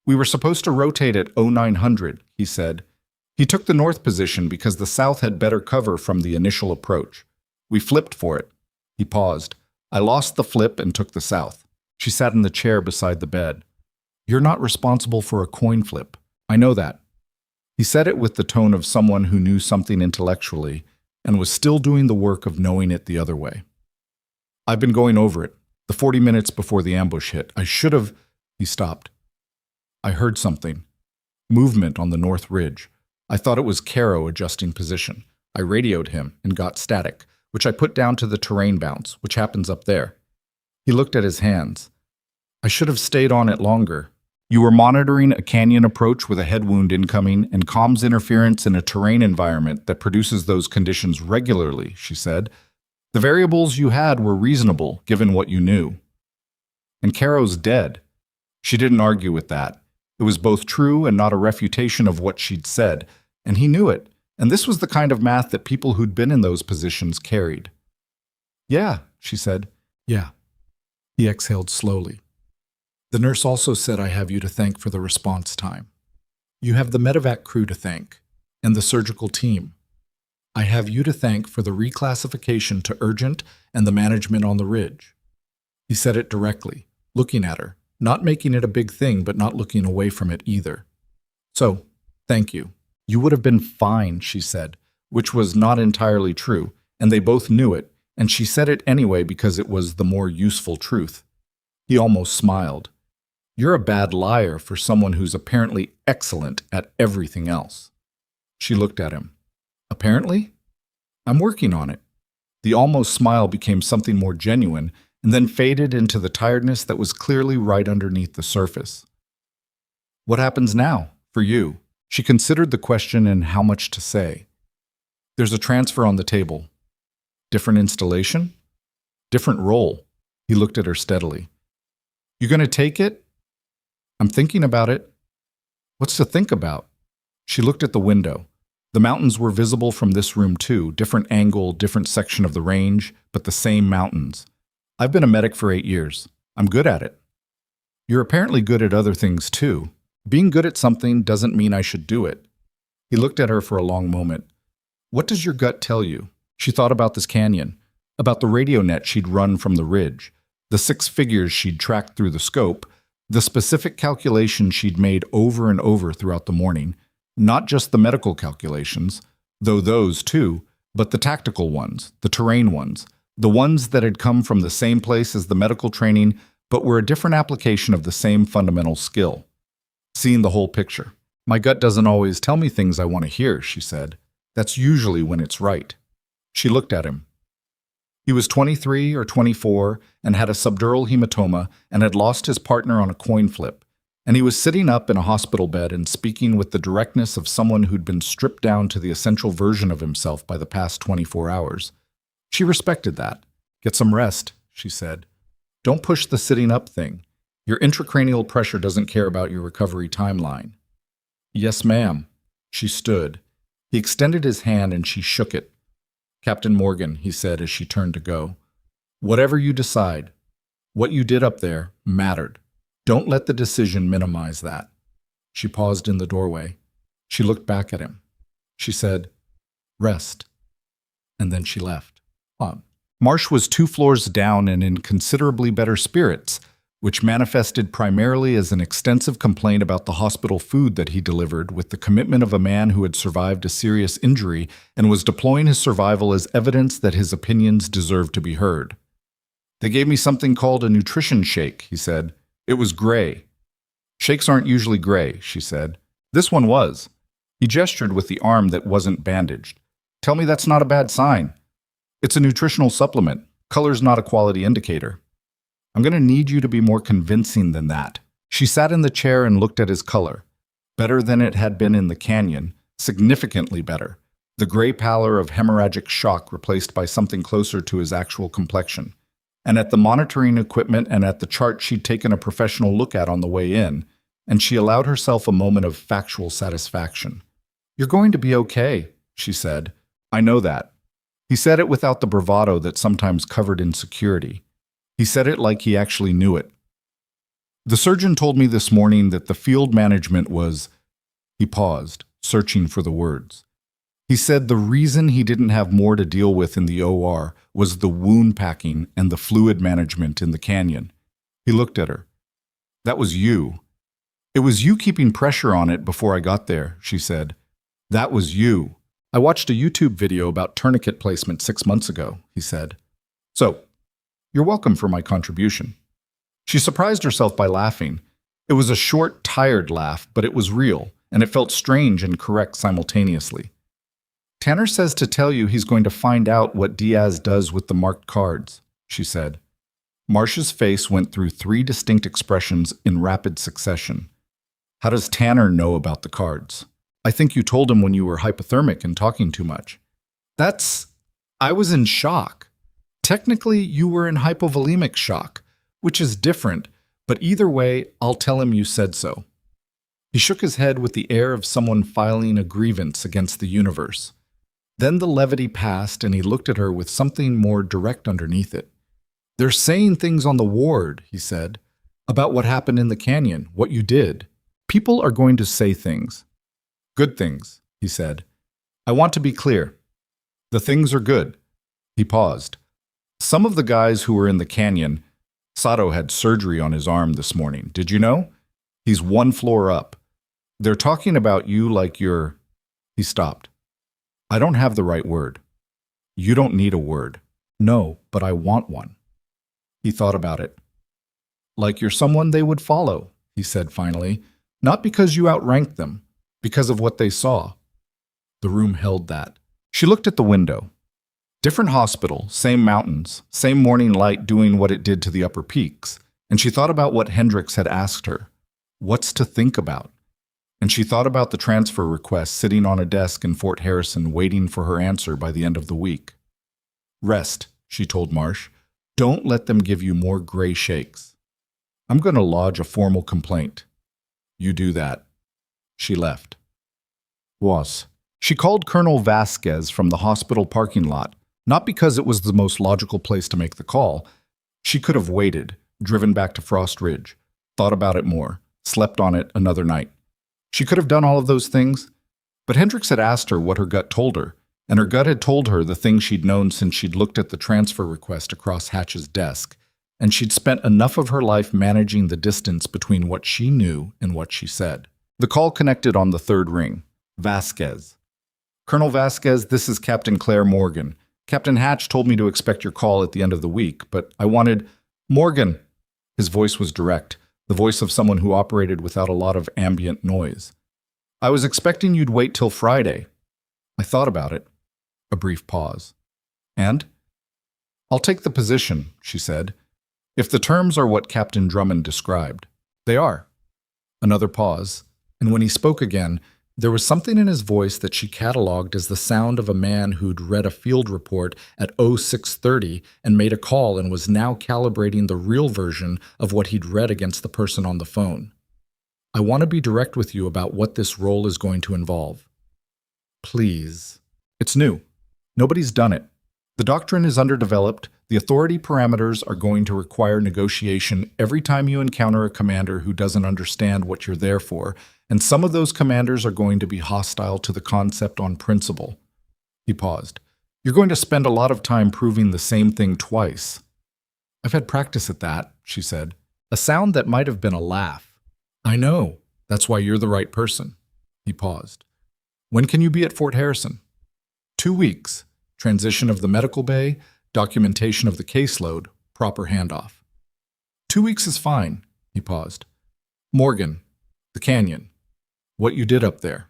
We were supposed to rotate at 0900, he said. He took the north position because the south had better cover from the initial approach. We flipped for it. He paused. I lost the flip and took the south. She sat in the chair beside the bed. You're not responsible for a coin flip. I know that. He said it with the tone of someone who knew something intellectually and was still doing the work of knowing it the other way. I've been going over it, the 40 minutes before the ambush hit. I should have... He stopped. I heard something. Movement on the north ridge. I thought it was Caro adjusting position. I radioed him and got static, which I put down to the terrain bounce, which happens up there. He looked at his hands. I should have stayed on it longer. You were monitoring a canyon approach with a head wound incoming and comms interference in a terrain environment that produces those conditions regularly, she said. The variables you had were reasonable, given what you knew. And Caro's dead. She didn't argue with that. It was both true and not a refutation of what she'd said, and he knew it, and this was the kind of math that people who'd been in those positions carried. Yeah, she said. Yeah. He exhaled slowly. The nurse also said I have you to thank for the response time. You have the medevac crew to thank, and the surgical team. I have you to thank for the reclassification to urgent and the management on the ridge. He said it directly, looking at her, not making it a big thing, but not looking away from it either. So, thank you. You would have been fine, she said, which was not entirely true, and they both knew it, and she said it anyway because it was the more useful truth. He almost smiled. You're a bad liar for someone who's apparently excellent at everything else. She looked at him. Apparently? I'm working on it. The almost smile became something more genuine and then faded into the tiredness that was clearly right underneath the surface. What happens now, for you? She considered the question and how much to say. There's a transfer on the table. Different installation? Different role. He looked at her steadily. You going to take it? I'm thinking about it. What's to think about? She looked at the window. The mountains were visible from this room too, different angle, different section of the range, but the same mountains. I've been a medic for 8 years. I'm good at it. You're apparently good at other things too. Being good at something doesn't mean I should do it. He looked at her for a long moment. What does your gut tell you? She thought about this canyon, about the radio net she'd run from the ridge, the 6 figures she'd tracked through the scope, the specific calculation she'd made over and over throughout the morning, Not just the medical calculations, though those too, but the tactical ones, the terrain ones, the ones that had come from the same place as the medical training, but were a different application of the same fundamental skill. Seeing the whole picture. My gut doesn't always tell me things I want to hear, she said. That's usually when it's right. She looked at him. He was 23 or 24 and had a subdural hematoma and had lost his partner on a coin flip. And he was sitting up in a hospital bed and speaking with the directness of someone who'd been stripped down to the essential version of himself by the past 24 hours. She respected that. Get some rest, she said. Don't push the sitting up thing. Your intracranial pressure doesn't care about your recovery timeline. Yes, ma'am. She stood. He extended his hand and she shook it. Captain Morgan, he said as she turned to go. Whatever you decide, what you did up there mattered. Don't let the decision minimize that. She paused in the doorway. She looked back at him. She said, rest. And then she left. Marsh was 2 floors down and in considerably better spirits, which manifested primarily as an extensive complaint about the hospital food that he delivered with the commitment of a man who had survived a serious injury and was deploying his survival as evidence that his opinions deserved to be heard. They gave me something called a nutrition shake, he said. It was gray. Shakes aren't usually gray, she said. This one was. He gestured with the arm that wasn't bandaged. Tell me that's not a bad sign. It's a nutritional supplement. Color's not a quality indicator. I'm going to need you to be more convincing than that. She sat in the chair and looked at his color. Better than it had been in the canyon, significantly better. The gray pallor of hemorrhagic shock replaced by something closer to his actual complexion. And at the monitoring equipment and at the chart she'd taken a professional look at on the way in, and she allowed herself a moment of factual satisfaction. You're going to be okay, she said. I know that. He said it without the bravado that sometimes covered insecurity. He said it like he actually knew it. The surgeon told me this morning that the field management was... He paused, searching for the words. He said the reason he didn't have more to deal with in the OR was the wound packing and the fluid management in the canyon. He looked at her. That was you. It was you keeping pressure on it before I got there, she said. That was you. I watched a YouTube video about tourniquet placement 6 months ago, he said. So, you're welcome for my contribution. She surprised herself by laughing. It was a short, tired laugh, but it was real, and it felt strange and correct simultaneously. Tanner says to tell you he's going to find out what Diaz does with the marked cards, she said. Marsh's face went through 3 distinct expressions in rapid succession. How does Tanner know about the cards? I think you told him when you were hypothermic and talking too much. I was in shock. Technically, you were in hypovolemic shock, which is different, but either way, I'll tell him you said so. He shook his head with the air of someone filing a grievance against the universe. Then the levity passed and he looked at her with something more direct underneath it. They're saying things on the ward, he said, about what happened in the canyon, what you did. People are going to say things. Good things, he said. I want to be clear. The things are good. He paused. Some of the guys who were in the canyon, Sato had surgery on his arm this morning. Did you know? He's 1 floor up. They're talking about you like you're... He stopped. I don't have the right word. You don't need a word. No, but I want one. He thought about it. Like you're someone they would follow, he said finally, not because you outranked them, because of what they saw. The room held that. She looked at the window. Different hospital, same mountains, same morning light doing what it did to the upper peaks, and she thought about what Hendricks had asked her. What's to think about? And she thought about the transfer request sitting on a desk in Fort Harrison waiting for her answer by the end of the week. Rest, she told Marsh. Don't let them give you more gray shakes. I'm going to lodge a formal complaint. You do that. She left. She called Colonel Vasquez from the hospital parking lot, not because it was the most logical place to make the call. She could have waited, driven back to Frost Ridge, thought about it more, slept on it another night. She could have done all of those things, but Hendricks had asked her what her gut told her, and her gut had told her the things she'd known since she'd looked at the transfer request across Hatch's desk, and she'd spent enough of her life managing the distance between what she knew and what she said. The call connected on the 3rd ring. Vasquez. Colonel Vasquez, this is Captain Claire Morgan. Captain Hatch told me to expect your call at the end of the week, but I wanted... Morgan! His voice was direct, the voice of someone who operated without a lot of ambient noise. I was expecting you'd wait till Friday. I thought about it. A brief pause. And? I'll take the position, she said, if the terms are what Captain Drummond described. They are. Another pause, and when he spoke again, there was something in his voice that she catalogued as the sound of a man who'd read a field report at 0630 and made a call and was now calibrating the real version of what he'd read against the person on the phone. I want to be direct with you about what this role is going to involve. Please. It's new. Nobody's done it. The doctrine is underdeveloped. The authority parameters are going to require negotiation every time you encounter a commander who doesn't understand what you're there for, and some of those commanders are going to be hostile to the concept on principle. He paused. You're going to spend a lot of time proving the same thing twice. I've had practice at that, she said, a sound that might have been a laugh. I know. That's why you're the right person. He paused. When can you be at Fort Harrison? 2 weeks. Transition of the medical bay, documentation of the caseload, proper handoff. 2 weeks is fine, he paused. Morgan, the canyon. What you did up there.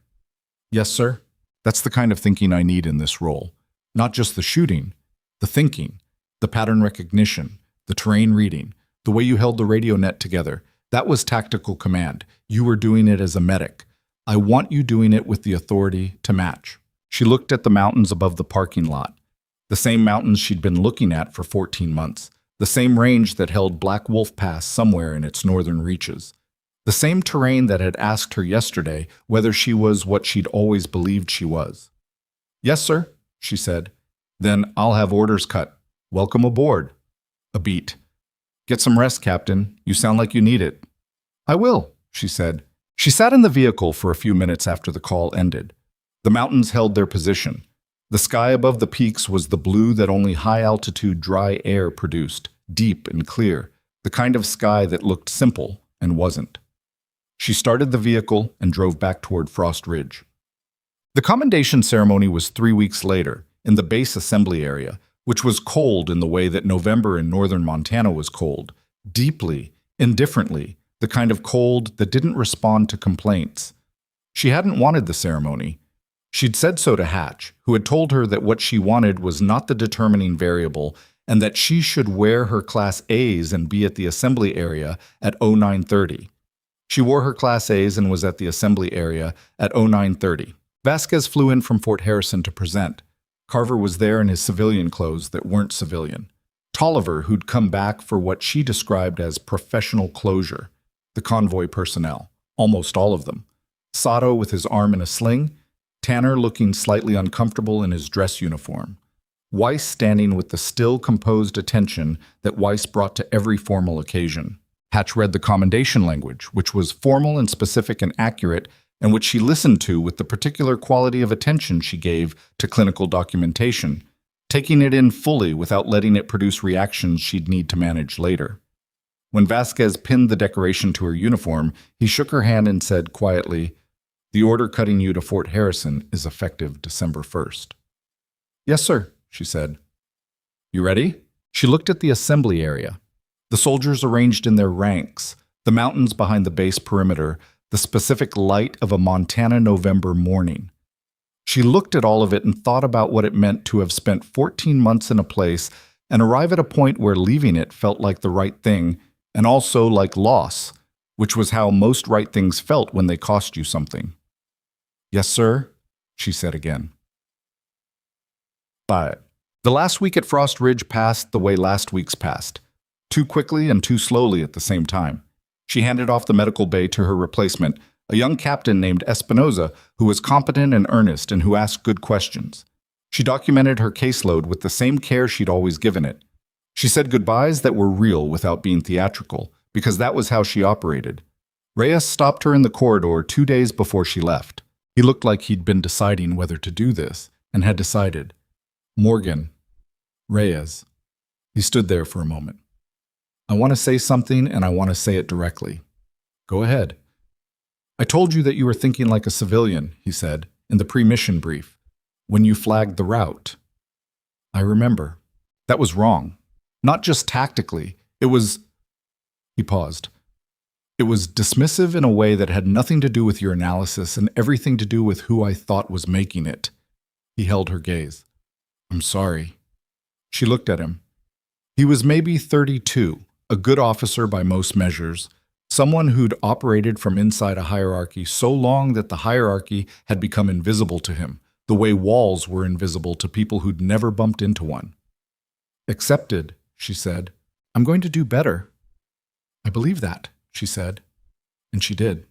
Yes, sir. That's the kind of thinking I need in this role. Not just the shooting, the thinking, the pattern recognition, the terrain reading, the way you held the radio net together. That was tactical command. You were doing it as a medic. I want you doing it with the authority to match. She looked at the mountains above the parking lot. The same mountains she'd been looking at for 14 months. The same range that held Black Wolf Pass somewhere in its northern reaches. The same terrain that had asked her yesterday whether she was what she'd always believed she was. Yes, sir, she said. Then I'll have orders cut. Welcome aboard. A beat. Get some rest, Captain. You sound like you need it. I will, she said. She sat in the vehicle for a few minutes after the call ended. The mountains held their position. The sky above the peaks was the blue that only high-altitude dry air produced, deep and clear, the kind of sky that looked simple and wasn't. She started the vehicle and drove back toward Frost Ridge. The commendation ceremony was 3 weeks later, in the base assembly area, which was cold in the way that November in northern Montana was cold, deeply, indifferently, the kind of cold that didn't respond to complaints. She hadn't wanted the ceremony. She'd said so to Hatch, who had told her that what she wanted was not the determining variable and that she should wear her Class A's and be at the assembly area at 0930. She wore her Class A's and was at the assembly area at 0930. Vasquez flew in from Fort Harrison to present. Carver was there in his civilian clothes that weren't civilian. Tolliver, who'd come back for what she described as professional closure. The convoy personnel, almost all of them. Sato with his arm in a sling. Tanner looking slightly uncomfortable in his dress uniform. Weiss standing with the still composed attention that Weiss brought to every formal occasion. Hatch read the commendation language, which was formal and specific and accurate, and which she listened to with the particular quality of attention she gave to clinical documentation, taking it in fully without letting it produce reactions she'd need to manage later. When Vasquez pinned the decoration to her uniform, he shook her hand and said quietly, "The order cutting you to Fort Harrison is effective December 1st. "Yes, sir," she said. "You ready?" She looked at the assembly area. The soldiers arranged in their ranks, the mountains behind the base perimeter, the specific light of a Montana November morning. She looked at all of it and thought about what it meant to have spent 14 months in a place and arrive at a point where leaving it felt like the right thing and also like loss, which was how most right things felt when they cost you something. "Yes, sir," she said again. But the last week at Frost Ridge passed the way last week's passed, too quickly and too slowly at the same time. She handed off the medical bay to her replacement, a young captain named Espinoza, who was competent and earnest and who asked good questions. She documented her caseload with the same care she'd always given it. She said goodbyes that were real without being theatrical, because that was how she operated. Reyes stopped her in the corridor 2 days before she left. He looked like he'd been deciding whether to do this, and had decided. Morgan. Reyes. He stood there for a moment. "I want to say something, and I want to say it directly." "Go ahead." "I told you that you were thinking like a civilian," he said, in the pre-mission brief, when you flagged the route. I remember. That was wrong. Not just tactically. It was... He paused. It was dismissive in a way that had nothing to do with your analysis and everything to do with who I thought was making it. He held her gaze. I'm sorry. She looked at him. He was maybe 32, a good officer by most measures, someone who'd operated from inside a hierarchy so long that the hierarchy had become invisible to him, the way walls were invisible to people who'd never bumped into one. Accepted, she said. I'm going to do better. I believe that, she said. And she did.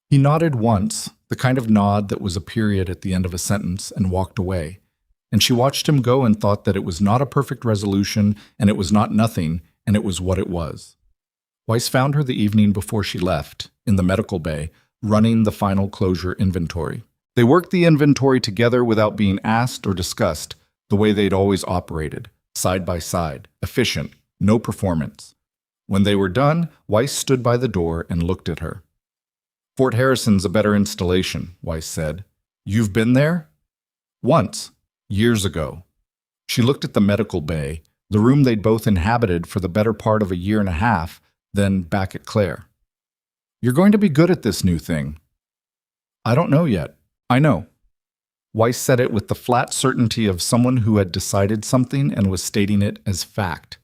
He nodded once, the kind of nod that was a period at the end of a sentence, and walked away. And she watched him go and thought that it was not a perfect resolution, and it was not nothing, and it was what it was. Weiss found her the evening before she left, in the medical bay, running the final closure inventory. They worked the inventory together without being asked or discussed, the way they'd always operated, side by side, efficient, no performance. When they were done, Weiss stood by the door and looked at her. Fort Harrison's a better installation, Weiss said. You've been there? Once, years ago. She looked at the medical bay, the room they'd both inhabited for the better part of a year and a half, then back at Claire. You're going to be good at this new thing. I don't know yet. I know. Weiss said it with the flat certainty of someone who had decided something and was stating it as fact.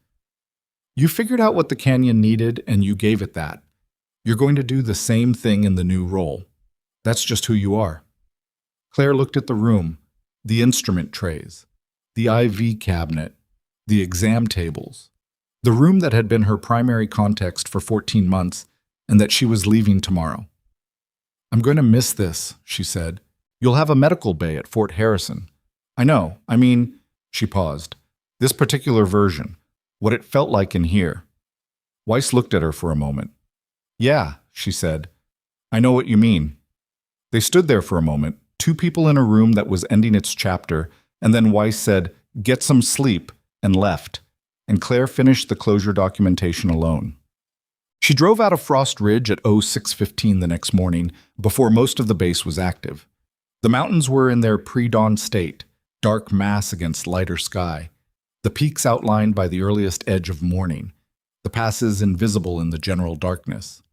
You figured out what the canyon needed and you gave it that. You're going to do the same thing in the new role. That's just who you are. Claire looked at the room, the instrument trays, the IV cabinet, the exam tables, the room that had been her primary context for 14 months and that she was leaving tomorrow. I'm going to miss this, she said. You'll have a medical bay at Fort Harrison. I know, she paused. This particular version, what it felt like in here. Weiss looked at her for a moment. Yeah, she said. I know what you mean. They stood there for a moment, two people in a room that was ending its chapter, and then Weiss said, "Get some sleep," and left, and Claire finished the closure documentation alone. She drove out of Frost Ridge at 06:15 the next morning, before most of the base was active. The mountains were in their pre-dawn state, dark mass against lighter sky, the peaks outlined by the earliest edge of morning, the passes invisible in the general darkness.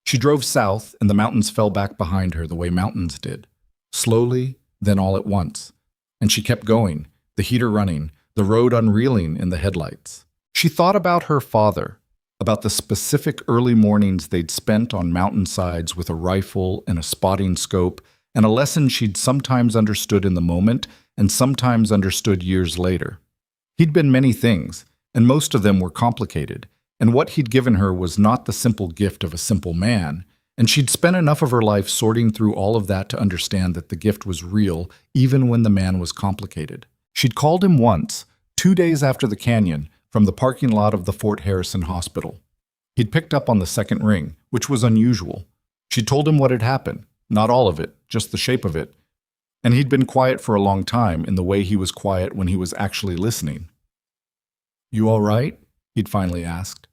She drove south, and the mountains fell back behind her the way mountains did, slowly, then all at once. And she kept going, the heater running, the road unreeling in the headlights. She thought about her father, about the specific early mornings they'd spent on mountainsides with a rifle and a spotting scope, and a lesson she'd sometimes understood in the moment and sometimes understood years later. He'd been many things, and most of them were complicated, and what he'd given her was not the simple gift of a simple man, and she'd spent enough of her life sorting through all of that to understand that the gift was real even when the man was complicated. She'd called him once, 2 days after the canyon, from the parking lot of the Fort Harrison Hospital. He'd picked up on the second ring, which was unusual. She'd told him what had happened, not all of it, just the shape of it. And he'd been quiet for a long time in the way he was quiet when he was actually listening. You all right? He'd finally asked.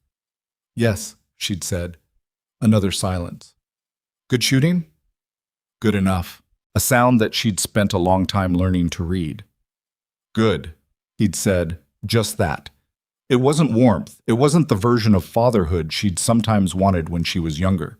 Yes, she'd said. Another silence. Good shooting? Good enough. A sound that she'd spent a long time learning to read. Good, he'd said, just that. It wasn't warmth. It wasn't the version of fatherhood she'd sometimes wanted when she was younger.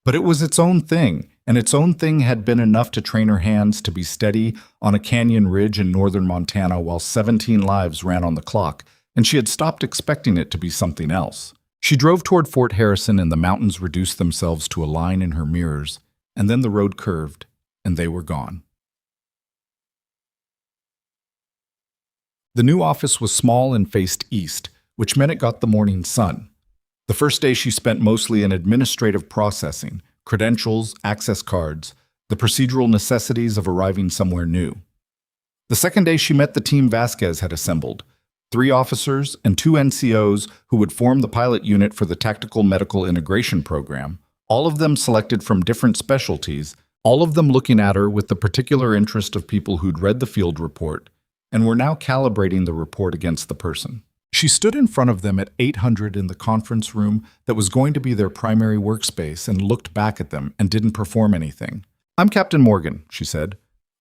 But it was its own thing, and its own thing had been enough to train her hands to be steady on a canyon ridge in northern Montana while 17 lives ran on the clock, and she had stopped expecting it to be something else. She drove toward Fort Harrison, and the mountains reduced themselves to a line in her mirrors, and then the road curved, and they were gone. The new office was small and faced east, which meant it got the morning sun. The first day she spent mostly in administrative processing, credentials, access cards, the procedural necessities of arriving somewhere new. The second day she met the team Vasquez had assembled, 3 officers and 2 NCOs who would form the pilot unit for the Tactical Medical Integration Program, all of them selected from different specialties, all of them looking at her with the particular interest of people who'd read the field report and were now calibrating the report against the person. She stood in front of them at 800 in the conference room that was going to be their primary workspace and looked back at them and didn't perform anything. I'm Captain Morgan, she said.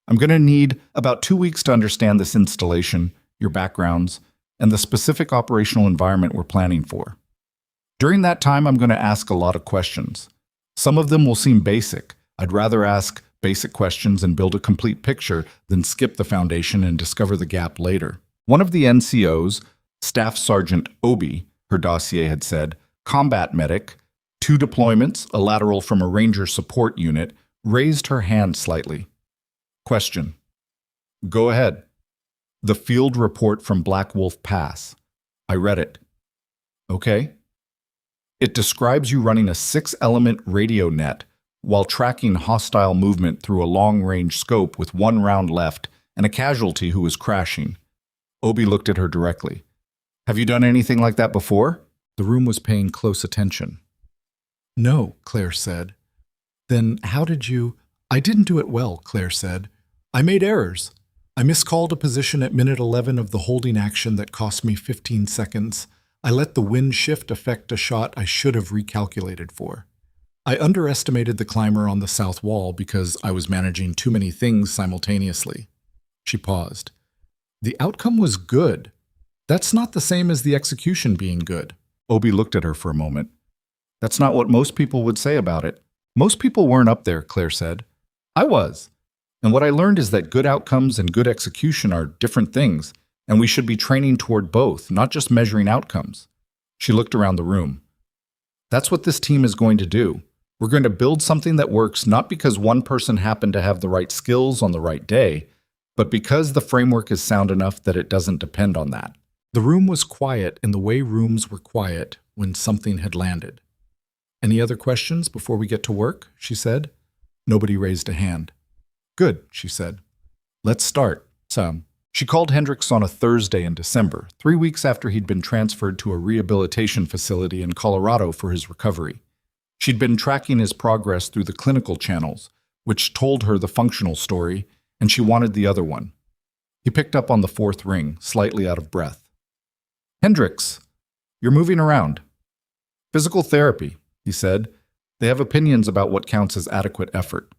I'm going to need about 2 weeks to understand this installation, your backgrounds, and the specific operational environment we're planning for. During that time, I'm going to ask a lot of questions. Some of them will seem basic. I'd rather ask basic questions and build a complete picture than skip the foundation and discover the gap later. One of the NCOs, Staff Sergeant Obi, her dossier had said, combat medic, 2 deployments, a lateral from a Ranger support unit, raised her hand slightly. Question. Go ahead. The field report from Black Wolf Pass. I read it. Okay. It describes you running a 6-element radio net while tracking hostile movement through a long-range scope with 1 round left and a casualty who was crashing. Obi looked at her directly. Have you done anything like that before? The room was paying close attention. No, Claire said. Then how did you... I didn't do it well, Claire said. I made errors. I miscalled a position at minute 11 of the holding action that cost me 15 seconds. I let the wind shift affect a shot I should have recalculated for. I underestimated the climber on the south wall because I was managing too many things simultaneously. She paused. The outcome was good. That's not the same as the execution being good. Obi looked at her for a moment. That's not what most people would say about it. Most people weren't up there, Claire said. I was. And what I learned is that good outcomes and good execution are different things, and we should be training toward both, not just measuring outcomes. She looked around the room. That's what this team is going to do. We're going to build something that works not because one person happened to have the right skills on the right day, but because the framework is sound enough that it doesn't depend on that. The room was quiet in the way rooms were quiet when something had landed. Any other questions before we get to work? She said. Nobody raised a hand. Good, she said. Let's start, Sam. She called Hendricks on a Thursday in December, 3 weeks after he'd been transferred to a rehabilitation facility in Colorado for his recovery. She'd been tracking his progress through the clinical channels, which told her the functional story, and she wanted the other one. He picked up on the 4th ring, slightly out of breath. Hendricks, you're moving around. Physical therapy, he said. They have opinions about what counts as adequate effort.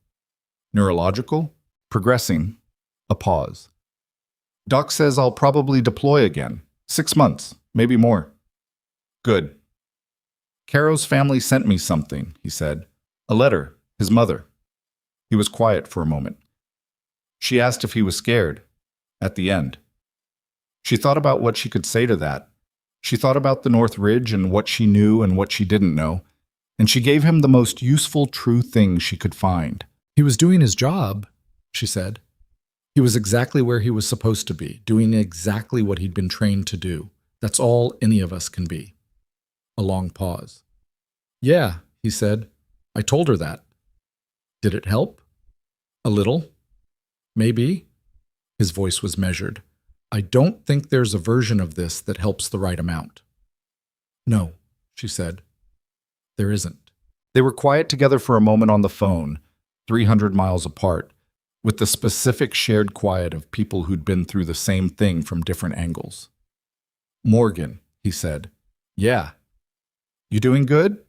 Neurological? Progressing. A pause. Doc says I'll probably deploy again. 6 months, maybe more. Good. Caro's family sent me something, he said. A letter, his mother. He was quiet for a moment. She asked if he was scared. At the end. She thought about what she could say to that. She thought about the North Ridge and what she knew and what she didn't know, and she gave him the most useful, true thing she could find. He was doing his job, she said. He was exactly where he was supposed to be, doing exactly what he'd been trained to do. That's all any of us can be. A long pause. Yeah, he said. I told her that. Did it help? A little. Maybe. His voice was measured. I don't think there's a version of this that helps the right amount. No, she said. There isn't. They were quiet together for a moment on the phone, 300 miles apart, with the specific shared quiet of people who'd been through the same thing from different angles. Morgan, he said. Yeah. You doing good?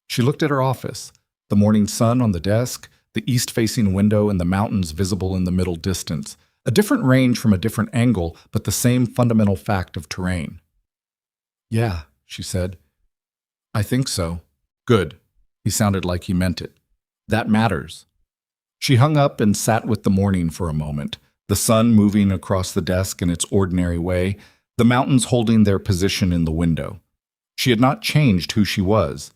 She looked at her office, the morning sun on the desk, the east-facing window and the mountains visible in the middle distance, a different range from a different angle, but the same fundamental fact of terrain. Yeah, she said. I think so. Good. He sounded like he meant it. That matters. She hung up and sat with the morning for a moment, the sun moving across the desk in its ordinary way, the mountains holding their position in the window. She had not changed who she was.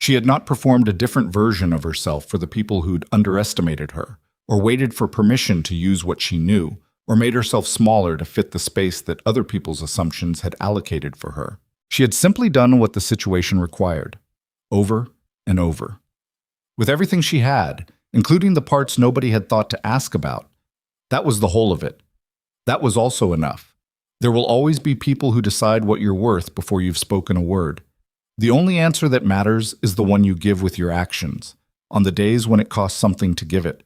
She had not performed a different version of herself for the people who'd underestimated her, or waited for permission to use what she knew, or made herself smaller to fit the space that other people's assumptions had allocated for her. She had simply done what the situation required, over and over. With everything she had, including the parts nobody had thought to ask about. That was the whole of it. That was also enough. There will always be people who decide what you're worth before you've spoken a word. The only answer that matters is the one you give with your actions, on the days when it costs something to give it.